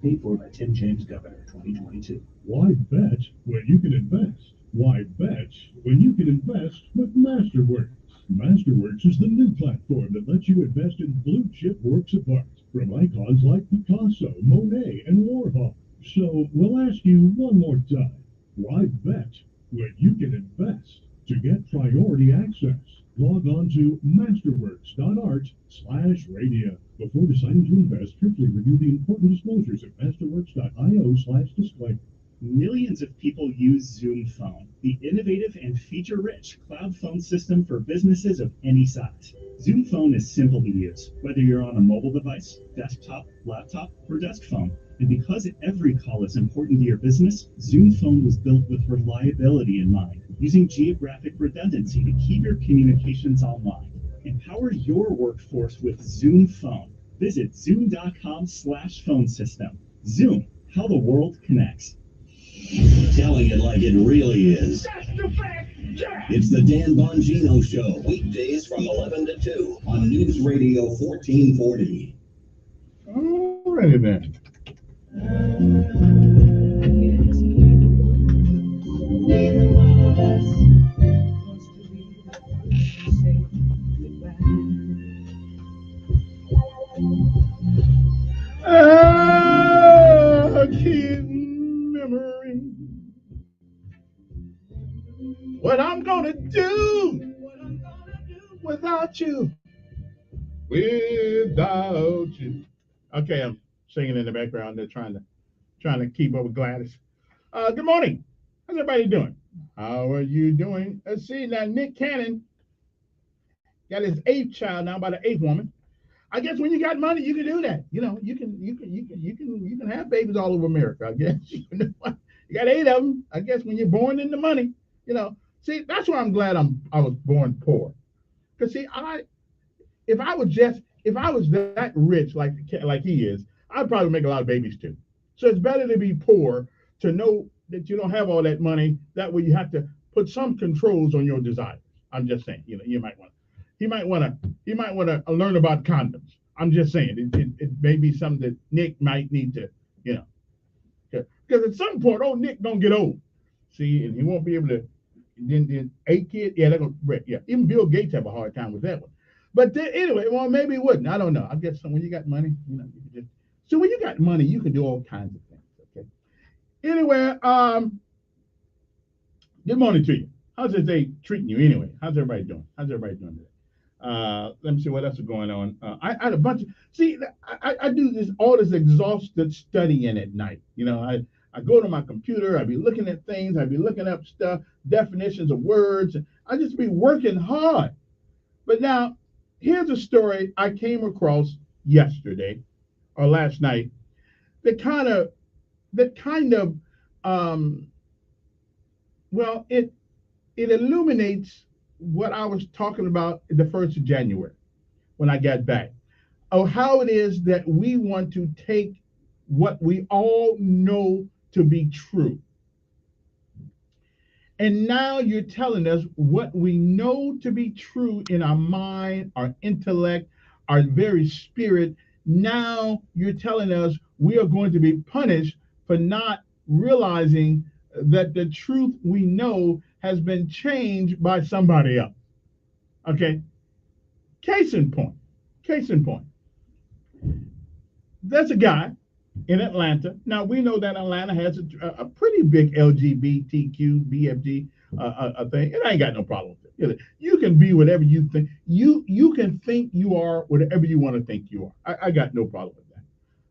Paid for by Tim James Governor 2022. Why bet when you can invest? Why bet when you can invest with Masterworks? Masterworks is the new platform that lets you invest in blue-chip works of art from icons like Picasso, Monet, and Warhol. So we'll ask you one more time. Why bet when you can invest? To get priority access, log on to masterworks.art/radio. Before deciding to invest, carefully review the important disclosures at masterworks.io/disclaimer. Millions of people use Zoom Phone, the innovative and feature-rich cloud phone system for businesses of any size. Zoom Phone is simple to use, whether you're on a mobile device, desktop, laptop, or desk phone. And because every call is important to your business, Zoom Phone was built with reliability in mind, using geographic redundancy to keep your communications online. Empower your workforce with Zoom Phone. Visit zoom.com/phone system. Zoom, how the world connects. Telling it like it really is. That's the fact, Jack. It's the Dan Bongino Show, weekdays from 11 to 2 on News Radio 1440. All righty then. Keep memory. What I'm gonna do without you. Without you. Okay, I'm singing in the background. They're trying to keep up with Gladys. Good morning. How's everybody doing? How are you doing? Let's see now. Nick Cannon got his 8th child now by the 8th woman. I guess when you got money, you can do that. You know, you can have babies all over America. I guess you got 8 of them. I guess when you're born into money, you know. See, that's why I'm glad I was born poor. Cause see, if I was that rich like he is, I'd probably make a lot of babies too. So it's better to be poor to know that you don't have all that money. That way you have to put some controls on your desires. I'm just saying, you know, he might want to learn about condoms. I'm just saying it may be something that Nick might need to, you know, because at some point, old Nick don't get old. See, and he won't be able to. Then 8 kids, yeah, they're gonna, yeah. Even Bill Gates have a hard time with that one. But then, anyway, well, maybe it wouldn't. I don't know. I guess when you got money, you can just. So when you got money, you can do all kinds of things. Okay. Anyway, good morning to you. How's this day treating you anyway? How's everybody doing? Today? Let me see what else is going on. I had a bunch of I do all this exhaustive studying at night. I go to my computer, I be looking at things, I be looking up stuff, definitions of words, and I just be working hard. But now here's a story I came across yesterday or last night that kind of it illuminates what I was talking about the 1st of January when I got back. How it is that we want to take what we all know to be true. And now you're telling us what we know to be true in our mind, our intellect, our very spirit. Now you're telling us we are going to be punished for not realizing that the truth we know has been changed by somebody else. Okay? Case in point. There's a guy in Atlanta. Now, we know that Atlanta has a pretty big LGBTQ, BFG thing, and I ain't got no problem with it. You can be whatever you think. You can think you are whatever you want to think you are. I got no problem with that.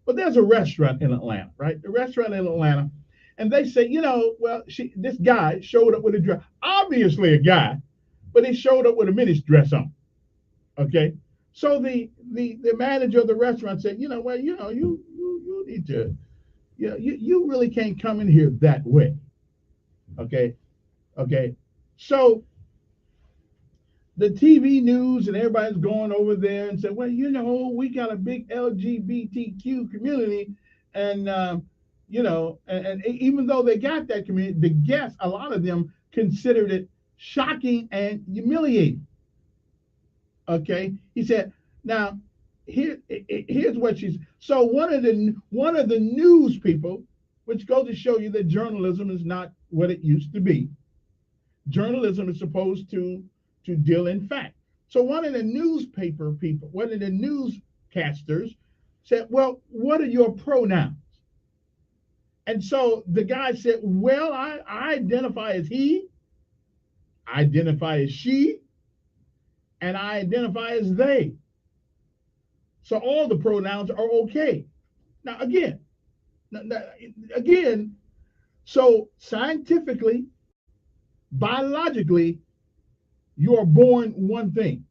But there's a restaurant in Atlanta, right? The restaurant in Atlanta, and they say, this guy showed up with a dress, obviously a guy, but he showed up with a mini dress on. Okay, so the manager of the restaurant said, you need to, you really can't come in here that way. Okay. So the TV news and everybody's going over there and said, well, we got a big LGBTQ community, and and even though they got that community, the guests, a lot of them considered it shocking and humiliating. Okay, he said. Now, here's what she's. So one of the news people, which goes to show you that journalism is not what it used to be. Journalism is supposed to deal in fact. So one of the newspaper people, one of the newscasters, said, "Well, what are your pronouns?" And so the guy said, "Well, I identify as he, I identify as she, and I identify as they. So all the pronouns are okay." Now, again, so scientifically, biologically, you are born one thing.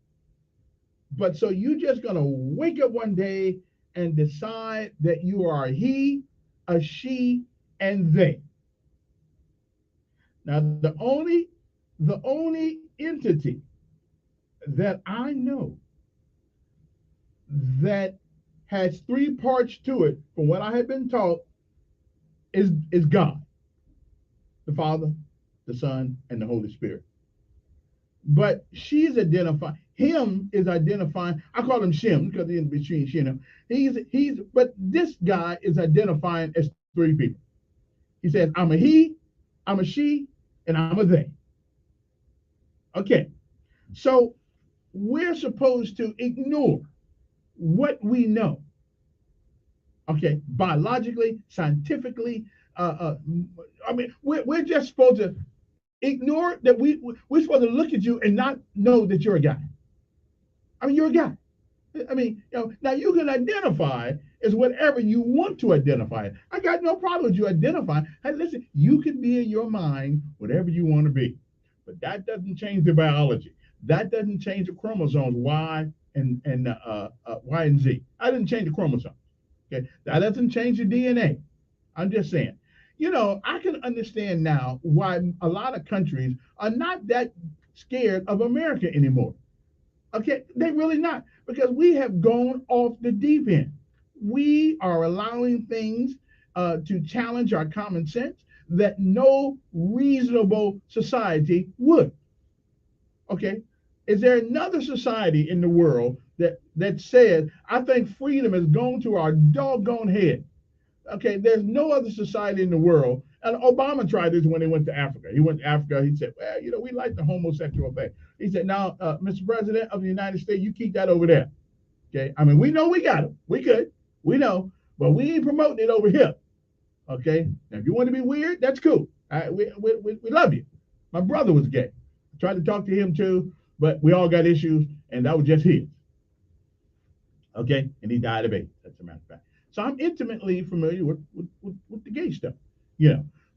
But so you're just going to wake up one day and decide that you are a he, a she, and they. Now, the only entity that I know that has 3 parts to it, from what I have been taught, is God, the Father, the Son, and the Holy Spirit. But she's identifying, him is identifying, I call him Shem because he's in between she and him. But this guy is identifying as 3 people. He says, I'm a he, I'm a she, and I'm a they. Okay, so we're supposed to ignore what we know. Okay, biologically, scientifically, we're just supposed to ignore that we're supposed to look at you and not know that you're a guy. You're a guy. Now you can identify as whatever you want to identify. I got no problem with you identifying. Hey, listen, you can be in your mind whatever you want to be, but that doesn't change the biology. That doesn't change the chromosomes Y and Y and Z. I didn't change the chromosomes. Okay, that doesn't change the DNA. I'm just saying. I can understand now why a lot of countries are not that scared of America anymore. Okay, they're really not, because we have gone off the deep end. We are allowing things to challenge our common sense that no reasonable society would. Okay, is there another society in the world that says, I think freedom has gone to our doggone head? Okay, there's no other society in the world, And Obama tried this when he went to Africa. He went to Africa. He said, well, we like the homosexual thing. He said, now, Mr. President of the United States, you keep that over there. Okay. I mean, we know we got them. We could. We know. But we ain't promoting it over here. Okay. Now, if you want to be weird, that's cool. We love you. My brother was gay. I tried to talk to him too, but we all got issues, and that was just his. Okay. And he died of AIDS, as a matter of fact. So I'm intimately familiar with the gay stuff,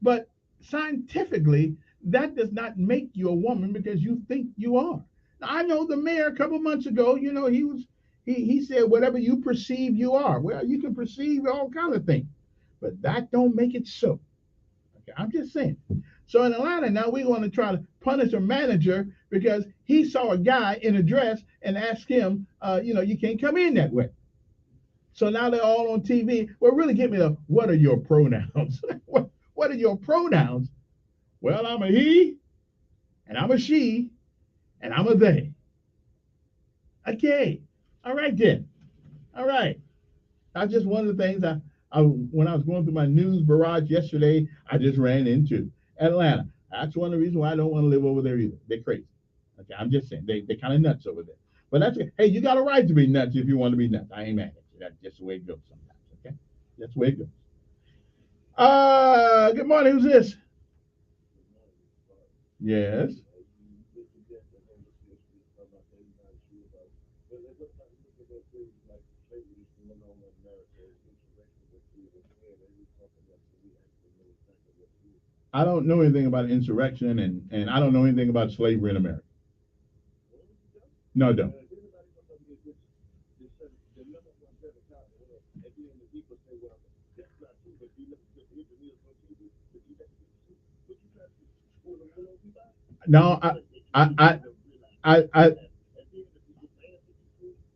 But scientifically, that does not make you a woman because you think you are. Now, I know the mayor a couple months ago, he said whatever you perceive you are. Well, you can perceive all kinds of things, but that don't make it so. Okay, I'm just saying. So in Atlanta now, we're going to try to punish a manager because he saw a guy in a dress and asked him, you can't come in that way. So now they're all on TV. Well, really get me what are your pronouns? What are your pronouns? Well, I'm a he, and I'm a she, and I'm a they. Okay. All right then. All right. That's just one of the things when I was going through my news barrage yesterday, I just ran into Atlanta. That's one of the reasons why I don't want to live over there either. They're crazy. Okay, I'm just saying they're kind of nuts over there. But that's hey, you got a right to be nuts if you want to be nuts. I ain't mad at you. That's just the way it goes sometimes. Okay, that's the way it goes. Good morning. Who's this? Yes. I don't know anything about insurrection, and I don't know anything about slavery in America. No, I don't. No,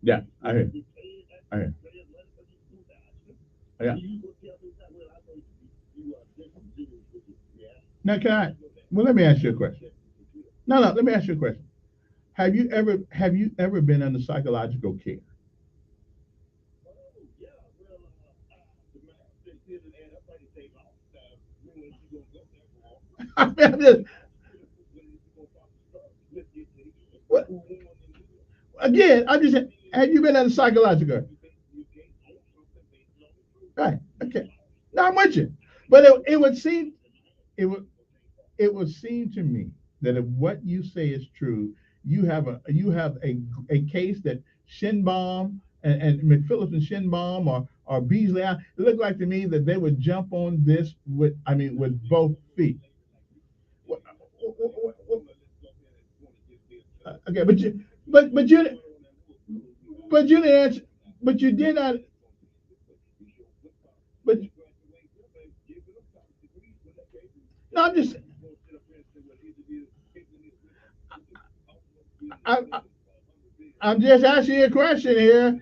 yeah, I hear. I hear. Yeah. Now, let me ask you a question. No, let me ask you a question. Have you ever been under psychological care? Again, I'm just saying, have you been under psychological? Right. Okay. No, I'm with you. But it would seem to me that if what you say is true, you have a case that Shinbaum and McPhillips and Shinbaum or Beasley. It looked like to me that they would jump on this with both feet. Okay, but you didn't answer. But you did not. But no, I'm just asking you a question here.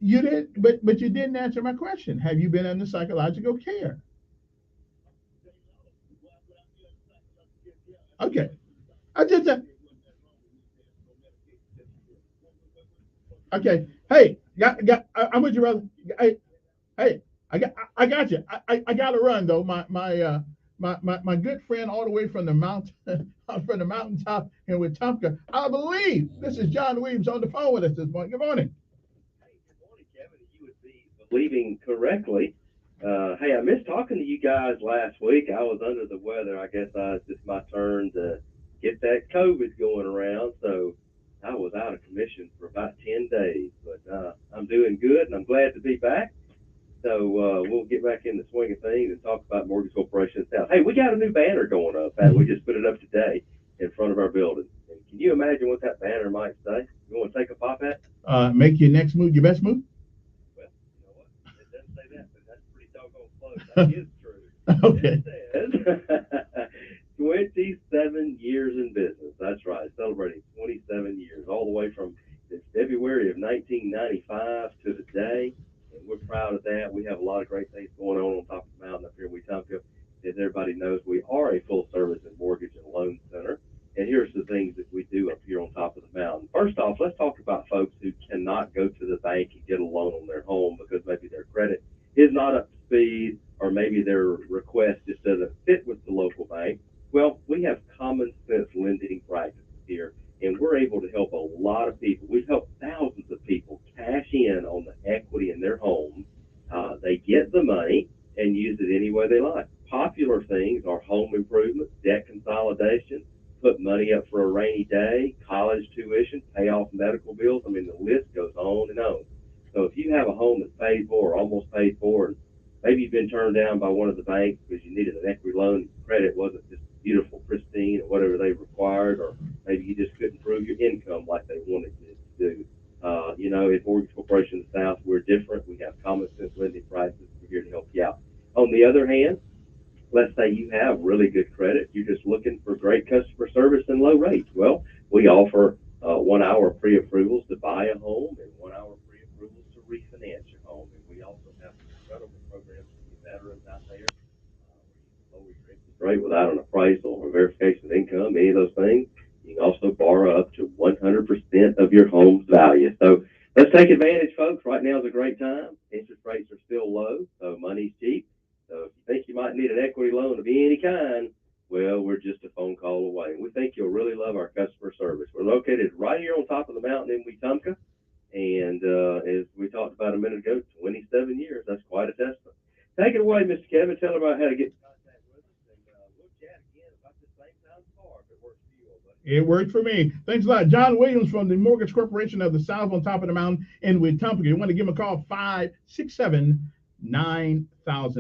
You didn't, but you didn't answer my question. Have you been under psychological care? Okay, okay. Hey, I'm with you, brother. Hey, I got you. I got to run though. My good friend all the way from the mountain, from the mountaintop in Wetumpka. I believe this is John Williams on the phone with us this morning. Good morning. Believing correctly. Hey, I missed talking to you guys last week. I was under the weather. I guess it's just my turn to get that COVID going around. So I was out of commission for about 10 days. But I'm doing good, and I'm glad to be back. So we'll get back in the swing of things and talk about Mortgage Corporation South. Hey, we got a new banner going up. We just put it up today in front of our building. And can you imagine what that banner might say? You want to take a pop at? Make your next move your best move. Well, you know what? It doesn't say that, but that's pretty doggone close. That is true. Okay. It says 27 years in business. That's right. Celebrating 27 years, all the way from February of 1995 to today. We're proud of that. We have a lot of great things going on top of the mountain up here in Wetumpka. As everybody knows, we are a full-service and mortgage and loan center. And here's the things that we do up here on top of the mountain. First off, let's talk about folks who cannot go to the bank and get a loan on their home because maybe their credit is not up to speed or maybe their request just doesn't fit with the local bank. Well, we have common sense lending practices here, and we're able to help a lot of people. We've helped thousands of people cash in on the equity in their homes. They get the money and use it any way they like. Popular things are home improvements, debt consolidation, put money up for a rainy day, college tuition, pay off medical bills. I mean, the list goes on and on. So if you have a home that's paid for or almost paid for, and maybe you've been turned down by one of the banks because you needed an equity loan, credit wasn't just beautiful, pristine, or whatever they required, or maybe you just couldn't prove your income like they wanted you to do. You know, at Mortgage Corporation of the South, we're different. We have common sense lending practices. We're here to help you out. On the other hand, let's say you have really good credit. You're just looking for great customer service and low rates. Well, we offer 1 hour pre-approvals to buy a home and 1 hour pre-approvals to refinance your home. And we also have incredible programs for you veterans out there. Lower your interest rate without an appraisal or verification of income, any of those things. You can also borrow up to 100% of your home's value. So let's take advantage, folks. Right now is a great time. Interest rates are still low, so money's cheap. So if you think you might need an equity loan of any kind, well, we're just a phone call away. We think you'll really love our customer service. We're located right here on top of the mountain in Wetumpka. And as we talked about a minute ago, 27 years, that's quite a testament. Take it away, Mr. Kevin. Tell everybody how to get in contact with us. And we'll chat again about the same time tomorrow if it works for you. It worked for me. Thanks a lot. John Williams from the Mortgage Corporation of the South on top of the mountain in Wetumpka. You want to give him a call, 567-9000.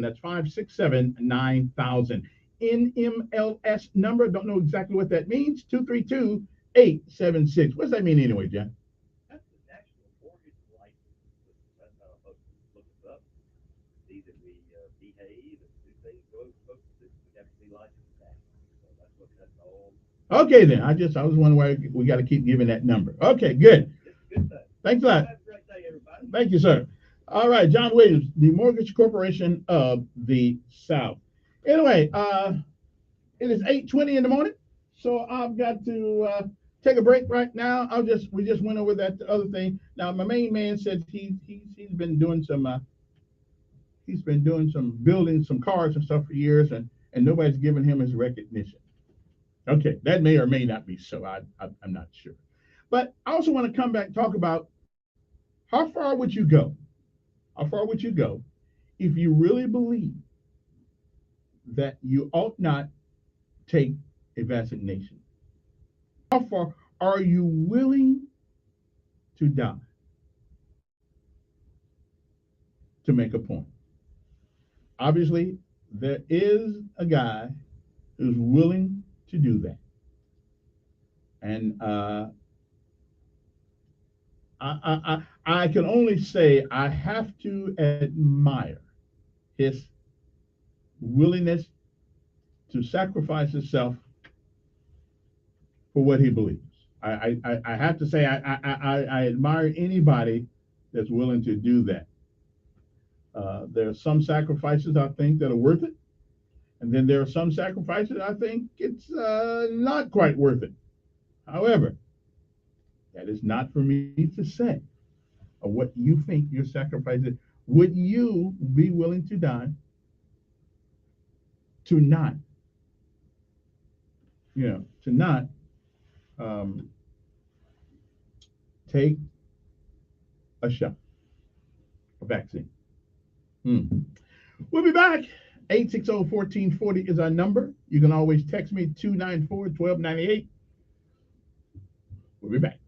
That's 567-9000. NMLS number. Don't know exactly what that means. 232-876. What's that mean anyway, John? That's the National Mortgage License. That's how folks look us up. See that we behave and do things folks do. We have to be licensed back. So that's what that's all. Okay, then. I was wondering why we got to keep giving that number. Okay, good. Good thing. Thanks a lot. Have a great day, everybody. Thank you, sir. All right, John Williams, the Mortgage Corporation of the South. Anyway, it is 8:20 in the morning, so I've got to take a break right now. We just went over that other thing. Now, my main man said he's been doing some building some cars and stuff for years, and nobody's given him his recognition. Okay, that may or may not be so. I'm not sure. But I also want to come back and talk about how far would you go? How far would you go if you really believe that you ought not take a vaccination? How far are you willing to die to make a point? Obviously, there is a guy who's willing to do that. And I can only say I have to admire his willingness to sacrifice himself for what he believes. I have to say I admire anybody that's willing to do that. There are some sacrifices I think that are worth it, and then there are some sacrifices I think it's not quite worth it. However, that is not for me to say what you think your sacrifice is. Would you be willing to die to not, take a shot, a vaccine? We'll be back. 860-1440 is our number. You can always text me 294-1298. We'll be back.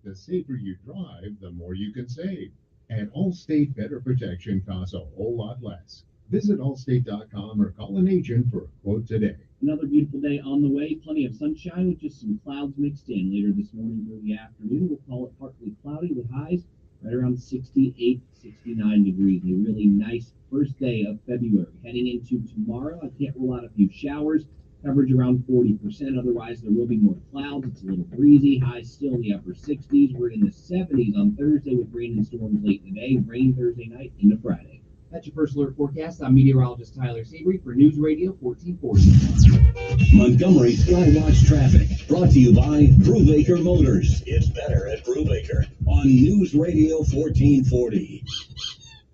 The safer you drive, the more you can save. And Allstate Better Protection costs a whole lot less. Visit allstate.com or call an agent for a quote today. Another beautiful day on the way. Plenty of sunshine with just some clouds mixed in. Later this morning through the afternoon, we'll call it partly cloudy with highs right around 68, 69 degrees. A really nice first day of February. Heading into tomorrow, I can't rule out a few showers. Coverage around 40%. Otherwise, there will be more clouds. It's a little breezy. Highs still in the upper 60s. We're in the 70s on Thursday with rain and storms late today. Rain Thursday night into Friday. That's your first alert forecast. I'm meteorologist Tyler Seabury for News Radio 1440. Montgomery Skywatch Traffic, brought to you by Brubaker Motors. It's better at Brubaker on News Radio 1440.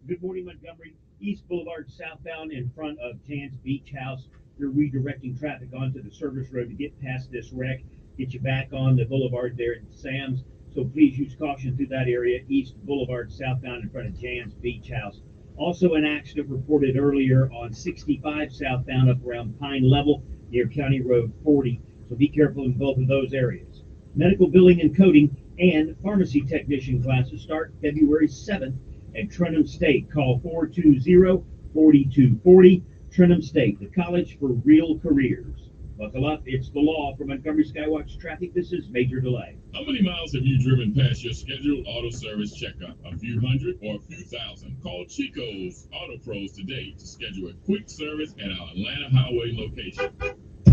Good morning, Montgomery. East Boulevard southbound in front of Jan's Beach House. You're redirecting traffic onto the service road to get past this wreck, get you back on the boulevard there in Sam's. So please use caution through that area. East Boulevard southbound in front of Jan's Beach House. Also an accident reported earlier on 65 southbound up around Pine Level near County Road 40. So be careful in both of those areas. Medical billing and coding and pharmacy technician classes start February 7th at Trenham State. Call 420-4240. Trenham State, the college for real careers. Buckle up, it's the law. For Montgomery Skywatch Traffic, this is Major Delay. How many miles have you driven past your scheduled auto service checkup? A few hundred or a few thousand? Call Chico's Auto Pros today to schedule a quick service at our Atlanta Highway location.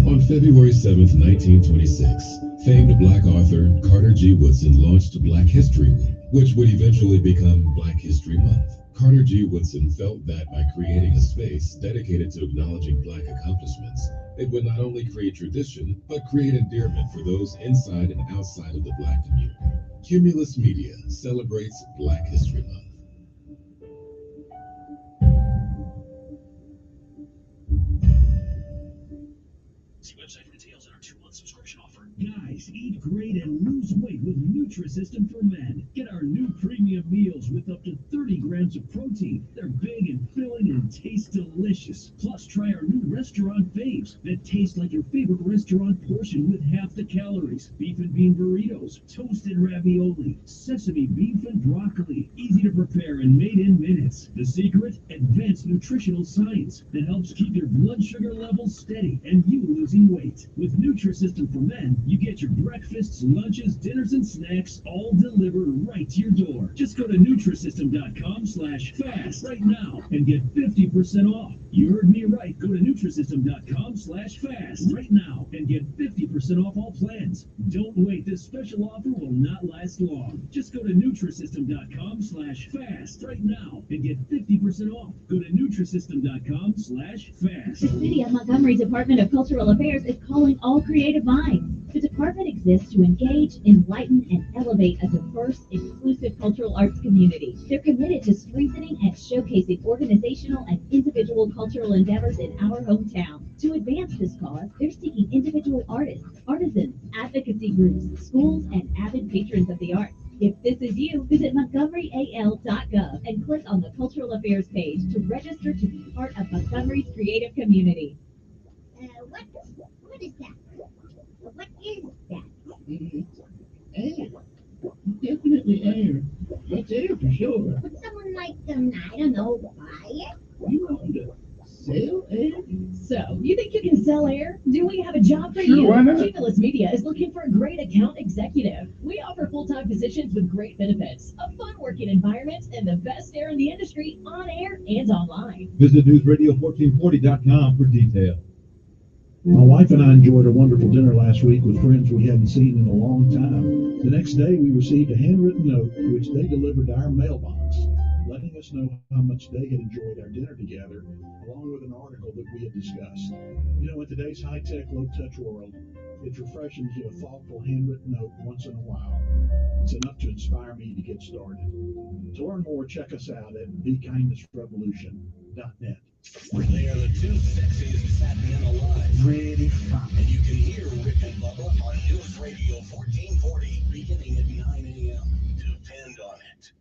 On February 7th, 1926, famed Black author Carter G. Woodson launched Black History Week, which would eventually become Black History Month. Carter G. Woodson felt that by creating a space dedicated to acknowledging Black accomplishments, it would not only create tradition, but create endearment for those inside and outside of the Black community. Cumulus Media celebrates Black History Month. See website for details on our 2-month subscription offer. Guys, eat great and lose weight with Nutrisystem for Men. Get our new premium meals with up to 30 grams of protein. They're big and filling and taste delicious. Plus, try our new restaurant faves that taste like your favorite restaurant portion with half the calories. Beef and bean burritos, toasted ravioli, sesame beef and broccoli. Easy to prepare and made in minutes. The secret? Advanced nutritional science that helps keep your blood sugar levels steady and you losing weight. With Nutrisystem for Men, you get your breakfasts, lunches, dinners, and snacks all delivered right to your door. Just go to Nutrisystem.com/fast right now and get 50% off. You heard me right. Go to Nutrisystem.com/fast right now and get 50% off all plans. Don't wait. This special offer will not last long. Just go to Nutrisystem.com/fast right now and get 50% off. Go to Nutrisystem.com/fast. The City of Montgomery Department of Cultural Affairs is calling all creative minds. The department exists to engage, enlighten, and elevate a diverse, inclusive cultural arts community. They're committed to strengthening and showcasing organizational and individual cultural endeavors in our hometown. To advance this cause, they're seeking individual artists, artisans, advocacy groups, schools, and avid patrons of the arts. If this is you, visit montgomeryal.gov and click on the Cultural Affairs page to register to be part of Montgomery's creative community. What is that? What is that? Air. Definitely air. That's air for sure. Would someone like them, I don't know, buy it? You want to sell air? So, you think you can sell air? Do we have a job for Sure, you? why not? Cumulus Media is looking for a great account executive. We offer full-time positions with great benefits, a fun working environment, and the best air in the industry on air and online. Visit newsradio1440.com for details. My wife and I enjoyed a wonderful dinner last week with friends we hadn't seen in a long time. The next day, we received a handwritten note which they delivered to our mailbox, letting us know how much they had enjoyed our dinner together, along with an article that we had discussed. You know, in today's high-tech, low-touch world, it's refreshing to get a thoughtful handwritten note once in a while. It's enough to inspire me to get started. To learn more, check us out at BeKindnessRevolution.net. They are the two sexiest fat men alive. Pretty fun. And you can hear Rick and Bubba on News Radio 1440, beginning at 9 a.m. Depend on it.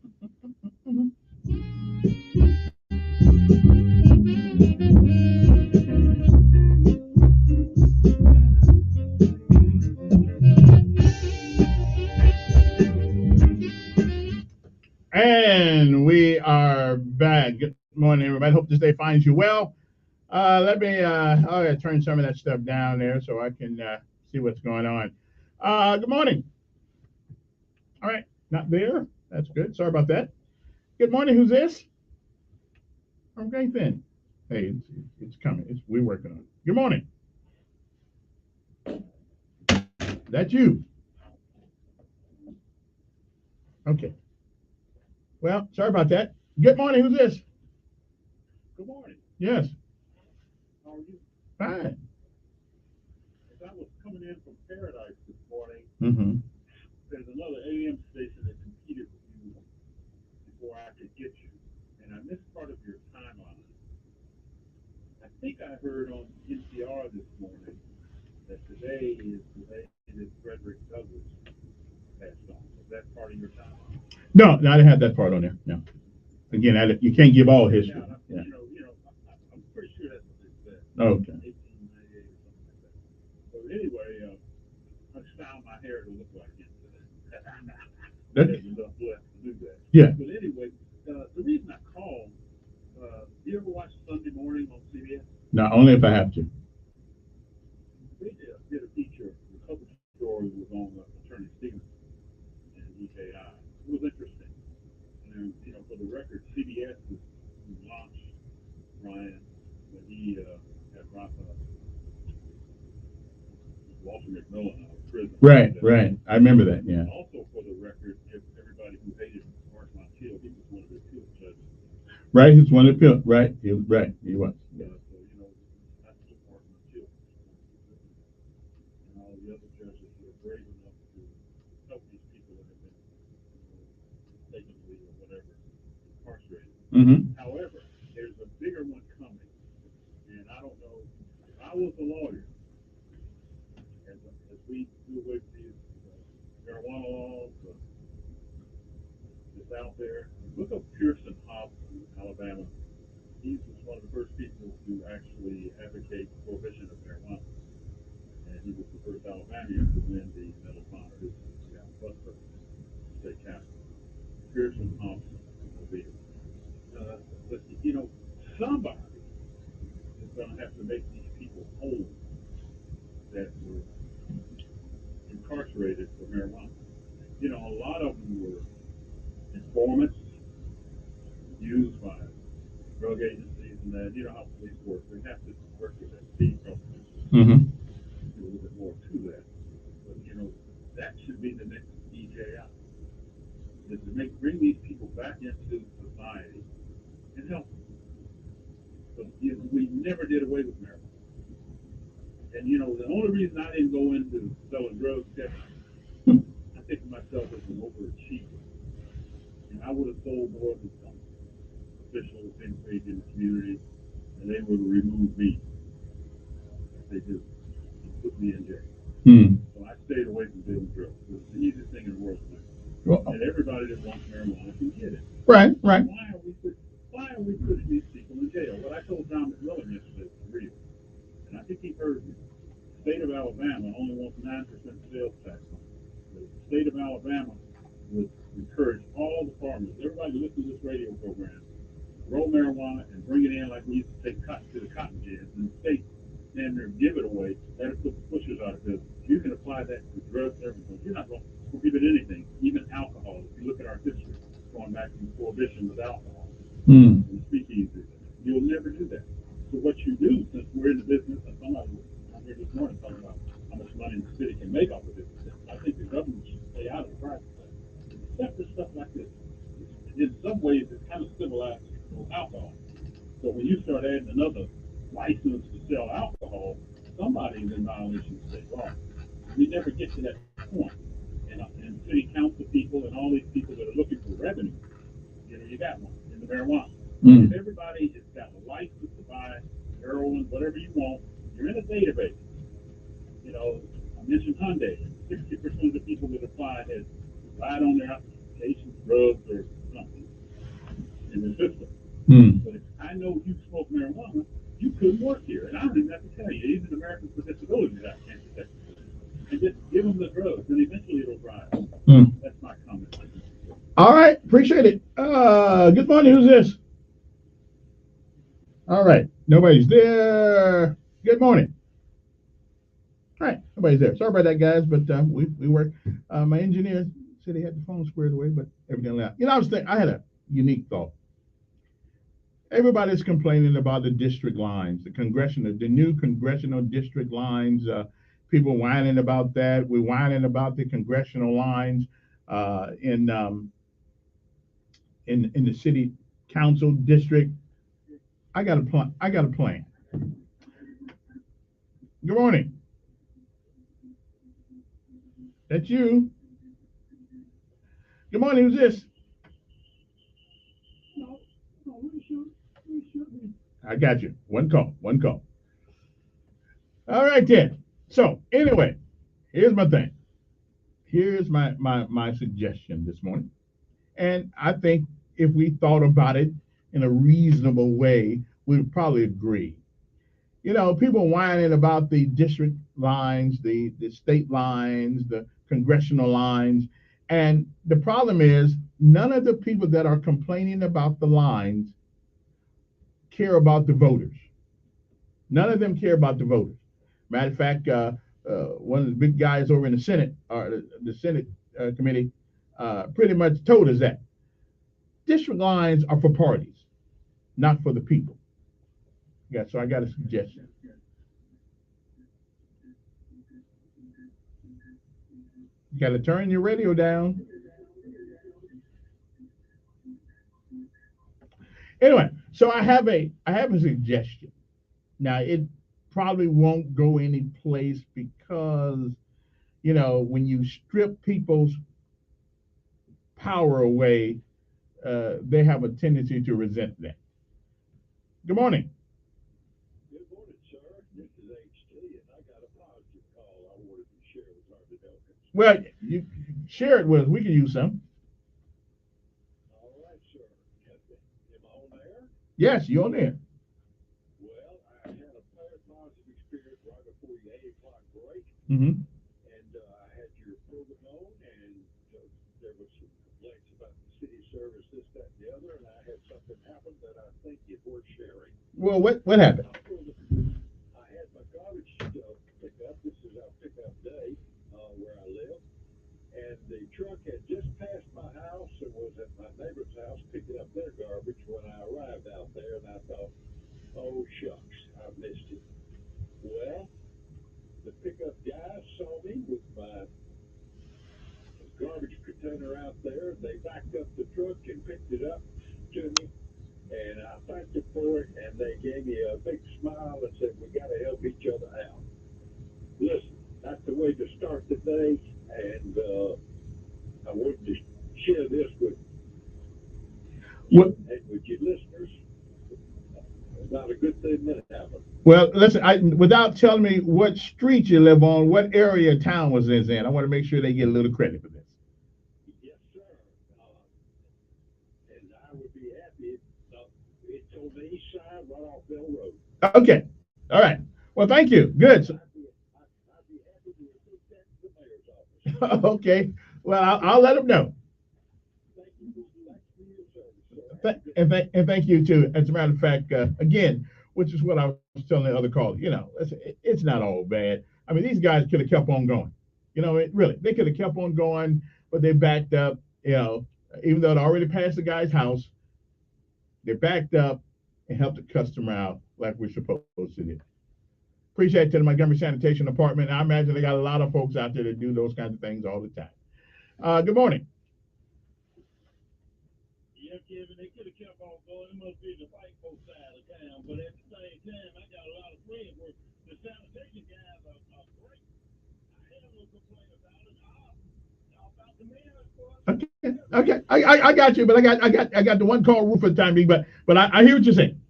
And we are back. Good morning, everybody. Hope this day finds you well. Let me turn some of that stuff down there so I can see what's going on. Good morning. All right, not there. That's good. Sorry about that. Good morning. Who's this? Okay, then. Hey, it's coming. We're working on it. Good morning. That's you. Okay. Well, sorry about that. Good morning. Who's this? Good morning. Yes. How are you? Fine. As I was coming in from Paradise this morning, Mm-hmm. there's another AM station that competed with you before I could get you, and I missed part of your timeline. I think I heard on NPR this morning that today is the day that Frederick Douglass passed on. Was that part of your timeline? No, I didn't have that part on there. No. Again, you can't give all history. Yeah. I'm pretty sure that's what they said. Okay. 1898 or something like that. So anyway, I styled my hair to look like him today. There's enough left to do that. Yeah. But anyway, the reason I called, you ever watch Sunday Morning on CBS? No, only if I have to. They did a feature, the cover story was on Attorney Stevens and EKI. It was interesting. And, for the record, CBS was launched Ryan when he had Walter McMillan out of prison. Right. I remember that, yeah. Also, for the record, if everybody who hated Mark Montiel, he was one of the appeal judges. Right, he was one of the appeal. Right, he was. Yeah. So, that's just Mark Montiel. And all the other judges who are brave enough to help these people that have been mistakenly or whatever incarcerated. Mm-hmm. However, there's a bigger one coming, and I don't know if I was a lawyer, as we do with these marijuana laws that's out there. Look up Pearson Hobson, Alabama. He was one of the first people to actually advocate prohibition of marijuana, and he was the first Alabamian to win the Medal of Honor. His Buster State Capitol. Pearson Hobson will be. But somebody is going to have to make these people whole that were incarcerated for marijuana. A lot of them were informants used by drug agencies and that. You know how police work. They have to work with that speed companies. Mm-hmm. A little bit more to that. But, that should be the next DJI. Is to bring these people back into society and help them. But we never did away with marijuana. And, the only reason I didn't go into selling drugs, I think of myself as an overachiever. And I would have sold more than some officials in the community, and they would have removed me. They do. And put me in jail. So I stayed away from dealing drugs. It was the easiest thing in the world to do. And everybody that wants marijuana can get it. Right. Why are we putting these people in jail? What I told John McMillan yesterday was real. And I think he heard me. The state of Alabama only wants 9% sales tax on it. The state of Alabama would encourage all the farmers, everybody listen to this radio program, grow marijuana and bring it in like we used to take cotton to the cotton gins, and the state stand there and give it away. That'll put the pushers out of business. You can apply that to drugs and everything. You're not going to prohibit anything, even alcohol. If you look at our history, going back from prohibition with alcohol and speakeasy, you'll never do that. So what you do, since we're in the business, and somebody was here this morning talking about how much money the city can make off of it, I think the government should stay out of the private sector, except for stuff like this. In some ways, it's kind of civilized alcohol. So when you start adding another license to sell alcohol, somebody's in violation of state law. We never get to that point. And city council people and all these people that are looking for revenue, you got one in the marijuana. If everybody has got a license to buy heroin, whatever you want, you're in a database. I mentioned Hyundai. 60% of the people that applied had lied on their application, drugs or something in the system. But if I know you smoke marijuana, you couldn't work here. And I don't even have to tell you, even Americans with Disabilities Act can't protect you. And just give them the drugs, and eventually it'll rise. That's my comment. All right, appreciate it. Good morning. Who's this? All right, nobody's there. Good morning. All right, nobody's there. Sorry about that, guys, but we work. My engineer said he had the phone squared away, but everything out. I had a unique thought. Everybody's complaining about the district lines, the new congressional district lines. people whining about that. We're whining about the congressional lines in the city council district. I got a plan. I got a plan. Good morning. That's you. Good morning. Who's this? I got you. One call. One call. All right then. So anyway, here's my thing. Here's my suggestion this morning. And I think if we thought about it in a reasonable way, we would probably agree. You know, people whining about the district lines, the state lines, the congressional lines. And the problem is none of the people that are complaining about the lines care about the voters. None of them care about the voters. Matter of fact, one of the big guys over in the Senate, or the Senate committee, pretty much told us that district lines are for parties, not for the people. Yeah, so I got a suggestion. You got to turn your radio down. Anyway, so I have a suggestion. Now it probably won't go any place because, you know, when you strip people's power away, they have a tendency to resent that. Good morning. Good morning, sir. This is HT, and I got a positive call I wanted to share with our developers. Well, you share it with us. We can use some. All right, sir. Am I on there? Yes, you're on there. Well, I had a very positive experience right before your 8 o'clock break. Mm-hmm. And I had your program on, and there was some complaints about the city service, this, that, and the other, and I had something happen that I think is worth sharing. Well, what happened? I had my garbage pick up. This is our pickup day where I live. And the truck had just passed my house and was at my neighbor's house picking up their garbage when I arrived out there. And I thought, oh, shucks, I missed it. Well, the pickup guy saw me with my garbage container out there. They backed up the truck and picked it up to me. And I thanked them for it, and they gave me a big smile and said, we got to help each other out. Listen, that's the way to start the day, and I wanted to share this with you and with your listeners about a good thing that happened. Well, listen, without telling me what street you live on, what area of town was this in, I want to make sure they get a little credit for this. Yes, sir. And I would be happy if it's on the east side, right off Bell Road. Okay. All right. Well, thank you. Good. I'd be happy to report that to the mayor's office. Okay. Well, I'll let them know. Thank you for your service. And thank you too. As a matter of fact, again, which is what I was telling the other caller, you know, it's not all bad. I mean, these guys could have kept on going. You know, really, they could have kept on going, but they backed up, you know, even though it already passed the guy's house, they backed up and helped the customer out like we're supposed to do. Appreciate it to the Montgomery Sanitation Department. I imagine they got a lot of folks out there that do those kinds of things all the time. Good morning. Yeah, Kevin, they could have kept on going. It must be the white folks side of town. But at the same time, I got a lot of friends where the sanitation guys are great. I ain't no complaint about it. I'll about the mayor. Okay. I got you, but I got the one call rule for the time being, but I hear what you're saying.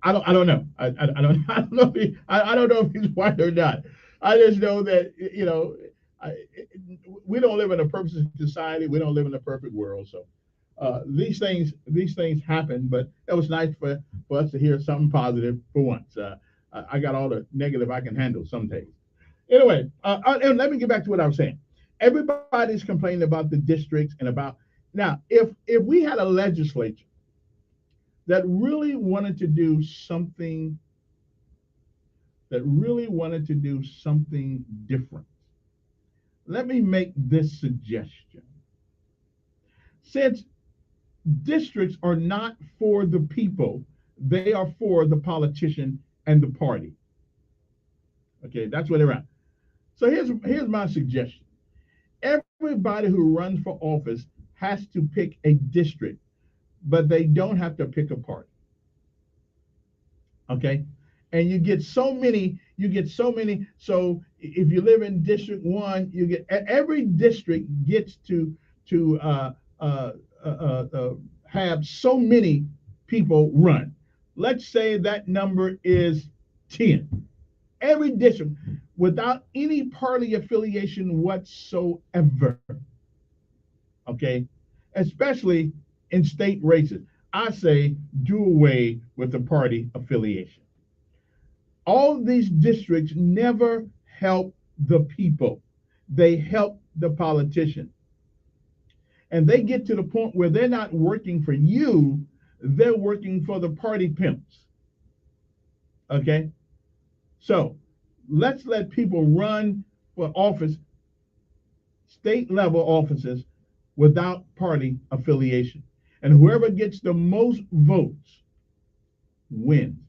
I don't know. I don't know if he's white or not. I just know that, you know, we don't live in a perfect society. We don't live in a perfect world. So these things happen, but that was nice for us to hear something positive for once. I got all the negative I can handle some days. Anyway, and let me get back to what I was saying. Everybody's complaining about the districts and about now, if we had a legislature that really wanted to do something different, let me make this suggestion. Since districts are not for the people, they are for the politician and the party. Okay, that's where they're at. So here's my suggestion. Everybody who runs for office has to pick a district, but they don't have to pick a party. Okay? And you get so many. So if you live in District 1, you get every district gets to have so many people run. Let's say that number is 10. Every district without any party affiliation whatsoever. Okay? Especially in state races. I say do away with the party affiliation. All these districts never help the people. They help the politician. And they get to the point where they're not working for you, they're working for the party pimps. Okay? So let's let people run for office, state level offices, without party affiliation. And whoever gets the most votes wins.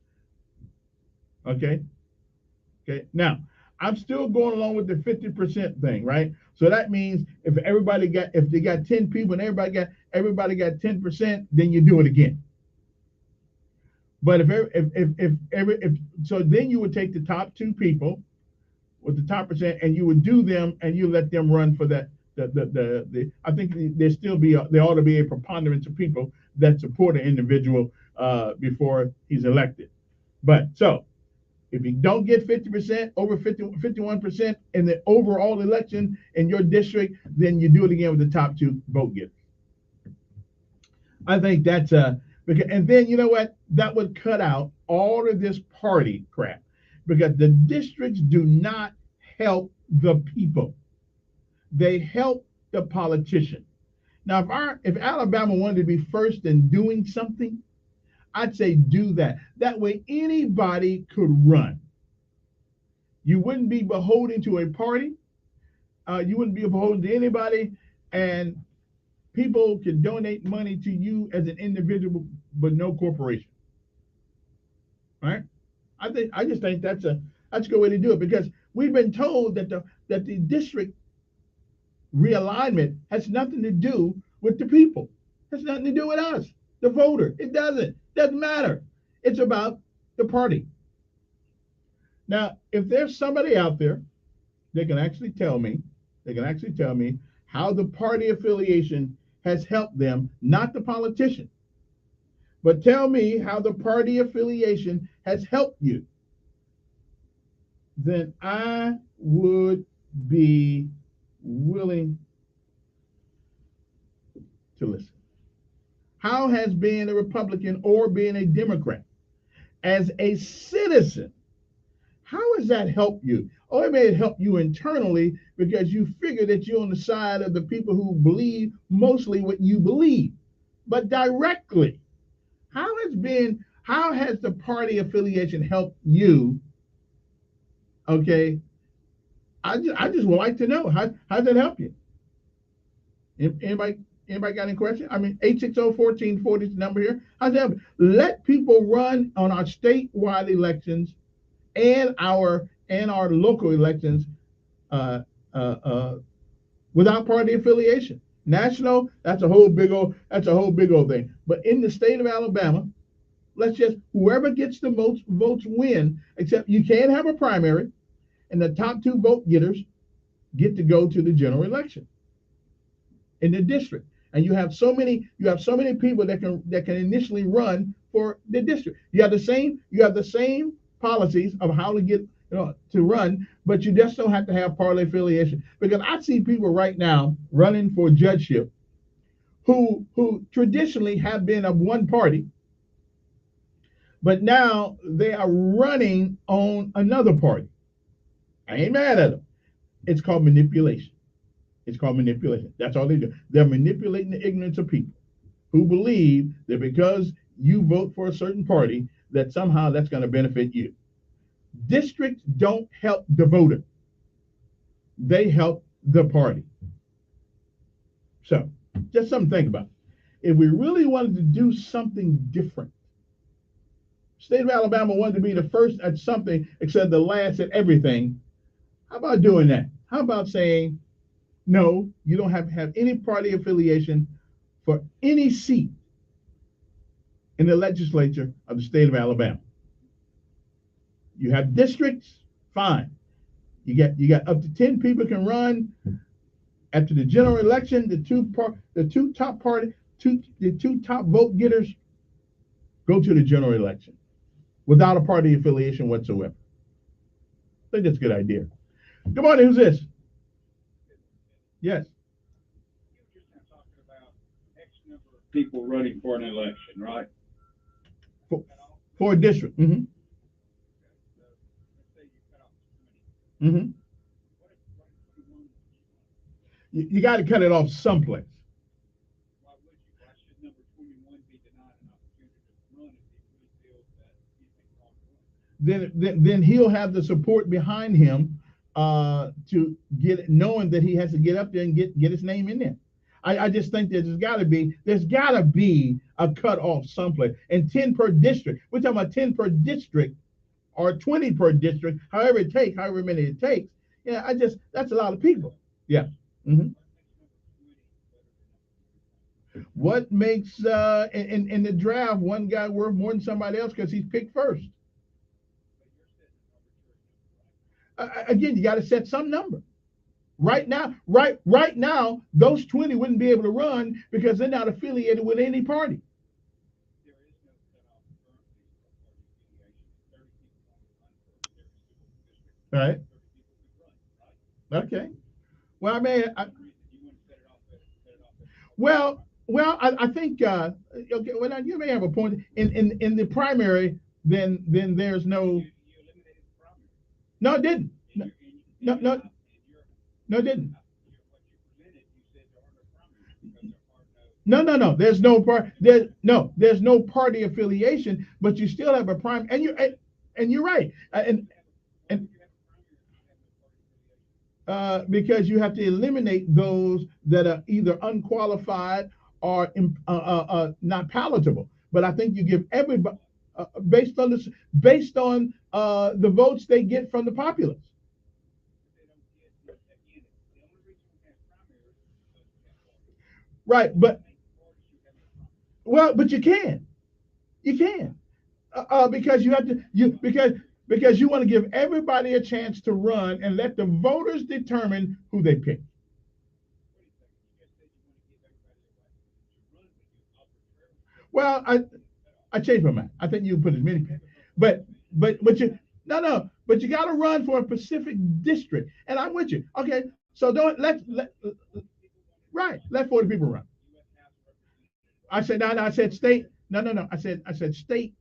Okay? Okay. Now, I'm still going along with the 50% thing, right? So that means if they got 10 people and everybody got 10%, then you do it again. But so then you would take the top 2 people with the top percent and you would do them and you let them run for that. I think there ought to be a preponderance of people that support an individual before he's elected. But so if you don't get 50%, over 51% in the overall election in your district, then you do it again with the top 2 vote getters. I think that's and then you know what? That would cut out all of this party crap because the districts do not help the people. They help the politician. Now, if Alabama wanted to be first in doing something, I'd say do that. That way anybody could run. You wouldn't be beholden to a party. You wouldn't be beholden to anybody. And people can donate money to you as an individual, but no corporation. Right? I just think that's a good way to do it because we've been told that the district realignment has nothing to do with the people. It has nothing to do with us, the voter. It doesn't matter. It's about the party. Now, if there's somebody out there that can actually tell me how the party affiliation has helped them, not the politician, but tell me how the party affiliation has helped you, then I would be willing to listen. How has being a Republican or being a Democrat as a citizen, how has that helped you? Oh, it may help you internally because you figure that you're on the side of the people who believe mostly what you believe. But directly, how has the party affiliation helped you? Okay. I just would like to know, how does that help you? Anybody got any questions? I mean, 860-1440 is the number here. How's that help you? Let people run on our statewide elections and our local elections without party affiliation. National, that's a whole big old thing. But in the state of Alabama, whoever gets the most votes win, except you can't have a primary, and the top 2 vote getters get to go to the general election in the district. And you have so many people that can initially run for the district. You have the same policies of how to get to run, but you just don't have to have party affiliation. Because I see people right now running for judgeship who traditionally have been of one party, but now they are running on another party. I ain't mad at them. It's called manipulation. That's all they do. They're manipulating the ignorance of people who believe that because you vote for a certain party, that somehow that's going to benefit you. Districts don't help the voter. They help the party. So, just something to think about. If we really wanted to do something different, State of Alabama wanted to be the first at something except the last at everything. How about doing that? How about saying, no, you don't have to have any party affiliation for any seat in the legislature of the state of Alabama. You have districts, fine. You got up to 10 people can run. After the general election, the two top vote getters go to the general election without a party affiliation whatsoever. I think that's a good idea. Good morning, who's this? Yes. People running for an election, right? For a district. Mm-hmm. Mm-hmm. You got to cut it off someplace. Then he'll have the support behind him to get it, knowing that he has to get up there and get his name in there. I just think that there's got to be a cutoff someplace, and 10 per district. We're talking about 10 per district or 20 per district, however many it takes. Yeah, that's a lot of people. Yeah. Mm-hmm. What makes in the draft one guy worth more than somebody else because he's picked first? Again, you got to set some number. Right now, those 20 wouldn't be able to run because they're not affiliated with any party. Right. Okay. Well, I mean, I think okay. Well, you may have a point. In the primary, then there's no. No, it didn't. No, it didn't. No. There's no part. There's no party affiliation, but you still have a prime. And you're right. Because you have to eliminate those that are either unqualified or not palatable. But I think you give everybody based on the votes they get from the populace. Right, but you can, because you have to because you want to give everybody a chance to run and let the voters determine who they pick. Well, I changed my mind. I think you put as many, but you got to run for a specific district, and I'm with you. Okay, so let 40 people run. I said no. I said state. No. I said state.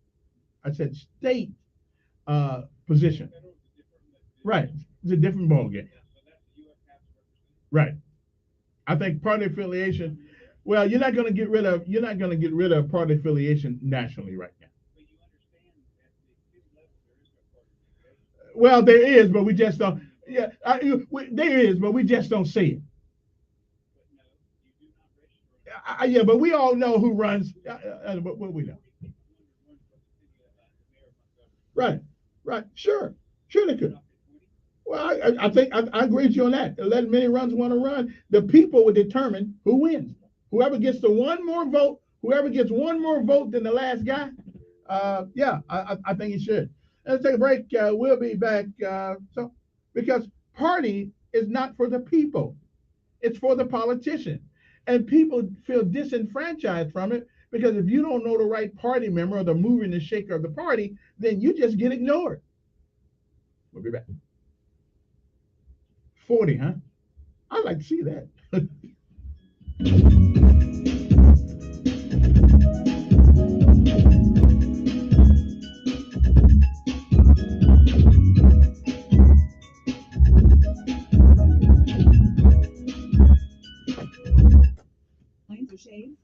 I said state position. Right, it's a different ball game. Right. I think party affiliation. Well, you're not going to get rid of party affiliation nationally right now. Well, there is, but we just don't. Yeah, there is, but we just don't see it. Yeah, but we all know who runs. But we know. Right. Sure they could. Well, I think I agree with you on that. Let as many runs want to run. The people will determine who wins. Whoever gets one more vote than the last guy. I think he should. Let's take a break. We'll be back. Because party is not for the people, it's for the politician, and people feel disenfranchised from it because if you don't know the right party member or the mover and the shaker of the party, then you just get ignored. We'll be back. 40, huh? I'd like to see that.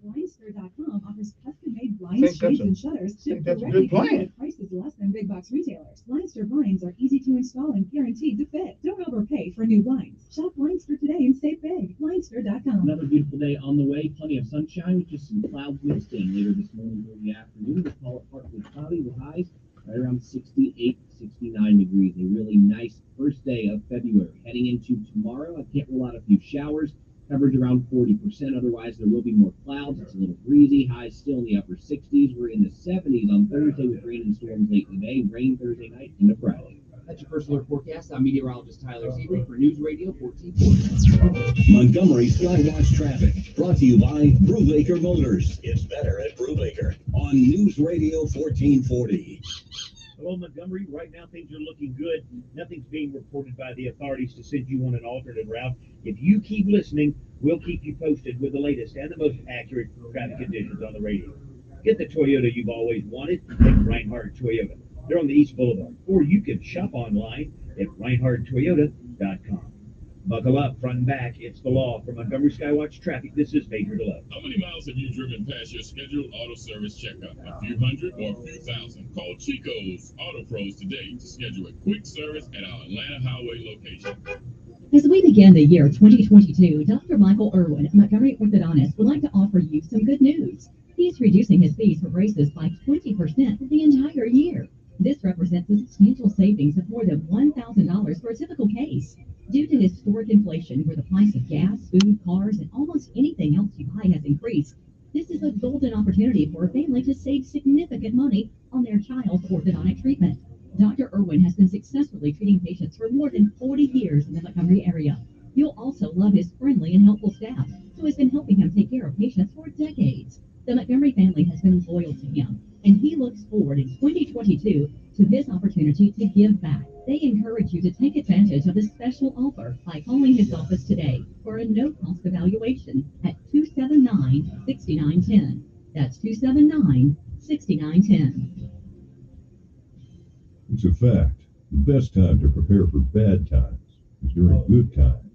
Linester.com offers custom-made blinds, shades, and shutters shipped directly at prices less than big box retailers. Linester blinds are easy to install and guaranteed to fit. Don't overpay for new blinds. Shop Linester today and save big. Linester.com. Another beautiful day on the way. Plenty of sunshine with just some clouds mixed in. Later this morning or the afternoon, we'll call it partly cloudy with highs right around 68, 69 degrees. A really nice first day of February. Heading into tomorrow, I can't rule out a few showers. Coverage around 40%. Otherwise, there will be more clouds. It's a little breezy. Highs still in the upper 60s. We're in the 70s on Thursday with rain and storms late today. Rain Thursday night into Friday. That's your first alert forecast. I'm meteorologist Tyler Seabury for News Radio 1440. Montgomery Skywatch traffic brought to you by Brubaker Motors. It's better at Brubaker on News Radio 1440. Hello, Montgomery. Right now, things are looking good. Nothing's being reported by the authorities to send you on an alternate route. If you keep listening, we'll keep you posted with the latest and the most accurate traffic conditions on the radio. Get the Toyota you've always wanted at Reinhardt Toyota. They're on the East Boulevard, or you can shop online at ReinhardtToyota.com. Buckle up, front and back. It's the law. For Montgomery Skywatch traffic, this is Major DeLove. How many miles have you driven past your scheduled auto service checkup? A few hundred or a few thousand? Call Chico's Auto Pros today to schedule a quick service at our Atlanta Highway location. As we begin the year 2022, Dr. Michael Irwin, Montgomery orthodontist, would like to offer you some good news. He's reducing his fees for braces by 20% for the entire year. This represents a substantial savings of more than $1,000 for a typical case. Due to historic inflation, where the price of gas, food, cars, and almost anything else you buy has increased, this is a golden opportunity for a family to save significant money on their child's orthodontic treatment. Dr. Irwin has been successfully treating patients for more than 40 years in the Montgomery area. You'll also love his friendly and helpful staff, who has been helping him take care of patients for decades. The Montgomery family has been loyal to him, and he looks forward in 2022 to this opportunity to give back. They encourage you to take advantage of this special offer by calling his office today for a no-cost evaluation at 279-6910. That's 279-6910. It's a fact. The best time to prepare for bad times is during good times.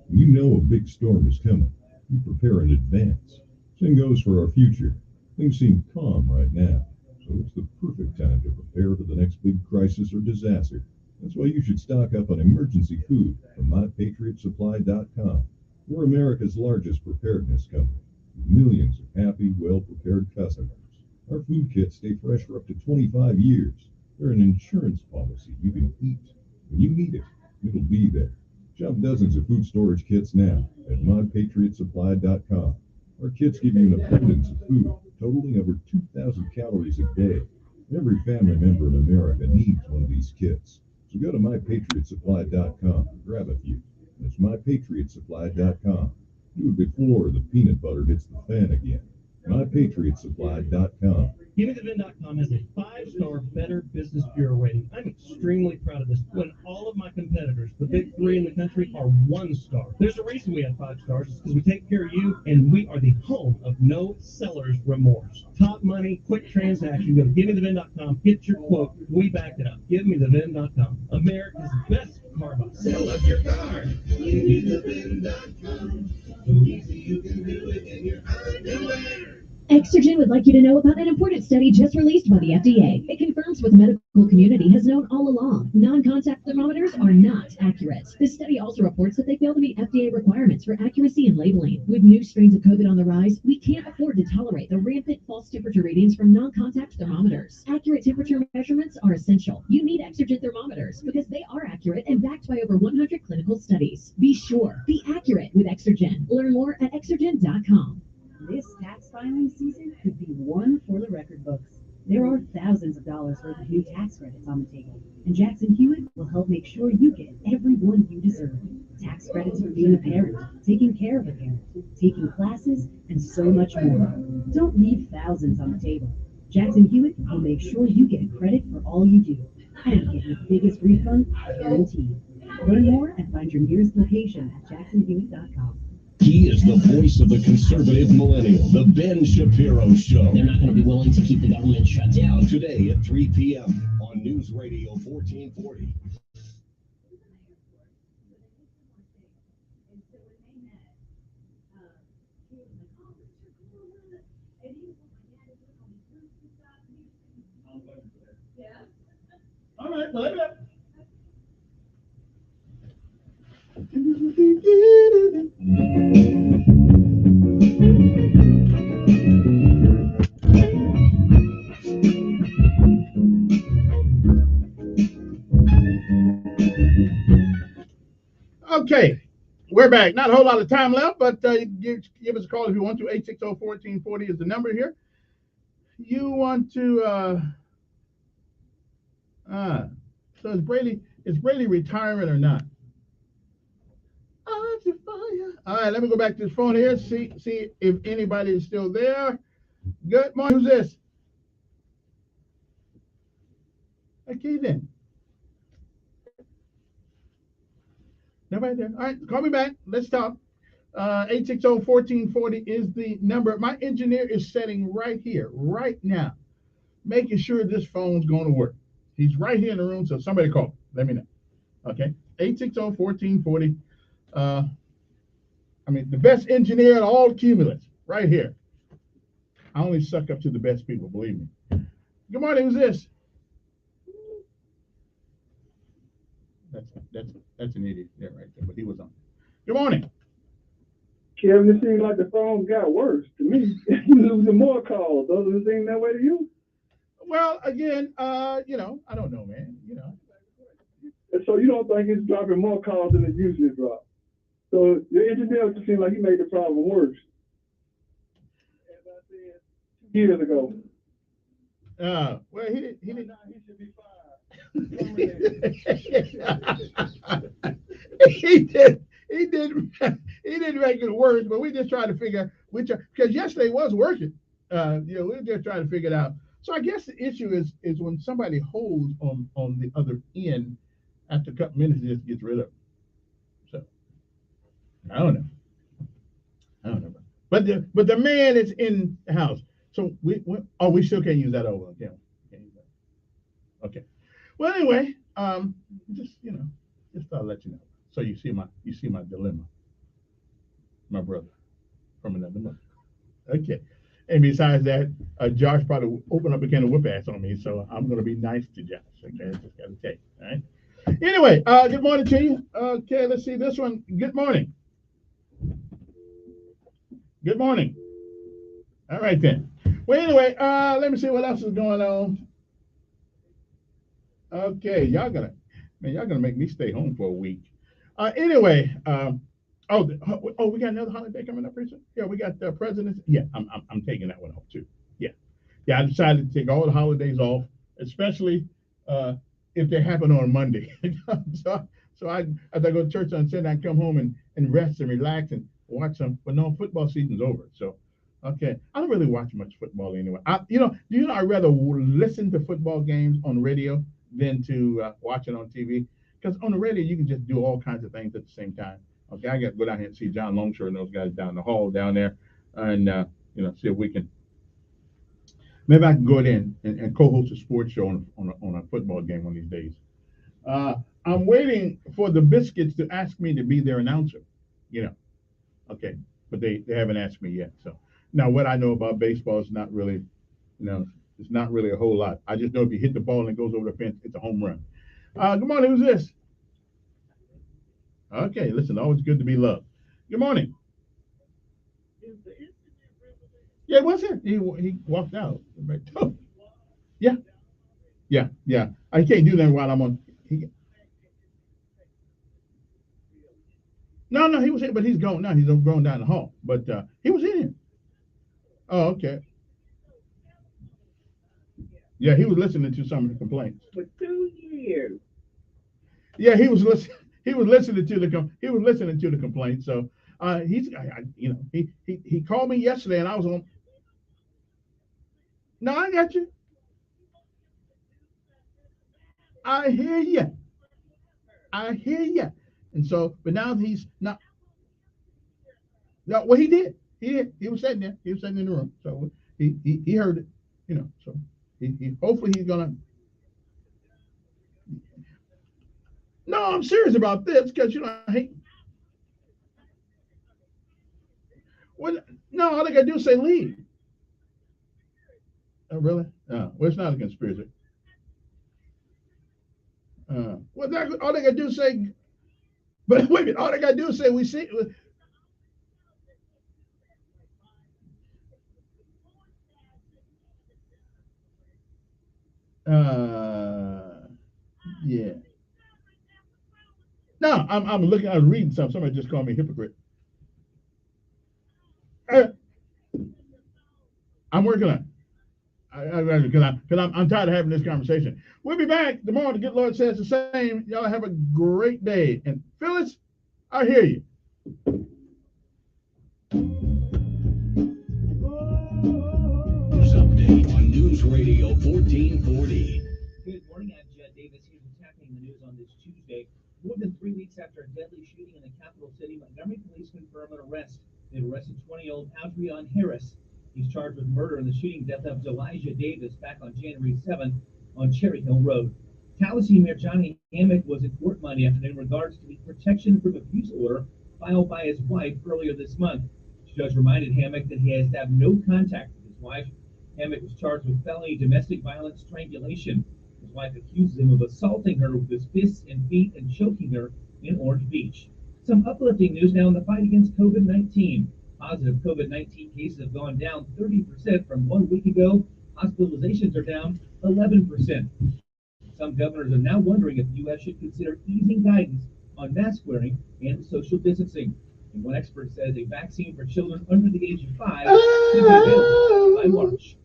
When you know a big storm is coming, you prepare in advance. Same goes for our future. Things seem calm right now, so it's the perfect time to prepare for the next big crisis or disaster. That's why you should stock up on emergency food from MyPatriotSupply.com. We're America's largest preparedness company, with millions of happy, well-prepared customers. Our food kits stay fresh for up to 25 years. They're an insurance policy you can eat. When you need it, it'll be there. Shop dozens of food storage kits now at MyPatriotSupply.com. Our kits give you an abundance of food, totaling over 2,000 calories a day. Every family member in America needs one of these kits. So go to MyPatriotSupply.com and grab a few. That's MyPatriotSupply.com. Do it before the peanut butter hits the fan again. MyPatriotSupply.com. GiveMeTheVin.com has a 5-star Better Business Bureau rating. I'm extremely proud of this when all of my competitors, the big 3 in the country, are 1-star. There's a reason we have 5 stars. It's because we take care of you, and we are the home of no seller's remorse. Top money, quick transaction. Go to GiveMeTheVin.com, get your quote. We back it up. GiveMeTheVin.com. America's best car buy. Sell up your car. GiveMeTheVin.com. So easy you can do it in your underwear. Exergen would like you to know about an important study just released by the FDA. It confirms what the medical community has known all along. Non-contact thermometers are not accurate. This study also reports that they fail to meet FDA requirements for accuracy and labeling. With new strains of COVID on the rise, we can't afford to tolerate the rampant false temperature readings from non-contact thermometers. Accurate temperature measurements are essential. You need Exergen thermometers because they are accurate and backed by over 100 clinical studies. Be sure, be accurate with Exergen. Learn more at Exergen.com. This tax filing season could be one for the record books. There are thousands of dollars worth of new tax credits on the table, and Jackson Hewitt will help make sure you get every one you deserve. Tax credits for being a parent, taking care of a parent, taking classes, and so much more. Don't leave thousands on the table. Jackson Hewitt will make sure you get credit for all you do, and get your biggest refund guaranteed. Learn more and find your nearest location at jacksonhewitt.com. He is the voice of the conservative millennial, The Ben Shapiro Show. They're not going to be willing to keep the government shut down. Today at 3 p.m. on News Radio 1440. All right, well, let me up. Okay, we're back. Not a whole lot of time left, but give us a call if you want to. 860-1440 is the number here. You want to, so is Brady retirement or not? All right, let me go back to this phone here, see if anybody is still there. Good morning. Who's this? Okay, then. Nobody there. All right, call me back. Let's talk. 860-1440 is the number. My engineer is sitting right here, right now, making sure this phone's going to work. He's right here in the room, so somebody call. Let me know. Okay, 860-1440. I mean, the best engineer in all Cumulus, right here. I only suck up to the best people, believe me. Good morning, who's this? That's an idiot there right there, but he was on. Good morning. Kevin, it seems like the phone got worse to me. You losing more calls. Doesn't it seem that way to you? Well, again, I don't know, man. So you don't think it's dropping more calls than it usually drops? So your engineer just seemed like he made the problem worse. As I said 2 years ago. Well, he didn't. He should be fired. He didn't make it worse, but we just tried to figure out which, because yesterday was working. We were just trying to figure it out. So I guess the issue is when somebody holds on the other end, after a couple minutes, it just gets rid of it. So I don't know. But the man is in the house. So we still can't use that over. Can't use that. Okay. Well, anyway, just thought I'd let you know. So you see my dilemma, my brother from another mother. Okay. And besides that, Josh probably opened up a can of whoop ass on me, so I'm gonna be nice to Josh. Okay, I just gotta take. All right. Anyway, good morning to you. Okay, let's see this one. Good morning. Good morning. All right then. Well, anyway, let me see what else is going on. Okay, y'all gonna make me stay home for a week. Anyway, we got another holiday coming up pretty soon. Yeah, we got the President's. Yeah, I'm taking that one off too. Yeah, I decided to take all the holidays off, especially if they happen on Monday. so I as I go to church on Sunday, I come home and rest and relax and watch some. But no, football season's over, so. Okay, I don't really watch much football anyway. I'd rather listen to football games on radio than to watch it on TV. Because on the radio, you can just do all kinds of things at the same time. Okay, I got to go down here and see John Longshore and those guys down the hall down there, and see if we can. Maybe I can go in and co-host a sports show on a football game one of these days. I'm waiting for the Biscuits to ask me to be their announcer. Okay, but they haven't asked me yet. So. Now, what I know about baseball is not really, it's not really a whole lot. I just know if you hit the ball and it goes over the fence, it's a home run. Good morning. Who's this? Okay, listen, always good to be loved. Good morning. Yeah, what's it? He walked out. Yeah. I can't do that while I'm on. No, he was here, but he's gone now. He's going down the hall. But he was in here. Oh, okay. Yeah, he was listening to some of the complaints. For 2 years. Yeah, he was listening. He was listening to the complaints. So he called me yesterday, and I was on. No, I got you. I hear you. And so, but now he's not. No, well, he did. He was sitting there. He was sitting in the room. So he heard it. So he hopefully he's gonna. No, I'm serious about this because I hate. Well, no, all they gotta do is say leave. Oh, really? Well, it's not a conspiracy. All they gotta do is say. But wait a minute, all they gotta do is say we see. Yeah. No, I'm looking. I was reading something. Somebody just called me a hypocrite. I'm working on it. Because I'm tired of having this conversation. We'll be back tomorrow. The good Lord says the same. Y'all have a great day. And Phyllis, I hear you. News update on News Radio 1440. Good morning, I'm Judd Davis. Here's what's happening in the news on this Tuesday. More than 3 weeks after a deadly shooting in the capital city, Montgomery police confirm an arrest. They've arrested 20-year-old Adrian Harris. He's charged with murder in the shooting death of Elijah Davis back on January 7th on Cherry Hill Road. Tallahassee Mayor Johnny Hammock was in court Monday afternoon in regards to the protection from abuse order filed by his wife earlier this month. The judge reminded Hammock that he has to have no contact with his wife. Hammock was charged with felony domestic violence strangulation. His wife accuses him of assaulting her with his fists and feet and choking her in Orange Beach. Some uplifting news now in the fight against COVID-19. Positive COVID-19 cases have gone down 30% from 1 week ago. Hospitalizations are down 11%. Some governors are now wondering if the U.S. should consider easing guidance on mask wearing and social distancing. And one expert says a vaccine for children under the age of 5 should be available by March.